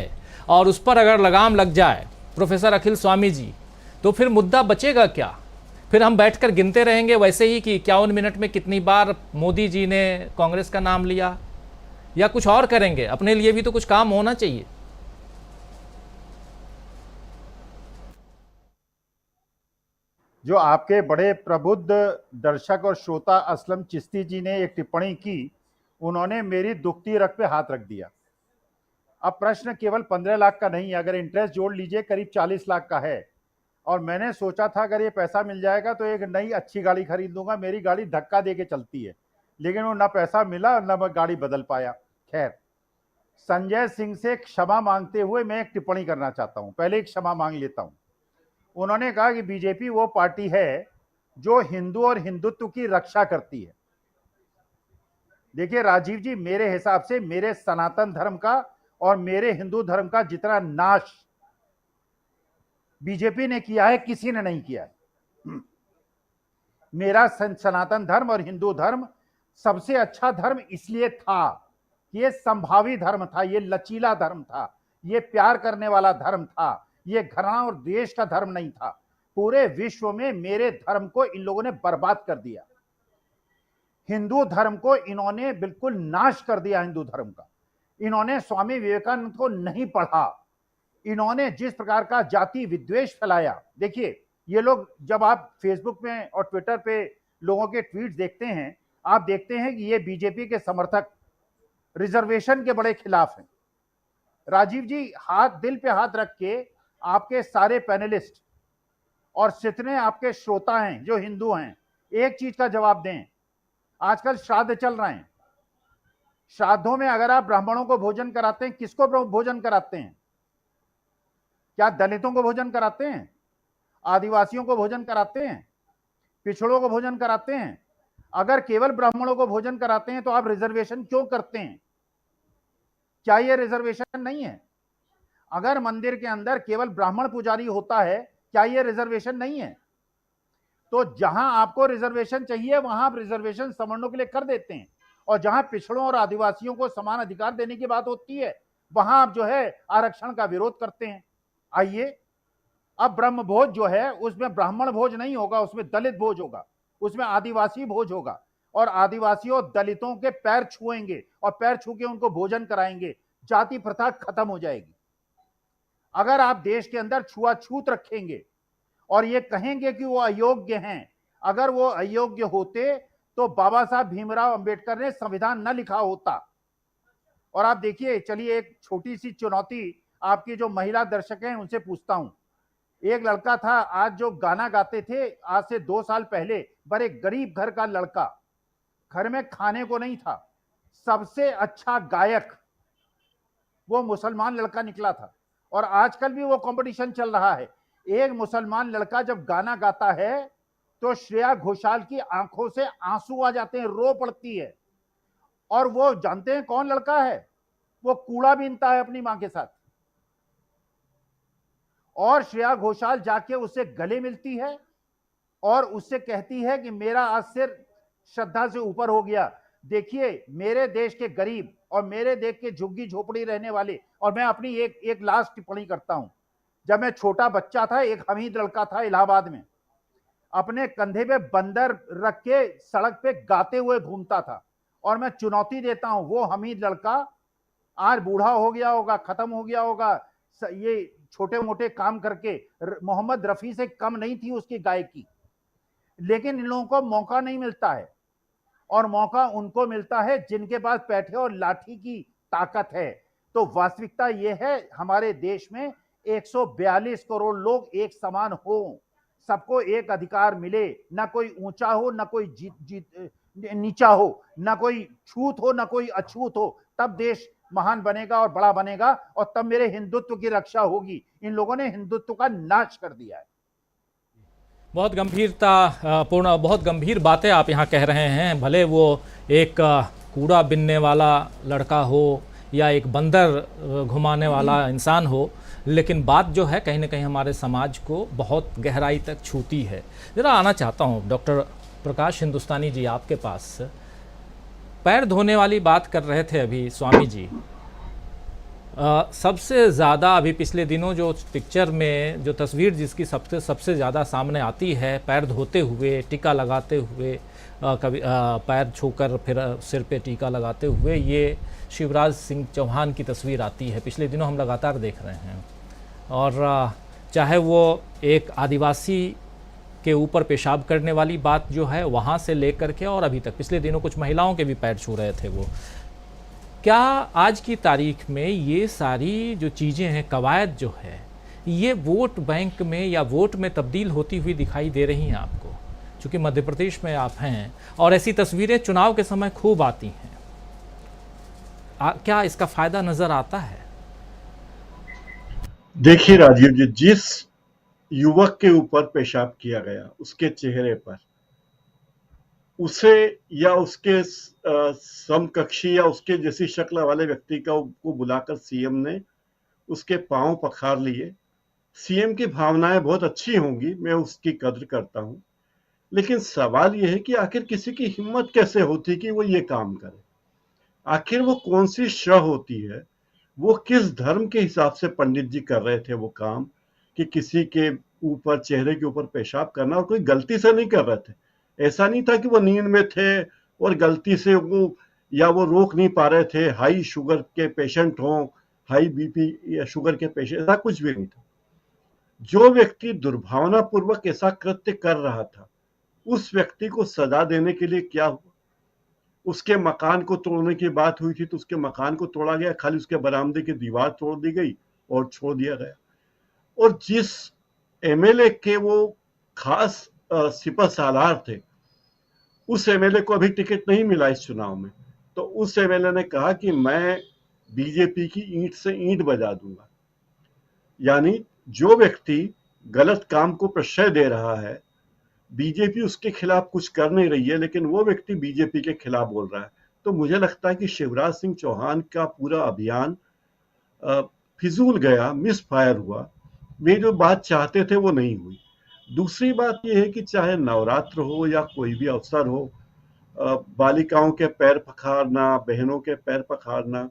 और उस पर अगर लगाम लग जाए प्रोफेसर अखिल स्वामी जी, तो फिर मुद्दा बचेगा क्या? फिर हम बैठकर गिनते रहेंगे वैसे ही कि 51 मिनट में कितनी बार मोदी जी ने कांग्रेस का नाम लिया, या कुछ और करेंगे? अपने लिए भी तो कुछ काम होना चाहिए। जो आपके बड़े प्रबुद्ध दर्शक और श्रोता असलम चिश्ती जी ने एक टिप्पणी की, उन्होंने मेरी दुखती रग पे हाथ रख दिया। अब प्रश्न केवल 15 लाख का नहीं है, अगर इंटरेस्ट जोड़ लीजिए करीब 40 लाख का है। और मैंने सोचा था अगर ये पैसा मिल जाएगा तो एक नई अच्छी गाड़ी खरीद लूंगा। मेरी गाड़ी धक्का दे के चलती है, लेकिन वो ना पैसा मिला ना मैं गाड़ी बदल पाया। खैर, संजय सिंह से क्षमा मांगते हुए मैं एक टिप्पणी करना चाहता हूं। पहले एक क्षमा मांग लेता हूं। उन्होंने कहा कि बीजेपी वो पार्टी है जो हिंदू और हिंदुत्व की रक्षा करती है। देखिए राजीव जी, मेरे हिसाब से मेरे सनातन धर्म का और मेरे हिंदू धर्म का जितना नाश बीजेपी ने किया है, किसी ने नहीं किया है। मेरा सनातन धर्म और हिंदू धर्म सबसे अच्छा धर्म इसलिए था कि ये संभावी धर्म था, ये लचीला धर्म था, ये प्यार करने वाला धर्म था, ये घृणा और द्वेष का धर्म नहीं था। पूरे विश्व में मेरे धर्म को इन लोगों ने बर्बाद कर दिया। हिंदू धर्म को इन्होंने बिल्कुल नाश कर दिया। हिंदू धर्म का इन्होंने स्वामी विवेकानंद को नहीं पढ़ा। इन्होंने जिस प्रकार का जाति विद्वेष फैलाया, देखिए ये लोग, जब आप फेसबुक में और ट्विटर पे लोगों के ट्वीट देखते हैं, आप देखते हैं कि ये बीजेपी के समर्थक रिजर्वेशन के बड़े खिलाफ हैं। राजीव जी, हाथ दिल पे हाथ रख के आपके सारे पैनलिस्ट और जितने आपके श्रोता हैं जो हिंदू हैं, एक चीज का जवाब दें। आजकल श्राद्ध चल रहे हैं, श्राद्धों में अगर आप ब्राह्मणों को भोजन कराते हैं, किसको भोजन कराते हैं? क्या दलितों को भोजन कराते हैं? आदिवासियों को भोजन कराते हैं? पिछड़ों को भोजन कराते हैं? अगर केवल ब्राह्मणों को भोजन कराते हैं तो आप रिजर्वेशन क्यों करते हैं? क्या ये रिजर्वेशन नहीं है? अगर मंदिर के अंदर केवल ब्राह्मण पुजारी होता है, क्या ये रिजर्वेशन नहीं है? तो जहां आपको रिजर्वेशन चाहिए वहां आप रिजर्वेशन सवर्णों के लिए कर देते हैं, और जहां पिछड़ों और आदिवासियों को समान अधिकार देने की बात होती है वहां आप जो है आरक्षण का विरोध करते हैं। आइए, अब ब्रह्म भोज जो है उसमें ब्राह्मण भोज नहीं होगा, उसमें दलित भोज होगा, उसमें आदिवासी भोज होगा, और आदिवासियों दलितों के पैर छुएंगे और पैर छू के उनको भोजन कराएंगे। जाति प्रथा खत्म हो जाएगी। अगर आप देश के अंदर छुआछूत रखेंगे और ये कहेंगे कि वो अयोग्य हैं, अगर वो अयोग्य होते तो बाबा साहब भीमराव अंबेडकर ने संविधान न लिखा होता। और आप देखिए, चलिए एक छोटी सी चुनौती आपकी जो महिला दर्शक हैं उनसे पूछता हूं। एक लड़का था आज जो गाना गाते थे आज से 2 साल पहले, बड़े गरीब घर का लड़का, घर में खाने को नहीं था, सबसे अच्छा गायक वो मुसलमान लड़का निकला था, और आजकल भी वो कंपटीशन चल रहा है। एक मुसलमान लड़का जब गाना गाता है तो श्रेया घोषाल की आंखों से आंसू आ जाते हैं, रो पड़ती है। और वो जानते हैं कौन लड़का है? वो कूड़ा बीनता है अपनी मां के साथ, और श्रेया घोषाल जाके उससे गले मिलती है और उससे कहती है कि मेरा आज सिर श्रद्धा से ऊपर हो गया। देखिए, मेरे देश के गरीब और मेरे देश के झुग्गी झोपड़ी रहने वाले, और मैं अपनी एक लास्ट टिप्पणी करता हूं। जब मैं छोटा बच्चा था, एक हमीद लड़का था इलाहाबाद में, अपने कंधे पे बंदर रख के सड़क पे गाते हुए घूमता था, और मैं चुनौती देता हूं वो हमीद लड़का आज बूढ़ा हो गया होगा, खत्म हो गया होगा, ये छोटे मोटे काम करके, मोहम्मद रफी से कम नहीं थी उसकी गायकी, लेकिन इन लोगों को मौका नहीं मिलता है, और मौका उनको मिलता है जिनके पास पैठे और लाठी की ताकत है। तो वास्तविकता यह है, हमारे देश में 142 करोड़ लोग एक समान हो, सबको एक अधिकार मिले, ना कोई ऊंचा हो ना कोई नीचा हो, ना कोई छूत हो ना कोई अछूत हो, तब देश महान बनेगा और बड़ा बनेगा, और तब मेरे हिंदुत्व की रक्षा होगी। इन लोगों ने हिंदुत्व का नाश कर दिया है। बहुत बहुत गंभीर बातें आप यहाँ कह रहे हैं। भले वो एक कूड़ा बिनने वाला लड़का हो या एक बंदर घुमाने वाला इंसान हो, लेकिन बात जो है कहीं ना कहीं हमारे समाज को बहुत गहराई तक छूती है। ज़रा आना चाहता हूँ डॉक्टर प्रकाश हिंदुस्तानी जी आपके पास। पैर धोने वाली बात कर रहे थे अभी स्वामी जी। सबसे ज़्यादा अभी पिछले दिनों जो पिक्चर में जो तस्वीर जिसकी सबसे ज़्यादा सामने आती है, पैर धोते हुए, टीका लगाते हुए, कभी पैर छूकर फिर सिर पे टीका लगाते हुए, ये शिवराज सिंह चौहान की तस्वीर आती है। पिछले दिनों हम लगातार देख रहे हैं, और चाहे वो एक आदिवासी के ऊपर पेशाब करने वाली बात जो है वहाँ से लेकर के और अभी तक, पिछले दिनों कुछ महिलाओं के भी पैर छू रहे थे वो। क्या आज की तारीख में ये सारी जो चीज़ें हैं, कवायद जो है, ये वोट बैंक में या वोट में तब्दील होती हुई दिखाई दे रही हैं आपको? चूँकि मध्य प्रदेश में आप हैं और ऐसी तस्वीरें चुनाव के समय खूब आती हैं, क्या इसका फ़ायदा नज़र आता है? देखिए राजीव जी, जिस युवक के ऊपर पेशाब किया गया, उसके चेहरे पर, उसे या उसके समकक्षी या उसके जैसी शक्ल वाले व्यक्ति को बुलाकर सीएम ने उसके पांव पखार लिए। सीएम की भावनाएं बहुत अच्छी होंगी, मैं उसकी कद्र करता हूं, लेकिन सवाल यह है कि आखिर किसी की हिम्मत कैसे होती कि वो ये काम करे? आखिर वो कौन सी श्रह होती है? वो किस धर्म के हिसाब से पंडित जी कर रहे थे वो काम, कि किसी के ऊपर, चेहरे के ऊपर पेशाब करना, और कोई गलती से नहीं कर रहे थे। ऐसा नहीं था कि वो नींद में थे और गलती से वो, या वो रोक नहीं पा रहे थे, हाई शुगर के पेशेंट हों, हाई बीपी या शुगर के पेशेंट, ऐसा कुछ भी नहीं था। जो व्यक्ति दुर्भावनापूर्वक ऐसा कृत्य कर रहा था, उस व्यक्ति को सजा देने के लिए क्या हुआ? उसके मकान को तोड़ने की बात हुई थी तो उसके मकान को तोड़ा गया, खाली उसके बरामदे की दीवार तोड़ दी गई और छोड़ दिया गया। और जिस एमएलए के वो खास सिपह सालार थे, उस एमएलए को अभी टिकट नहीं मिला इस चुनाव में, तो उस एमएलए ने कहा कि मैं बीजेपी की ईंट से ईंट बजा दूंगा। यानी जो व्यक्ति गलत काम को प्रश्रय दे रहा है, बीजेपी उसके खिलाफ कुछ कर नहीं रही है, लेकिन वो व्यक्ति बीजेपी के खिलाफ बोल रहा है। तो मुझे लगता है कि शिवराज सिंह चौहान का पूरा अभियान फिजूल गया, मिसफायर हुआ। वे जो बात चाहते थे वो नहीं हुई। दूसरी बात यह है कि चाहे नवरात्र हो या कोई भी अवसर हो, बालिकाओं के पैर पखारना, बहनों के पैर पखारना,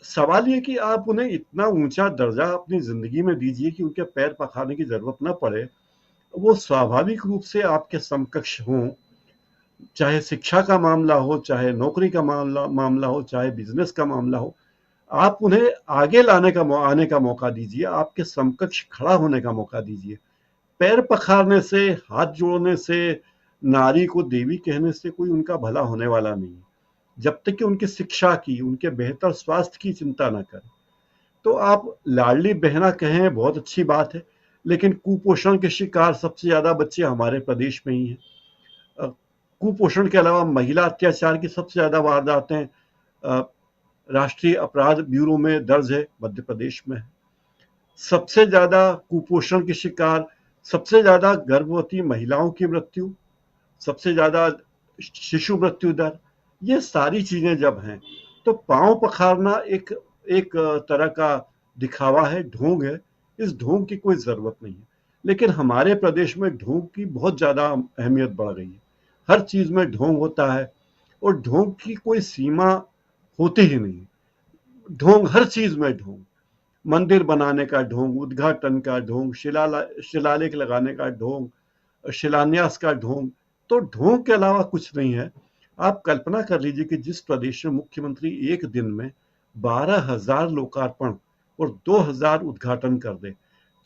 सवाल ये कि आप उन्हें इतना ऊंचा दर्जा अपनी जिंदगी में दीजिए कि उनके पैर पखारने की जरूरत ना पड़े। वो स्वाभाविक रूप से आपके समकक्ष हों, चाहे शिक्षा का मामला हो, चाहे नौकरी का मामला हो, चाहे बिजनेस का मामला हो। आप उन्हें आगे आने का मौका दीजिए, आपके समकक्ष खड़ा होने का मौका दीजिए। पैर पखारने से, हाथ जोड़ने से, नारी को देवी कहने से कोई उनका भला होने वाला नहीं है, जब तक कि उनकी शिक्षा की, उनके बेहतर स्वास्थ्य की चिंता न करें। तो आप लाडली बहना कहें, बहुत अच्छी बात है, लेकिन कुपोषण के शिकार सबसे ज्यादा बच्चे हमारे प्रदेश में ही हैं। कुपोषण के अलावा महिला अत्याचार की सबसे ज्यादा वारदातें राष्ट्रीय अपराध ब्यूरो में दर्ज है, मध्य प्रदेश में है। सबसे ज्यादा कुपोषण के शिकार, सबसे ज्यादा गर्भवती महिलाओं की मृत्यु, सबसे ज्यादा शिशु मृत्यु दर, ये सारी चीजें जब हैं तो पांव पखारना एक तरह का दिखावा है, ढोंग है। इस ढोंग की कोई जरूरत नहीं है। लेकिन हमारे प्रदेश में ढोंग की बहुत ज्यादा अहमियत बढ़ गई है। हर चीज में ढोंग होता है और ढोंग की कोई सीमा होती ही नहीं। ढोंग हर चीज में ढोंग, मंदिर बनाने का ढोंग, उद्घाटन का ढोंग, शिलालेख लगाने का ढोंग, शिलान्यास का ढोंग। तो ढोंग के अलावा कुछ नहीं है। आप कल्पना कर लीजिए कि जिस प्रदेश में मुख्यमंत्री एक दिन में 12,000 लोकार्पण और 2,000 उद्घाटन कर दे,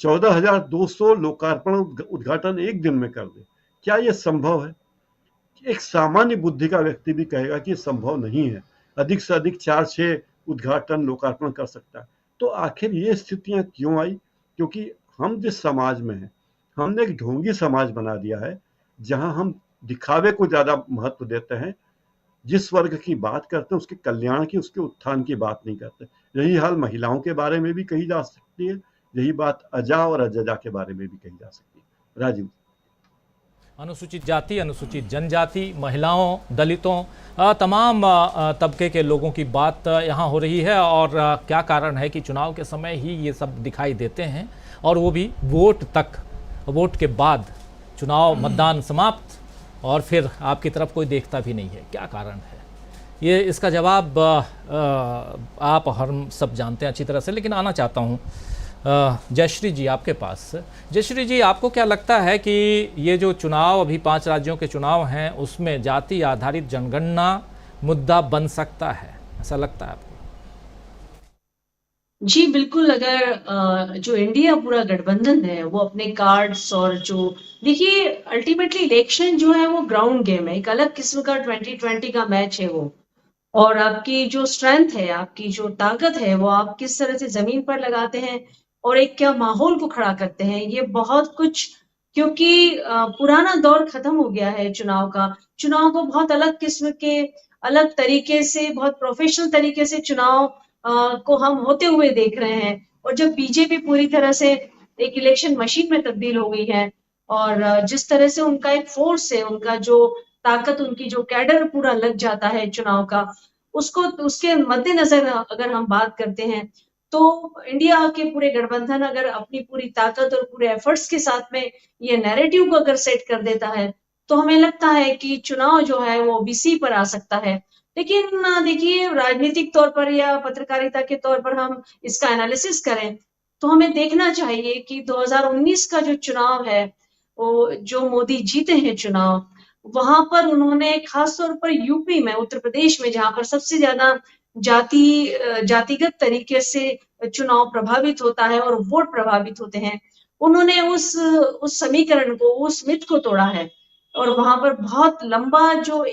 14,200 लोकार्पण उद्घाटन एक दिन में कर दे, क्या यह संभव है? एक सामान्य बुद्धि का व्यक्ति भी कहेगा कि संभव नहीं है। अधिक से अधिक 4-6 उद्घाटन लोकार्पण कर सकता है। तो आखिर ये स्थितियां क्यों आई? क्योंकि हम जिस समाज में हैं, हमने एक ढोंगी समाज बना दिया है, जहां हम दिखावे को ज्यादा महत्व देते हैं। जिस वर्ग की बात करते हैं उसके कल्याण की, उसके उत्थान की बात नहीं करते। यही हाल महिलाओं के बारे में भी कही जा सकती है, यही बात अजा और अजजा के बारे में भी कही जा सकती है। राजीव। अनुसूचित जाति, अनुसूचित जनजाति, महिलाओं, दलितों, तमाम तबके के लोगों की बात यहाँ हो रही है। और क्या कारण है कि चुनाव के समय ही ये सब दिखाई देते हैं, और वो भी वोट तक, वोट के बाद चुनाव मतदान समाप्त और फिर आपकी तरफ कोई देखता भी नहीं है। क्या कारण है ये? इसका जवाब आप हम सब जानते हैं अच्छी तरह से, लेकिन आना चाहता हूँ जयश्री जी आपके पास। जयश्री जी, आपको क्या लगता है कि ये जो चुनाव, अभी 5 राज्यों के चुनाव हैं, उसमें जाति आधारित जनगणना मुद्दा बन सकता है, ऐसा लगता है आपको? जी बिल्कुल। अगर जो इंडिया पूरा गठबंधन है वो अपने कार्ड्स और जो, देखिए अल्टीमेटली इलेक्शन जो है वो ग्राउंड गेम है, एक अलग किस्म का 2020 का मैच है वो। और आपकी जो स्ट्रेंथ है, आपकी जो ताकत है, वो आप किस तरह से जमीन पर लगाते हैं और एक क्या माहौल को खड़ा करते हैं, ये बहुत कुछ। क्योंकि पुराना दौर खत्म हो गया है चुनाव का। चुनाव को बहुत अलग किस्म के, अलग तरीके से, बहुत प्रोफेशनल तरीके से चुनाव को हम होते हुए देख रहे हैं। और जब बीजेपी पूरी तरह से एक इलेक्शन मशीन में तब्दील हो गई है, और जिस तरह से उनका एक फोर्स है, उनका जो ताकत, उनकी जो कैडर पूरा लग जाता है चुनाव का, उसको, उसके मद्देनजर अगर हम बात करते हैं, तो इंडिया के पूरे गठबंधन अगर अपनी पूरी ताकत और पूरे एफर्ट्स के साथ में ये नैरेटिव को अगर सेट कर देता है, तो हमें लगता है कि चुनाव जो है वो ओबीसी पर आ सकता है। लेकिन देखिए, राजनीतिक तौर पर या पत्रकारिता के तौर पर हम इसका एनालिसिस करें, तो हमें देखना चाहिए कि 2019 का जो चुनाव है, वो जो मोदी जीते हैं चुनाव, वहां पर उन्होंने खासतौर पर यूपी में, उत्तर प्रदेश में, जहां पर सबसे ज्यादा जातिगत तरीके से चुनाव प्रभावित होता है और वोट प्रभावित होते हैं, उन्होंने उस समीकरण को, उस मिथ को तोड़ा है। और वहां पर बहुत लंबा जो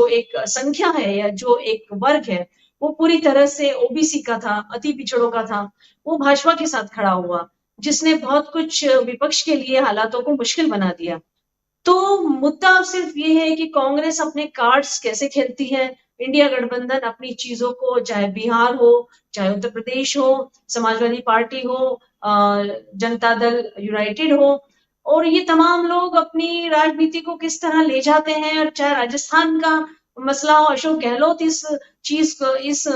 एक संख्या है या जो एक वर्ग है, वो पूरी तरह से ओबीसी का था, अति पिछड़ों का था, वो भाजपा के साथ खड़ा हुआ, जिसने बहुत कुछ विपक्ष के लिए हालातों को मुश्किल बना दिया। तो मुद्दा अब सिर्फ ये है कि कांग्रेस अपने कार्ड्स कैसे खेलती है, इंडिया गठबंधन अपनी चीजों को, चाहे बिहार हो, चाहे उत्तर प्रदेश हो, समाजवादी पार्टी हो, जनता दल यूनाइटेड हो, और ये तमाम लोग अपनी राजनीति को किस तरह ले जाते हैं, और चाहे राजस्थान का मसला हो, अशोक गहलोत इस चीज को, इस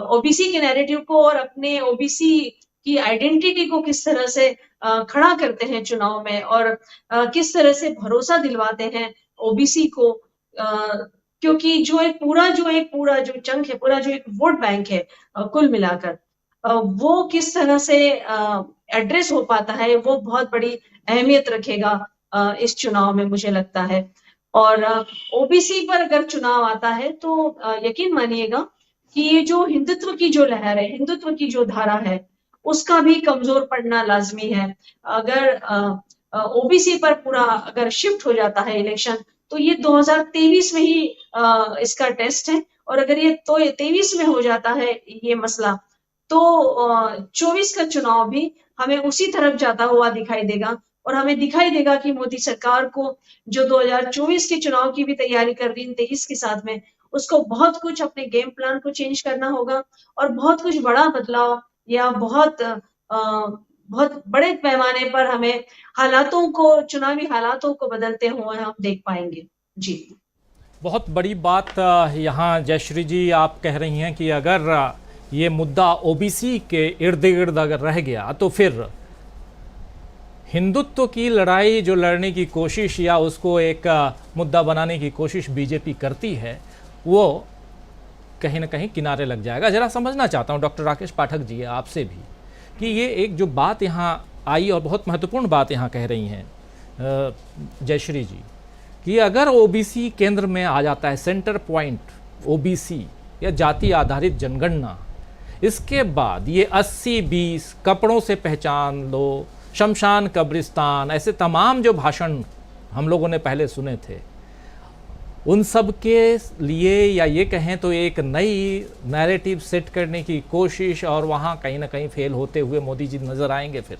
ओबीसी के नैरेटिव को और अपने ओबीसी की आइडेंटिटी को किस तरह से खड़ा करते हैं चुनाव में, और किस तरह से भरोसा दिलवाते हैं ओबीसी को, क्योंकि जो एक पूरा जो चंक है, पूरा जो एक वोट बैंक है कुल मिलाकर, वो किस तरह से एड्रेस हो पाता है, वो बहुत बड़ी अहमियत रखेगा इस चुनाव में, मुझे लगता है। और ओबीसी पर अगर चुनाव आता है तो यकीन मानिएगा कि ये जो हिंदुत्व की जो लहर है, हिंदुत्व की जो धारा है, उसका भी कमजोर पड़ना लाजमी है। अगर ओबीसी पर पूरा अगर शिफ्ट हो जाता है इलेक्शन, तो ये 2023 में ही इसका टेस्ट है, और अगर ये तो 23 में हो जाता है ये मसला, तो 24 का चुनाव भी हमें उसी तरफ जाता हुआ दिखाई देगा, और हमें दिखाई देगा कि मोदी सरकार को जो 2024 के चुनाव की भी तैयारी कर रही है 23 के साथ में, उसको बहुत कुछ अपने गेम प्लान को चेंज करना होगा, और बहुत कुछ बड़ा बदलाव या बहुत बड़े पैमाने पर हमें चुनावी हालातों को बदलते हुए हम देख पाएंगे। जी, बहुत बड़ी बात यहाँ जयश्री जी आप कह रही हैं कि अगर ये मुद्दा ओबीसी के इर्द गिर्द अगर रह गया तो फिर हिंदुत्व की लड़ाई जो लड़ने की कोशिश या उसको एक मुद्दा बनाने की कोशिश बीजेपी करती है, वो कहीं ना कहीं किनारे लग जाएगा। ज़रा समझना चाहता हूँ डॉक्टर राकेश पाठक जी आपसे भी कि ये एक जो बात यहाँ आई और बहुत महत्वपूर्ण बात यहाँ कह रही हैं जयश्री जी, कि अगर ओबीसी केंद्र में आ जाता है, सेंटर पॉइंट ओबीसी या जाति आधारित जनगणना, इसके बाद ये 80-20 कपड़ों से पहचान लो, शमशान कब्रिस्तान, ऐसे तमाम जो भाषण हम लोगों ने पहले सुने थे, उन सब के लिए या ये कहें तो एक नई नैरेटिव सेट करने की कोशिश, और वहाँ कहीं ना कहीं फेल होते हुए मोदी जी नज़र आएंगे फिर,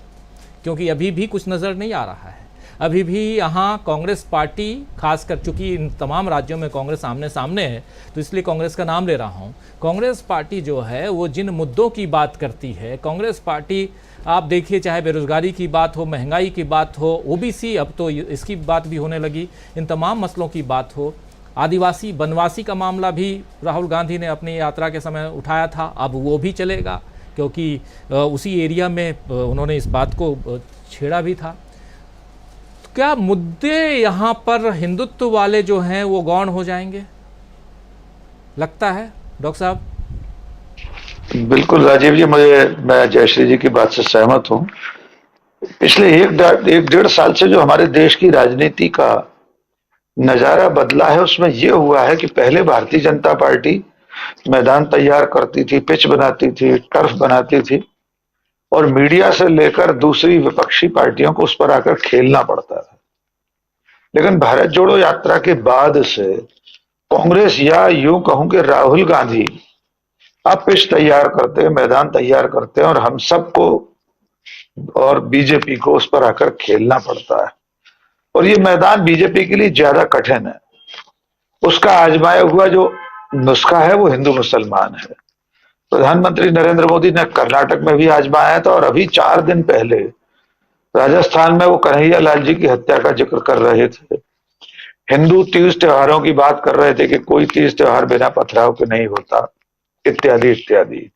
क्योंकि अभी भी कुछ नज़र नहीं आ रहा है। अभी भी यहाँ कांग्रेस पार्टी, खासकर चूँकि इन तमाम राज्यों में कांग्रेस आमने सामने है तो इसलिए कांग्रेस का नाम ले रहा हूँ, कांग्रेस पार्टी जो है वो जिन मुद्दों की बात करती है, कांग्रेस पार्टी आप देखिए, चाहे बेरोज़गारी की बात हो, महंगाई की बात हो, ओबीसी अब तो इसकी बात भी होने लगी, इन तमाम मसलों की बात हो, आदिवासी बनवासी का मामला भी राहुल गांधी ने अपनी यात्रा के समय उठाया था, अब वो भी चलेगा क्योंकि उसी एरिया में उन्होंने इस बात को छेड़ा भी था। तो क्या मुद्दे यहाँ पर हिंदुत्व वाले जो हैं वो गौण हो जाएंगे, लगता है डॉक्टर साहब? बिल्कुल राजीव जी, मैं जयश्री जी की बात से सहमत हूं। पिछले एक डेढ़ साल से जो हमारे देश की राजनीति का नजारा बदला है, उसमें यह हुआ है कि पहले भारतीय जनता पार्टी मैदान तैयार करती थी, पिच बनाती थी, टर्फ बनाती थी, और मीडिया से लेकर दूसरी विपक्षी पार्टियों को उस पर आकर खेलना पड़ता था। लेकिन भारत जोड़ो यात्रा के बाद से कांग्रेस, या यूं कहूं कि राहुल गांधी अब पिच तैयार करते हैं, मैदान तैयार करते हैं, और हम सबको और बीजेपी को उस पर आकर खेलना पड़ता है। और ये मैदान बीजेपी के लिए ज्यादा कठिन है। उसका आजमाया हुआ जो नुस्खा है वो हिंदू मुसलमान है। प्रधानमंत्री नरेंद्र मोदी ने कर्नाटक में भी आजमाया था, और अभी 4 दिन पहले राजस्थान में वो कन्हैया लाल जी की हत्या का जिक्र कर रहे थे। हिंदू तीज त्योहारों की बात कर रहे थे कि कोई तीज त्योहार बिना पथराव के नहीं होता, इत्यादि इत्यादि।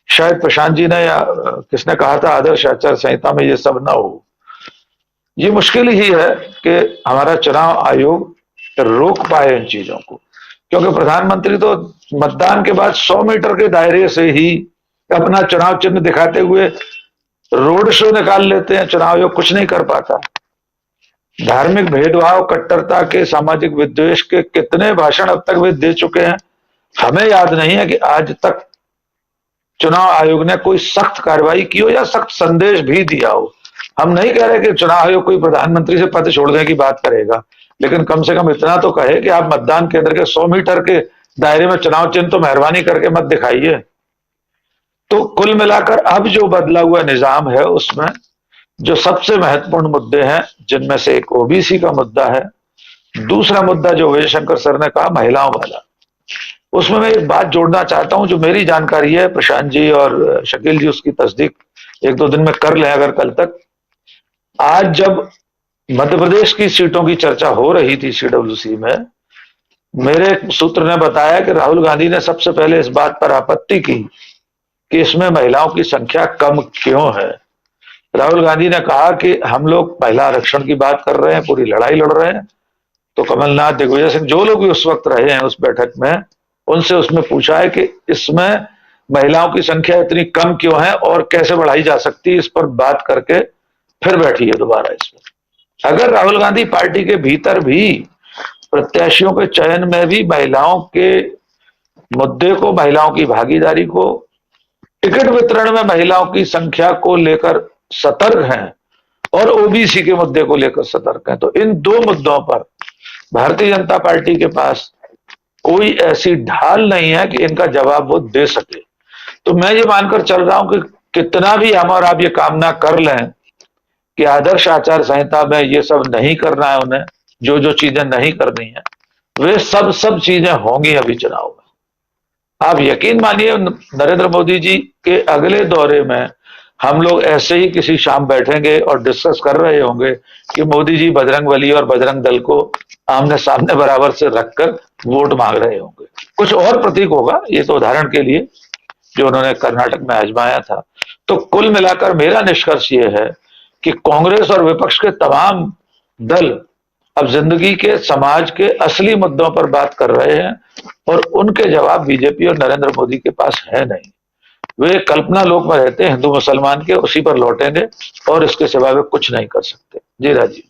शायद प्रशांत जी ने या किसने कहा था, आदर्श आचार संहिता में ये सब ना हो। ये मुश्किल ही है कि हमारा चुनाव आयोग रोक पाए इन चीजों को, क्योंकि प्रधानमंत्री तो मतदान के बाद 100 मीटर के दायरे से ही अपना चुनाव चिन्ह दिखाते हुए रोड शो निकाल लेते हैं। चुनाव आयोग कुछ नहीं कर पाता। धार्मिक भेदभाव, कट्टरता के, सामाजिक विद्वेष के कितने भाषण अब तक वे दे चुके हैं। हमें याद नहीं है कि आज तक चुनाव आयोग ने कोई सख्त कार्रवाई की हो या सख्त संदेश भी दिया हो। हम नहीं कह रहे कि चुनाव आयोग कोई प्रधानमंत्री से पद छोड़ने की बात करेगा, लेकिन कम से कम इतना तो कहे कि आप मतदान केंद्र के 100 मीटर के दायरे में चुनाव चिन्ह तो मेहरबानी करके मत दिखाइए। तो कुल मिलाकर अब जो बदला हुआ निजाम है उसमें जो सबसे महत्वपूर्ण मुद्दे हैं, जिनमें से एक ओबीसी का मुद्दा है, दूसरा मुद्दा जो विजय शंकर सर ने कहा महिलाओं वाला, उसमें मैं एक बात जोड़ना चाहता हूं जो मेरी जानकारी है, प्रशांत जी और शकील जी उसकी तस्दीक 1-2 दिन में कर लें अगर कल तक। आज जब मध्य प्रदेश की सीटों की चर्चा हो रही थी सीडब्ल्यूसी में, मेरे एक सूत्र ने बताया कि राहुल गांधी ने सबसे पहले इस बात पर आपत्ति की कि इसमें महिलाओं की संख्या कम क्यों है। राहुल गांधी ने कहा कि हम लोग महिला आरक्षण की बात कर रहे हैं, पूरी लड़ाई लड़ रहे हैं। तो कमलनाथ, दिग्विजय सिंह, जो लोग भी उस वक्त रहे हैं उस बैठक में, उनसे उसमें पूछा है कि इसमें महिलाओं की संख्या इतनी कम क्यों है और कैसे बढ़ाई जा सकती है, इस पर बात करके फिर बैठिए दोबारा इसमें। अगर राहुल गांधी पार्टी के भीतर भी प्रत्याशियों के चयन में भी महिलाओं के मुद्दे को, महिलाओं की भागीदारी को, टिकट वितरण में महिलाओं की संख्या को लेकर सतर्क हैं और ओबीसी के मुद्दे को लेकर सतर्क हैं, तो इन दो मुद्दों पर भारतीय जनता पार्टी के पास कोई ऐसी ढाल नहीं है कि इनका जवाब वो दे सके। तो मैं ये मानकर चल रहा हूं कि कितना भी हम और आप ये कामना कर लें कि आदर्श आचार संहिता में ये सब नहीं करना है, उन्हें जो जो चीजें नहीं करनी है वे सब चीजें होंगी अभी चुनाव में। आप यकीन मानिए नरेंद्र मोदी जी के अगले दौरे में हम लोग ऐसे ही किसी शाम बैठेंगे और डिस्कस कर रहे होंगे कि मोदी जी बजरंगबली और बजरंग दल को आमने सामने बराबर से रखकर वोट मांग रहे होंगे। कुछ और प्रतीक होगा, ये तो उदाहरण के लिए जो उन्होंने कर्नाटक में आजमाया था। तो कुल मिलाकर मेरा निष्कर्ष ये है कि कांग्रेस और विपक्ष के तमाम दल अब जिंदगी के, समाज के असली मुद्दों पर बात कर रहे हैं और उनके जवाब बीजेपी और नरेंद्र मोदी के पास है नहीं। वे कल्पना लोक में रहते हैं हिंदू मुसलमान के, उसी पर लौटेंगे और इसके सिवा वे कुछ नहीं कर सकते। जी राजीव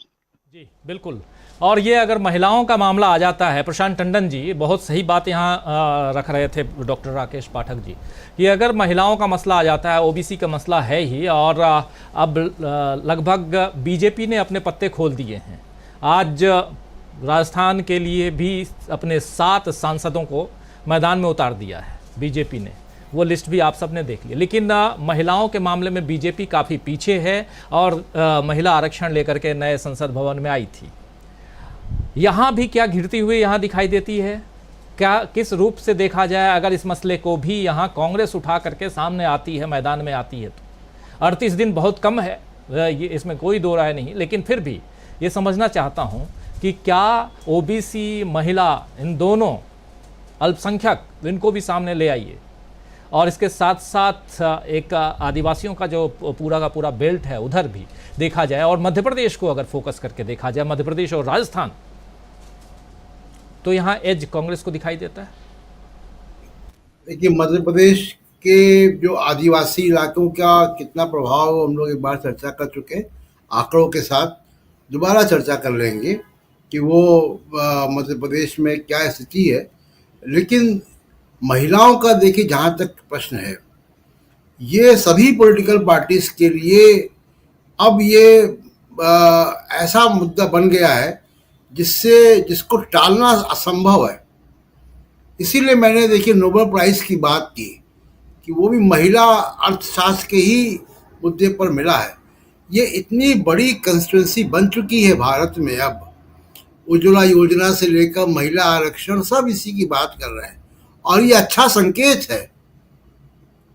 जी बिल्कुल। और ये अगर महिलाओं का मामला आ जाता है, प्रशांत टंडन जी बहुत सही बात यहाँ रख रहे थे डॉक्टर राकेश पाठक जी, कि अगर महिलाओं का मसला आ जाता है, ओबीसी का मसला है ही, और अब लगभग बीजेपी ने अपने पत्ते खोल दिए हैं। आज राजस्थान के लिए भी अपने 7 सांसदों को मैदान में उतार दिया है बीजेपी ने, वो लिस्ट भी आप सब ने देख लिया। लेकिन महिलाओं के मामले में बीजेपी काफ़ी पीछे है और महिला आरक्षण लेकर के नए संसद भवन में आई थी। यहाँ भी क्या घिरती हुई यहाँ दिखाई देती है? क्या किस रूप से देखा जाए अगर इस मसले को भी यहाँ कांग्रेस उठा करके सामने आती है, मैदान में आती है तो 38 दिन बहुत कम है, ये इसमें कोई दो राय नहीं। लेकिन फिर भी ये समझना चाहता हूँ कि क्या ओबीसी, महिला, इन दोनों अल्पसंख्यक, इनको भी सामने ले आइए, और इसके साथ साथ एक आदिवासियों का जो पूरा का पूरा बेल्ट है उधर भी देखा जाए, और मध्य प्रदेश को अगर फोकस करके देखा जाए, मध्य प्रदेश और राजस्थान, तो यहाँ एज कांग्रेस को दिखाई देता है। देखिए, मध्य प्रदेश के जो आदिवासी इलाकों का कितना प्रभाव हम लोग एक बार चर्चा कर चुके हैं, आंकड़ों के साथ दोबारा चर्चा कर लेंगे कि वो मध्य प्रदेश में क्या स्थिति है। लेकिन महिलाओं का देखिए, जहाँ तक प्रश्न है, ये सभी पॉलिटिकल पार्टीज के लिए अब ये ऐसा मुद्दा बन गया है जिसको टालना असंभव है। इसीलिए मैंने देखिए नोबेल प्राइज की बात की कि वो भी महिला अर्थशास्त्र के ही मुद्दे पर मिला है। ये इतनी बड़ी कंस्टिट्यूंसी बन चुकी है भारत में, अब उज्ज्वला योजना से लेकर महिला आरक्षण सब इसी की बात कर रहे हैं। और ये अच्छा संकेत है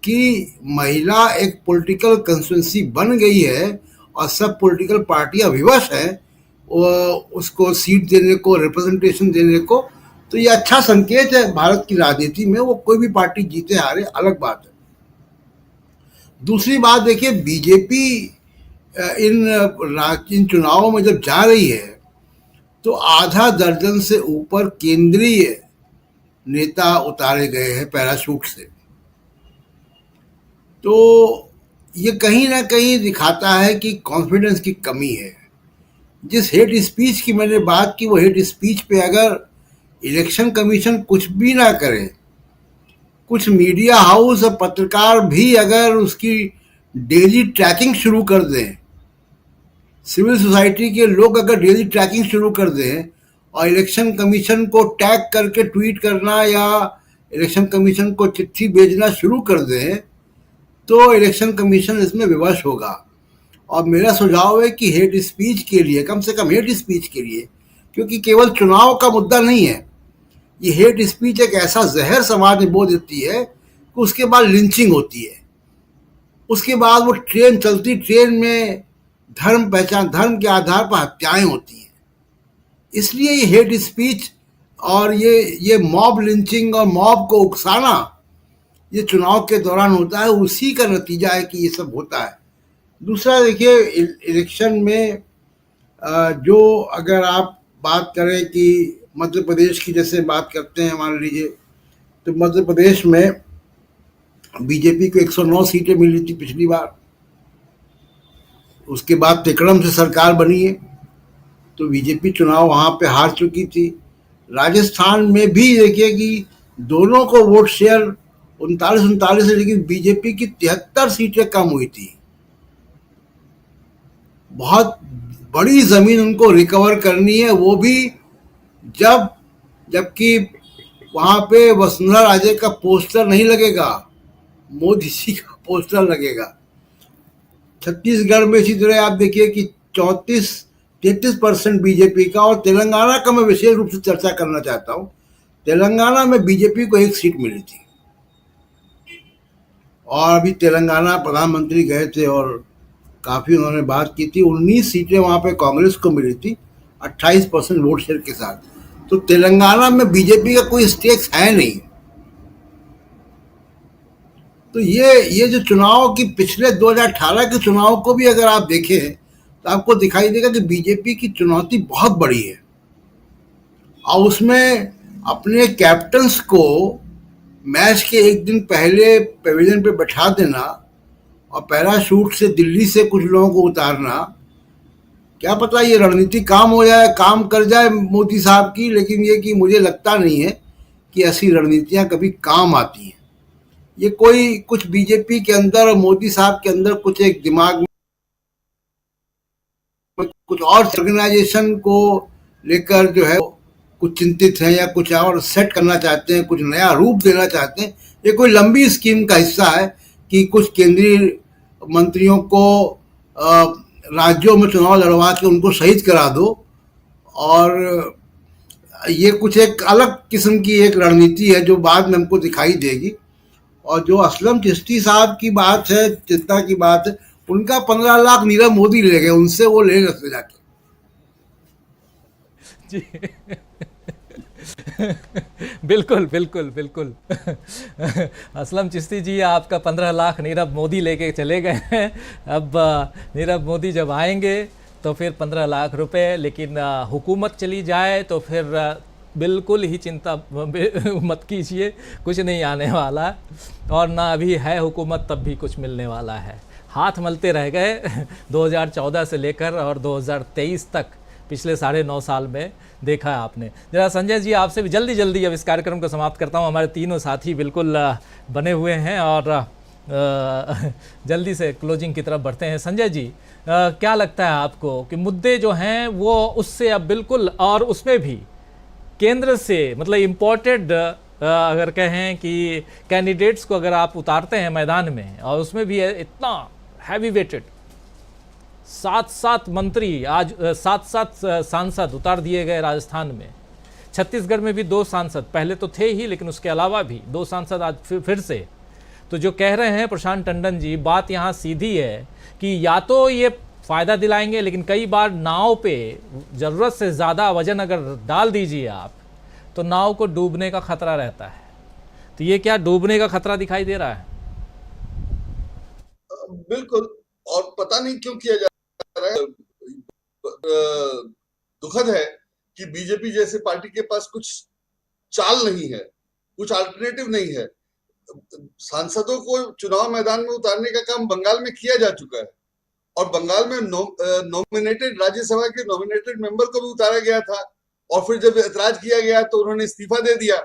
कि महिला एक पॉलिटिकल कंस्टिट्यूंसी बन गई है और सब पॉलिटिकल पार्टियां विवश हैं उसको सीट देने को, रिप्रेजेंटेशन देने को। तो ये अच्छा संकेत है भारत की राजनीति में। वो कोई भी पार्टी जीते हारे अलग बात है। दूसरी बात देखिए, बीजेपी इन चुनावों में जब जा रही है तो आधा दर्जन से ऊपर केंद्रीय नेता उतारे गए हैं पैराशूट से। तो ये कहीं ना कहीं दिखाता है कि कॉन्फिडेंस की कमी है। जिस हेट स्पीच की मैंने बात की, वो हेट स्पीच पे अगर इलेक्शन कमीशन कुछ भी ना करे, कुछ मीडिया हाउस और पत्रकार भी अगर उसकी डेली ट्रैकिंग शुरू कर दें, सिविल सोसाइटी के लोग अगर डेली ट्रैकिंग शुरू कर दें और इलेक्शन कमीशन को टैग करके ट्वीट करना या इलेक्शन कमीशन को चिट्ठी भेजना शुरू कर दें, तो इलेक्शन कमीशन इसमें विवश होगा। और मेरा सुझाव है कि हेट स्पीच के लिए, कम से कम हेट स्पीच के लिए, क्योंकि केवल चुनाव का मुद्दा नहीं है, ये हेट स्पीच एक ऐसा जहर समाज में बो देती है कि उसके बाद लिंचिंग होती है। उसके बाद वो ट्रेन चलती, ट्रेन में धर्म के आधार पर हत्याएं होती हैं। इसलिए ये हेट स्पीच और ये मॉब लिंचिंग और मॉब को उकसाना ये चुनाव के दौरान होता है, उसी का नतीजा है कि ये सब होता है। दूसरा देखिए, इलेक्शन में जो अगर आप बात करें कि मध्य प्रदेश की जैसे बात करते हैं, मान लीजिए तो मध्य प्रदेश में बीजेपी को 109 सीटें मिली थी पिछली बार, उसके बाद तिकड़म से सरकार बनी है तो बीजेपी चुनाव वहाँ पे हार चुकी थी। राजस्थान में भी देखिए कि दोनों को वोट शेयर 39 है, लेकिन बीजेपी की 73 सीटें कम हुई थी। बहुत बड़ी जमीन उनको रिकवर करनी है, वो भी जबकि वहां पे वसुंधरा राजे का पोस्टर नहीं लगेगा, मोदी जी का पोस्टर लगेगा। छत्तीसगढ़ में इसी तरह आप देखिए कि 33% बीजेपी का, और तेलंगाना का मैं विशेष रूप से चर्चा करना चाहता हूं। तेलंगाना में बीजेपी को 1 सीट मिली थी, और अभी तेलंगाना प्रधानमंत्री गए थे और काफी उन्होंने बात की थी। 19 सीटें वहां पे कांग्रेस को मिली थी 28% वोट शेयर के साथ। तो तेलंगाना में बीजेपी का कोई स्टेक्स है नहीं। तो ये जो चुनाव की पिछले 2018 के चुनाव को भी अगर आप देखें तो आपको दिखाई देगा कि बीजेपी की चुनौती बहुत बड़ी है, और उसमें अपने कैप्टन्स को मैच के एक दिन पहले पेविलियन पे बैठा देना और पैराशूट से दिल्ली से कुछ लोगों को उतारना, क्या पता ये रणनीति काम हो जाए, काम कर जाए मोदी साहब की, लेकिन ये कि मुझे लगता नहीं है कि ऐसी रणनीतियां कभी काम आती हैं। ये कोई कुछ बीजेपी के अंदर और मोदी साहब के अंदर कुछ एक दिमाग में कुछ और ऑर्गेनाइजेशन को लेकर जो है कुछ चिंतित हैं, या कुछ और सेट करना चाहते हैं, कुछ नया रूप देना चाहते हैं। ये कोई लंबी स्कीम का हिस्सा है कि कुछ केंद्रीय मंत्रियों को राज्यों में चुनाव लड़वा के उनको शहीद करा दो, और ये कुछ एक अलग किस्म की एक रणनीति है जो बाद में हमको दिखाई देगी। और जो असलम चिश्ती साहब की बात है, चिंता की बात है, उनका 15 लाख नीरव मोदी ले गए, उनसे वो ले रहे जाके जी बिल्कुल बिल्कुल बिल्कुल असलम चिश्ती जी, आपका 15 लाख नीरव मोदी लेके चले गए हैं। अब नीरव मोदी जब आएंगे तो फिर 15 लाख रुपए, लेकिन हुकूमत चली जाए तो फिर बिल्कुल ही चिंता मत कीजिए, कुछ नहीं आने वाला, और ना अभी है हुकूमत तब भी कुछ मिलने वाला है। हाथ मलते रह गए 2014 से लेकर और 2023 तक, पिछले 9.5 साल में देखा है आपने। जरा संजय जी आपसे भी जल्दी अब इस कार्यक्रम को समाप्त करता हूँ। हमारे तीनों साथी बिल्कुल बने हुए हैं और जल्दी से क्लोजिंग की तरफ बढ़ते हैं। संजय जी, क्या लगता है आपको कि मुद्दे जो हैं वो उससे अब बिल्कुल, और उसमें भी केंद्र से मतलब इम्पोर्टेड अगर कहें कि कैंडिडेट्स को अगर आप उतारते हैं मैदान में, और उसमें भी इतना हैवी वेटेड 7 मंत्री, आज 7 सांसद उतार दिए गए राजस्थान में। छत्तीसगढ़ में भी 2 सांसद पहले तो थे ही, लेकिन उसके अलावा भी 2 सांसद आज फिर से। तो जो कह रहे हैं प्रशांत टंडन जी, बात यहाँ सीधी है कि या तो ये फ़ायदा दिलाएंगे, लेकिन कई बार नाव पे ज़रूरत से ज़्यादा वजन अगर डाल दीजिए आप तो नाव को डूबने का खतरा रहता है। तो ये क्या डूबने का खतरा दिखाई दे रहा है? बिल्कुल, और पता नहीं क्यों किया जा रहा है। दुखद है कि बीजेपी जैसे पार्टी के पास कुछ चाल नहीं है, कुछ अल्टरनेटिव नहीं है। सांसदों को चुनाव मैदान में उतारने का काम बंगाल में किया जा चुका है, और बंगाल में नॉमिनेटेड राज्यसभा के नॉमिनेटेड मेंबर को भी उतारा गया था, और फिर जब ऐतराज किया गया तो उन्होंने इस्तीफा दे दिया,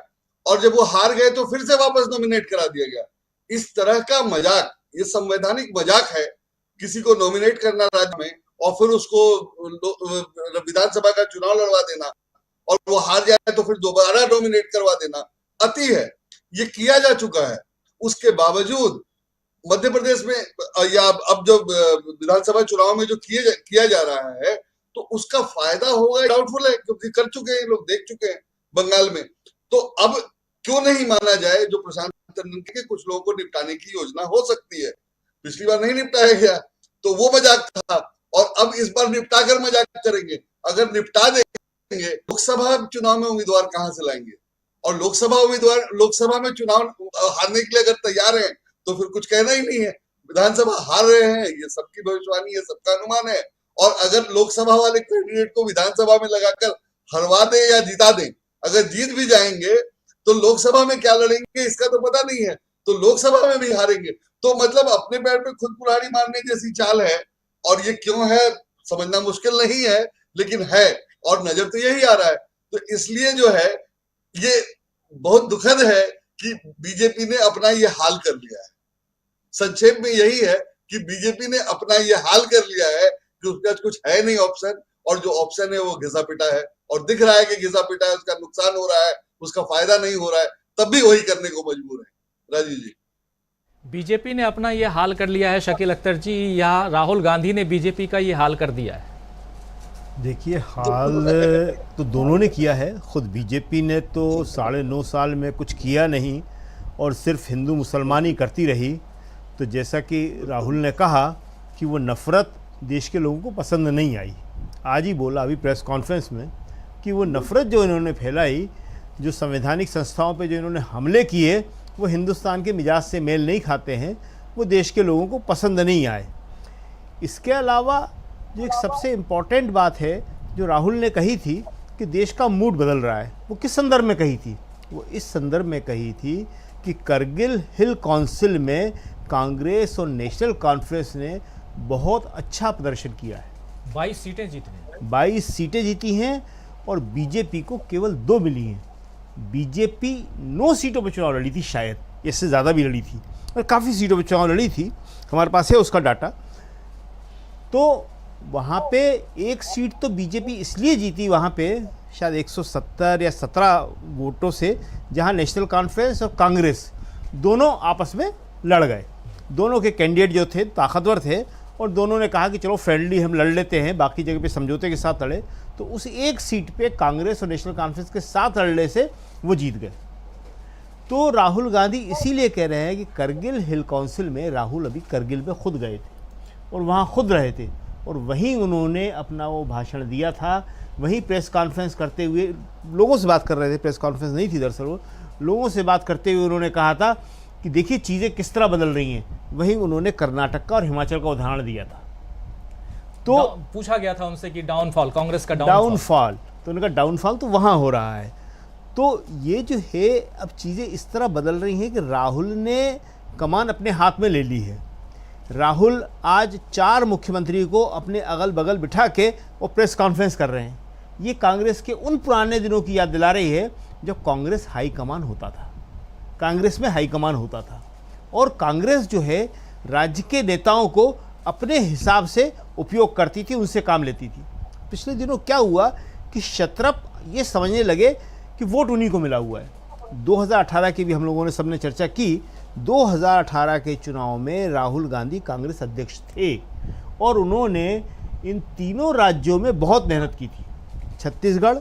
और जब वो हार गए तो फिर से वापस नॉमिनेट करा दिया गया। इस तरह का मजाक, ये संवैधानिक मजाक है, किसी को नॉमिनेट करना राज्य में और फिर उसको विधानसभा का चुनाव लड़वा देना, और वो हार जाए तो फिर दोबारा नॉमिनेट करवा देना, अति है। ये किया जा चुका है। उसके बावजूद मध्य प्रदेश में या अब जो विधानसभा चुनाव में जो किया जा रहा है, तो उसका फायदा होगा डाउटफुल है, क्योंकि कर चुके हैं लोग, देख चुके हैं बंगाल में। तो अब क्यों नहीं माना जाए जो प्रशांत टंडन के कुछ लोगों को निपटाने की योजना हो सकती है। पिछली बार नहीं निपटाया गया तो वो मजाक था, और अब इस बार निपटा कर मजाक करेंगे। अगर निपटा देंगे, लोकसभा चुनाव में उम्मीदवार कहां से लाएंगे? और लोकसभा में चुनाव हारने के लिए अगर तैयार है तो फिर कुछ कहना ही नहीं है। विधानसभा हार रहे हैं, ये सबकी भविष्यवाणी है, सबका अनुमान है। और अगर लोकसभा वाले कैंडिडेट को विधानसभा में लगाकर हरवा दें या जिता दें, अगर जीत भी जाएंगे तो लोकसभा में क्या लड़ेंगे इसका तो पता नहीं है, तो लोकसभा में भी हारेंगे। तो मतलब अपने पैर पे खुद कुल्हाड़ी मारने जैसी चाल है। और ये क्यों है समझना मुश्किल नहीं है, लेकिन है, और नजर तो यही आ रहा है। तो इसलिए जो है ये बहुत दुखद है कि बीजेपी ने अपना ये हाल कर लिया है। संक्षेप में यही है कि बीजेपी ने अपना ये हाल कर लिया है कि उसके पास कुछ है नहीं ऑप्शन, और जो ऑप्शन है वो घिसा पिटा है, और दिख रहा है कि घिसा पिटा है, उसका नुकसान हो रहा है, उसका फायदा नहीं हो रहा है, तब भी वही करने को मजबूर है। राजीव जी, बीजेपी ने अपना ये हाल कर लिया है शकील अख्तर जी, या राहुल गांधी ने बीजेपी का ये हाल कर दिया है? देखिए, हाल तो दोनों ने किया है। खुद बीजेपी ने तो 9.5 साल में कुछ किया नहीं और सिर्फ हिंदू मुसलमानी करती रही। तो जैसा कि राहुल ने कहा कि वो नफ़रत देश के लोगों को पसंद नहीं आई। आज ही बोला अभी प्रेस कॉन्फ्रेंस में कि वो नफ़रत जो इन्होंने फैलाई, जो संवैधानिक संस्थाओं पे जो इन्होंने हमले किए, वो हिंदुस्तान के मिजाज से मेल नहीं खाते हैं, वो देश के लोगों को पसंद नहीं आए। इसके अलावा जो एक सबसे इम्पॉर्टेंट बात है जो राहुल ने कही थी कि देश का मूड बदल रहा है, वो किस संदर्भ में कही थी? वो इस संदर्भ में कही थी कि करगिल हिल काउंसिल में कांग्रेस और नेशनल कॉन्फ्रेंस ने बहुत अच्छा प्रदर्शन किया है। 22 सीटें जीती हैं। 22 सीटें जीती हैं और बीजेपी को केवल 2 मिली हैं। बीजेपी 9 सीटों पर चुनाव लड़ी थी, शायद इससे ज़्यादा भी लड़ी थी, और काफ़ी सीटों पर चुनाव लड़ी थी, हमारे पास है उसका डाटा। तो वहाँ पे एक सीट तो बीजेपी इसलिए जीती वहाँ पे शायद 170 या 17 वोटों से, जहाँ नेशनल कॉन्फ्रेंस और कांग्रेस दोनों आपस में लड़ गए। दोनों के कैंडिडेट जो थे ताकतवर थे, और दोनों ने कहा कि चलो फ्रेंडली हम लड़ लेते हैं, बाकी जगह पे समझौते के साथ लड़े। तो उस एक सीट पे कांग्रेस और नेशनल कॉन्फ्रेंस के साथ लड़ने से वो जीत गए। तो राहुल गांधी इसीलिए कह रहे हैं कि करगिल हिल काउंसिल में राहुल अभी करगिल में खुद गए थे और वहाँ खुद रहे थे, और वहीं उन्होंने अपना वो भाषण दिया था। वहीं प्रेस कॉन्फ्रेंस करते हुए लोगों से बात कर रहे थे, प्रेस कॉन्फ्रेंस नहीं थी दरअसल, वो लोगों से बात करते हुए उन्होंने कहा था कि देखिए चीज़ें किस तरह बदल रही हैं। वहीं उन्होंने कर्नाटक का और हिमाचल का उदाहरण दिया था। तो पूछा गया था उनसे कि डाउनफॉल, कांग्रेस का डाउनफॉल, तो उनका डाउनफॉल तो वहाँ हो रहा है। तो ये जो है अब चीज़ें इस तरह बदल रही हैं कि राहुल ने कमान अपने हाथ में ले ली है। राहुल आज 4 मुख्यमंत्री को अपने अगल बगल बिठा के वो प्रेस कॉन्फ्रेंस कर रहे हैं। ये कांग्रेस के उन पुराने दिनों की याद दिला रही है जब कांग्रेस हाईकमान होता था, कांग्रेस में हाईकमान होता था, और कांग्रेस जो है राज्य के नेताओं को अपने हिसाब से उपयोग करती थी, उनसे काम लेती थी। पिछले दिनों क्या हुआ कि शत्रप ये समझने लगे कि वोट उन्हीं को मिला हुआ है। 2018 की भी हम लोगों ने सबने चर्चा की। 2018 के चुनाव में राहुल गांधी कांग्रेस अध्यक्ष थे और उन्होंने इन तीनों राज्यों में बहुत मेहनत की थी, छत्तीसगढ़,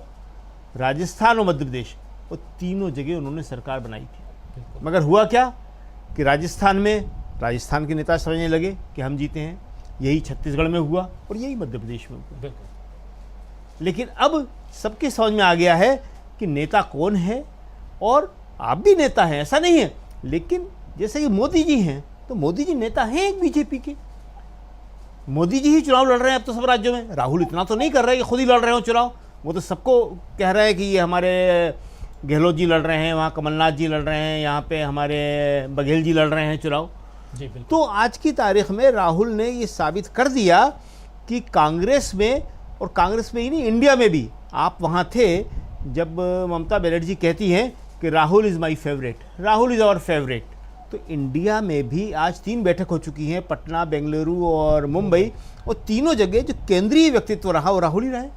राजस्थान और मध्य प्रदेश, और तीनों जगह उन्होंने सरकार बनाई थी। मगर हुआ क्या कि राजस्थान के नेता समझने लगे कि हम जीते हैं, यही छत्तीसगढ़ में हुआ और यही मध्य प्रदेश में हुआ। लेकिन अब सबके समझ में आ गया है कि नेता कौन है, और आप भी नेता हैं, ऐसा नहीं है, लेकिन जैसे कि मोदी जी हैं तो मोदी जी नेता हैं एक बीजेपी के। मोदी जी ही चुनाव लड़ रहे हैं अब तो सब राज्यों में। राहुल इतना तो नहीं कर रहे कि खुद ही लड़ रहे हो चुनाव, वो तो सबको कह रहे हैं कि ये हमारे गहलोत जी लड़ रहे हैं, वहाँ कमलनाथ जी लड़ रहे हैं, यहाँ पे हमारे बघेल जी लड़ रहे हैं चुनाव। जी बिल्कुल। तो आज की तारीख में राहुल ने ये साबित कर दिया कि कांग्रेस में, और कांग्रेस में ही नहीं इंडिया में भी, आप वहाँ थे जब ममता बनर्जी कहती हैं कि Rahul is my favourite, Rahul is our favourite. तो इंडिया में भी आज 3 बैठक हो चुकी हैं, पटना, बेंगलुरु और मुंबई, और तीनों जगह जो केंद्रीय व्यक्तित्व रहा वो राहुल ही रहा है।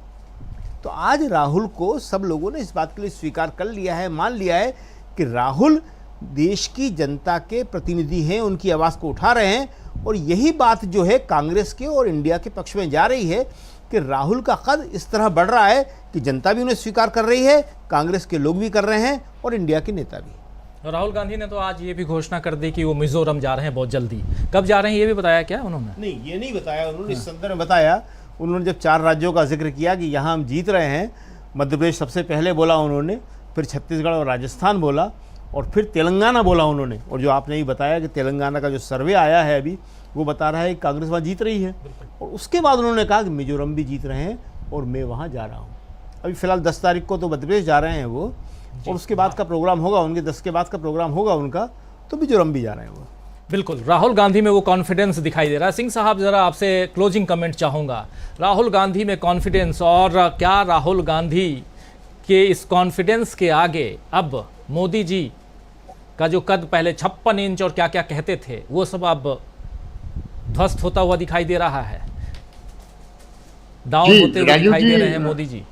तो आज राहुल को सब लोगों ने इस बात के लिए स्वीकार कर लिया है, मान लिया है कि राहुल देश की जनता के प्रतिनिधि हैं, उनकी आवाज़ को उठा रहे हैं। और यही बात जो है कांग्रेस के और इंडिया के पक्ष में जा रही है कि राहुल का कद इस तरह बढ़ रहा है कि जनता भी उन्हें स्वीकार कर रही है, कांग्रेस के लोग भी कर रहे हैं और इंडिया के नेता भी। राहुल गांधी ने तो आज ये भी घोषणा कर दी कि वो मिजोरम जा रहे हैं बहुत जल्दी। कब जा रहे हैं ये भी बताया क्या उन्होंने? नहीं, ये नहीं बताया उन्होंने। इस संदर्भ में बताया उन्होंने जब 4 राज्यों का जिक्र किया कि यहाँ हम जीत रहे हैं, मध्य प्रदेश सबसे पहले बोला उन्होंने, फिर छत्तीसगढ़ और राजस्थान बोला, और फिर तेलंगाना बोला उन्होंने। और जो आपने ये बताया कि तेलंगाना का जो सर्वे आया है अभी, वो बता रहा है कि कांग्रेस वहाँ जीत रही है। और उसके बाद उन्होंने कहा कि मिजोरम भी जीत रहे हैं और मैं वहाँ जा रहा हूँ। अभी फिलहाल 10 तारीख को तो मध्य प्रदेश जा रहे हैं वो, और उसके बाद का प्रोग्राम होगा उनके, 10 के बाद का प्रोग्राम होगा उनका, तो मिजोरम भी जा रहे हैं वो। बिल्कुल, राहुल गांधी में वो कॉन्फिडेंस दिखाई दे रहा है। सिंह साहब, जरा आपसे क्लोजिंग कमेंट चाहूँगा। राहुल गांधी में कॉन्फिडेंस, और क्या राहुल गांधी के इस कॉन्फिडेंस के आगे अब मोदी जी का जो कद पहले 56 इंच और क्या क्या कहते थे, वो सब अब ध्वस्त होता हुआ दिखाई दे रहा है, डाउन होते हुए दिखाई दे रहे हैं मोदी जी?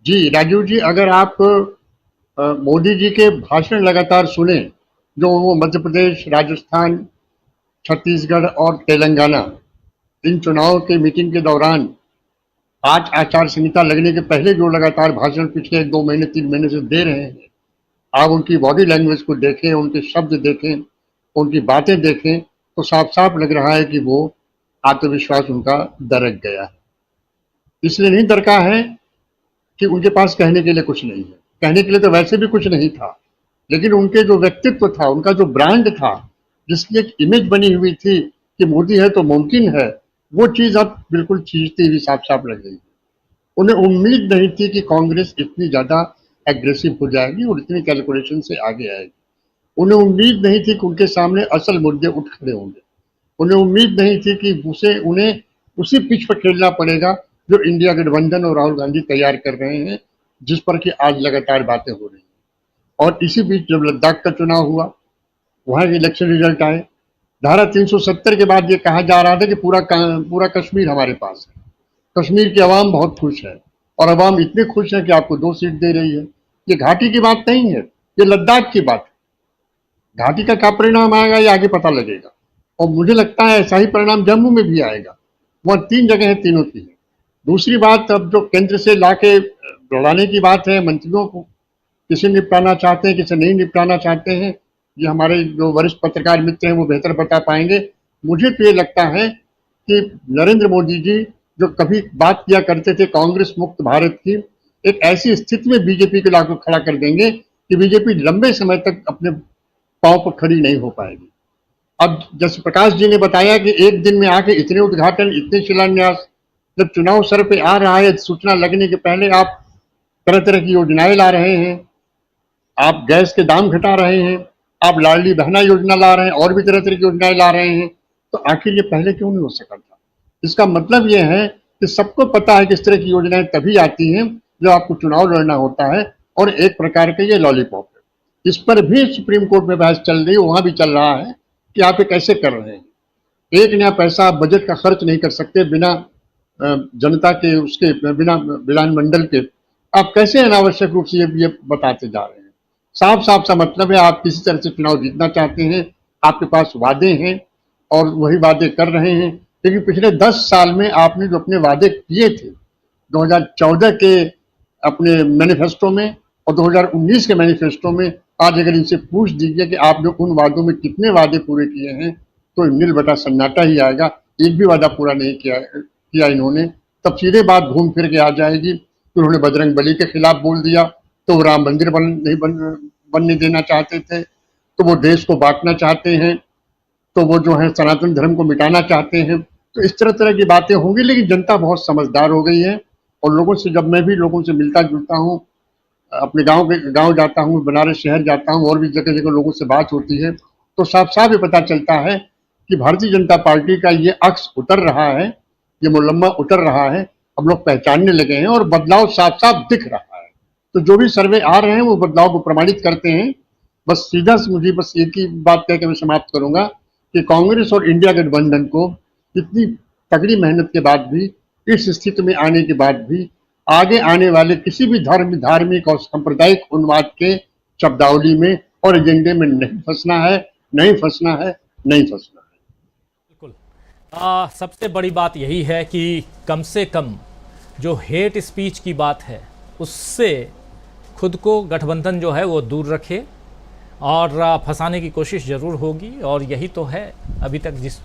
जी राजीव जी, अगर आप मोदी जी के भाषण लगातार सुने, जो वो मध्य प्रदेश, राजस्थान, छत्तीसगढ़ और तेलंगाना, इन चुनाव के मीटिंग के दौरान 5 आचार संहिता लगने के पहले जो लगातार भाषण पिछले 2 महीने 3 महीने से दे रहे हैं, आप उनकी बॉडी लैंग्वेज को देखें, उनके शब्द देखें, उनकी बातें देखें, तो साफ साफ लग रहा है कि वो आत्मविश्वास उनका दरक गया है। इसलिए नहीं दरका है कि उनके पास कहने के लिए कुछ नहीं है, कहने के लिए तो वैसे भी कुछ नहीं था, लेकिन उनके जो व्यक्तित्व था, उनका जो ब्रांड था, जिसकी एक इमेज बनी हुई थी कि मोदी है तो मुमकिन है, वो चीज़ अब बिल्कुल चीजती हुई साफ साफ लग गई। उन्हें उम्मीद नहीं थी कि कांग्रेस इतनी ज़्यादा एग्रेसिव हो जाएगी और इतनी कैलकुलेशन से आगे आएगी। उन्हें उम्मीद नहीं थी कि उनके सामने असल मुद्दे उठ खड़े होंगे। उन्हें उम्मीद नहीं थी कि उन्हें उसी पिच पर खेलना पड़ेगा जो इंडिया गठबंधन और राहुल गांधी तैयार कर रहे हैं, जिस पर कि आज लगातार बातें हो रही हैं। और इसी बीच जब लद्दाख का चुनाव हुआ, वहाँ के इलेक्शन रिजल्ट आए, धारा 370 के बाद ये कहा जा रहा था कि पूरा कश्मीर हमारे पास है, कश्मीर की आवाम बहुत खुश है, और आवाम इतने खुश है कि आपको 2 सीट दे रही है। ये घाटी की बात नहीं है, ये लद्दाख की बात है। घाटी का क्या परिणाम आएगा ये आगे पता लगेगा, और मुझे लगता है ऐसा ही परिणाम जम्मू में भी आएगा। वहाँ 3 जगह है, तीनों की है। दूसरी बात, अब जो केंद्र से लाके लड़ाने की बात है, मंत्रियों को किसे निपटाना चाहते हैं, किसे नहीं निपटाना चाहते हैं, ये हमारे जो वरिष्ठ पत्रकार मित्र हैं वो बेहतर बता पाएंगे। मुझे तो ये लगता है कि नरेंद्र मोदी जी जो कभी बात किया करते थे कांग्रेस मुक्त भारत की, एक ऐसी स्थिति में बीजेपी को लाकर खड़ा कर देंगे कि बीजेपी लंबे समय तक अपने पांव पर खड़ी नहीं हो पाएगी। अब जैसे प्रकाश जी ने बताया कि एक दिन में आके इतने उद्घाटन, इतने शिलान्यास, जब चुनाव सर पे आ रहा है, सूचना लगने के पहले आप तरह तरह की योजनाएं ला रहे हैं, आप गैस के दाम घटा रहे हैं, आप लाडली बहना योजना ला रहे हैं, और भी तरह तरह की योजनाएं ला रहे हैं, तो आखिर ये पहले क्यों नहीं हो सका था? इसका मतलब ये है कि सबको पता है कि इस तरह की योजनाएं तभी आती हैं जब आपको चुनाव लड़ना होता है, और एक प्रकार का ये लॉलीपॉप है। इस पर भी सुप्रीम कोर्ट में बहस चल रही है, वहां भी चल रहा है कि आप ये कैसे कर रहे हैं। 1 नया पैसा आप बजट का खर्च नहीं कर सकते बिना जनता के, उसके बिना विधानमंडल के, आप कैसे अनावश्यक रूप से ये बताते जा रहे हैं। साफ साफ सा मतलब है आप किसी तरह से चुनाव जीतना चाहते हैं, आपके पास वादे हैं और वही वादे कर रहे हैं, लेकिन पिछले 10 साल में आपने जो अपने वादे किए थे 2014 के अपने मैनिफेस्टो में और 2019 के मैनिफेस्टो में, आज अगर इनसे पूछ दीजिए कि आपने उन वादों में कितने वादे पूरे किए हैं, तो नील बटा सन्नाटा ही आएगा। एक भी वादा पूरा नहीं किया इन्होंने। तब सीधे बात घूम फिर के आ जाएगी कि उन्होंने बजरंग बली के खिलाफ बोल दिया, तो वो राम मंदिर बनने देना चाहते थे, तो वो देश को बांटना चाहते हैं, तो वो जो है सनातन धर्म को मिटाना चाहते हैं। तो इस तरह की बातें होंगी, लेकिन जनता बहुत समझदार हो गई है। और लोगों से, जब मैं भी लोगों से मिलता जुलता हूँ, अपने गांव जाता हूँ, बनारस शहर जाता हूँ, और भी जगह जगह लोगों से बात होती है, तो साफ साफ ये पता चलता है कि भारतीय जनता पार्टी का ये अक्स उतर रहा है, ये मुलम्मा उतर रहा है, अब लोग पहचानने लगे हैं और बदलाव साफ साफ दिख रहा है। तो जो भी सर्वे आ रहे हैं वो बदलाव को प्रमाणित करते हैं। बस सीधा से मुझे बस एक ही बात कह के मैं समाप्त करूंगा कि कांग्रेस और इंडिया गठबंधन को इतनी तगड़ी मेहनत के बाद भी, इस स्थिति में आने के बाद भी, आगे आने वाले किसी भी धार्मिक और सांप्रदायिक उन्माद के शब्दावली में और एजेंडे में नहीं फंसना है, नहीं फंसना है, नहीं फंसना है। बिल्कुल, सबसे बड़ी बात यही है कि कम से कम जो हेट स्पीच की बात है उससे खुद को गठबंधन जो है वो दूर रखे, और फंसाने की कोशिश ज़रूर होगी। और यही तो है अभी तक जिस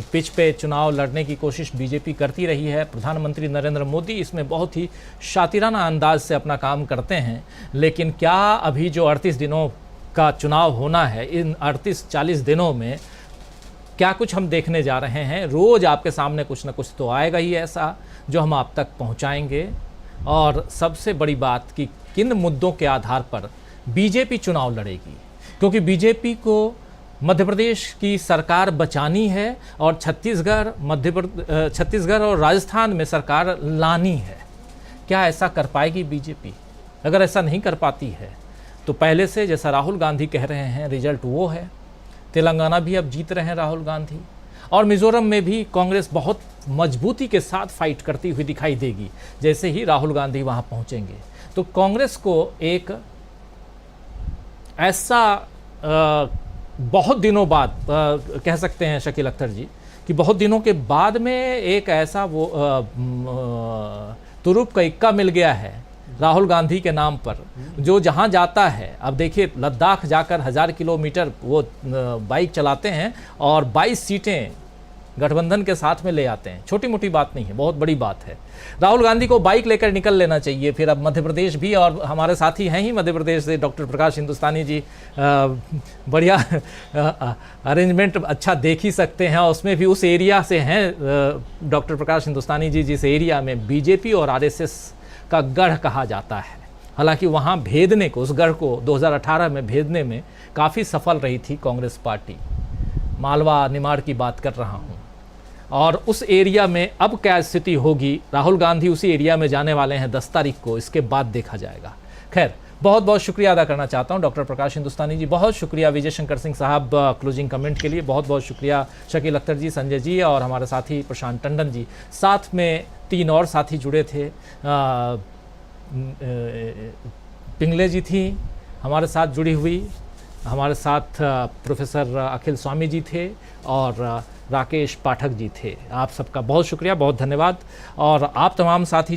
पिच पे चुनाव लड़ने की कोशिश बीजेपी करती रही है। प्रधानमंत्री नरेंद्र मोदी इसमें बहुत ही शातिराना अंदाज से अपना काम करते हैं। लेकिन क्या अभी जो 38 दिनों का चुनाव होना है, इन 38-40 दिनों में क्या कुछ हम देखने जा रहे हैं? रोज़ आपके सामने कुछ ना कुछ तो आएगा ही ऐसा जो हम आप तक पहुंचाएंगे। और सबसे बड़ी बात कि किन मुद्दों के आधार पर बीजेपी चुनाव लड़ेगी, क्योंकि बीजेपी को मध्य प्रदेश की सरकार बचानी है और छत्तीसगढ़ और राजस्थान में सरकार लानी है। क्या ऐसा कर पाएगी बीजेपी? अगर ऐसा नहीं कर पाती है तो पहले से जैसा राहुल गांधी कह रहे हैं रिजल्ट वो है। तेलंगाना भी अब जीत रहे हैं राहुल गांधी, और मिज़ोरम में भी कांग्रेस बहुत मजबूती के साथ फाइट करती हुई दिखाई देगी जैसे ही राहुल गांधी वहां पहुंचेंगे। तो कांग्रेस को एक ऐसा बहुत दिनों बाद कह सकते हैं शकील अख्तर जी कि बहुत दिनों के बाद में एक ऐसा वो तुरुप का इक्का मिल गया है राहुल गांधी के नाम पर, जो जहां जाता है। अब देखिए लद्दाख जाकर 1000 किलोमीटर वो बाइक चलाते हैं और 22 सीटें गठबंधन के साथ में ले आते हैं। छोटी मोटी बात नहीं है, बहुत बड़ी बात है। राहुल गांधी को बाइक लेकर निकल लेना चाहिए फिर। अब मध्य प्रदेश भी, और हमारे साथी हैं ही मध्य प्रदेश से डॉक्टर प्रकाश हिंदुस्तानी जी, बढ़िया अरेंजमेंट अच्छा देख ही सकते हैं। और उसमें भी उस एरिया से हैं डॉक्टर प्रकाश हिंदुस्तानी जी जिस एरिया में बीजेपी और आरएसएस का गढ़ कहा जाता है। हालांकि वहाँ भेदने को, उस गढ़ को 2018 में भेदने में काफ़ी सफल रही थी कांग्रेस पार्टी। मालवा निमाड़ की बात कर रहा हूँ। और उस एरिया में अब क्या स्थिति होगी, राहुल गांधी उसी एरिया में जाने वाले हैं 10 तारीख को, इसके बाद देखा जाएगा। खैर, बहुत बहुत शुक्रिया अदा करना चाहता हूं डॉक्टर प्रकाश हिंदुस्तानी जी, बहुत शुक्रिया विजय शंकर सिंह साहब क्लोजिंग कमेंट के लिए, बहुत बहुत शुक्रिया शकील अख्तर जी, संजय जी और हमारे साथी प्रशांत टंडन जी। साथ में 3 और साथी जुड़े थे, पिंगले जी थी हमारे साथ जुड़ी हुई, हमारे साथ प्रोफेसर अखिल स्वामी जी थे और राकेश पाठक जी थे। आप सबका बहुत शुक्रिया, बहुत धन्यवाद। और आप तमाम साथी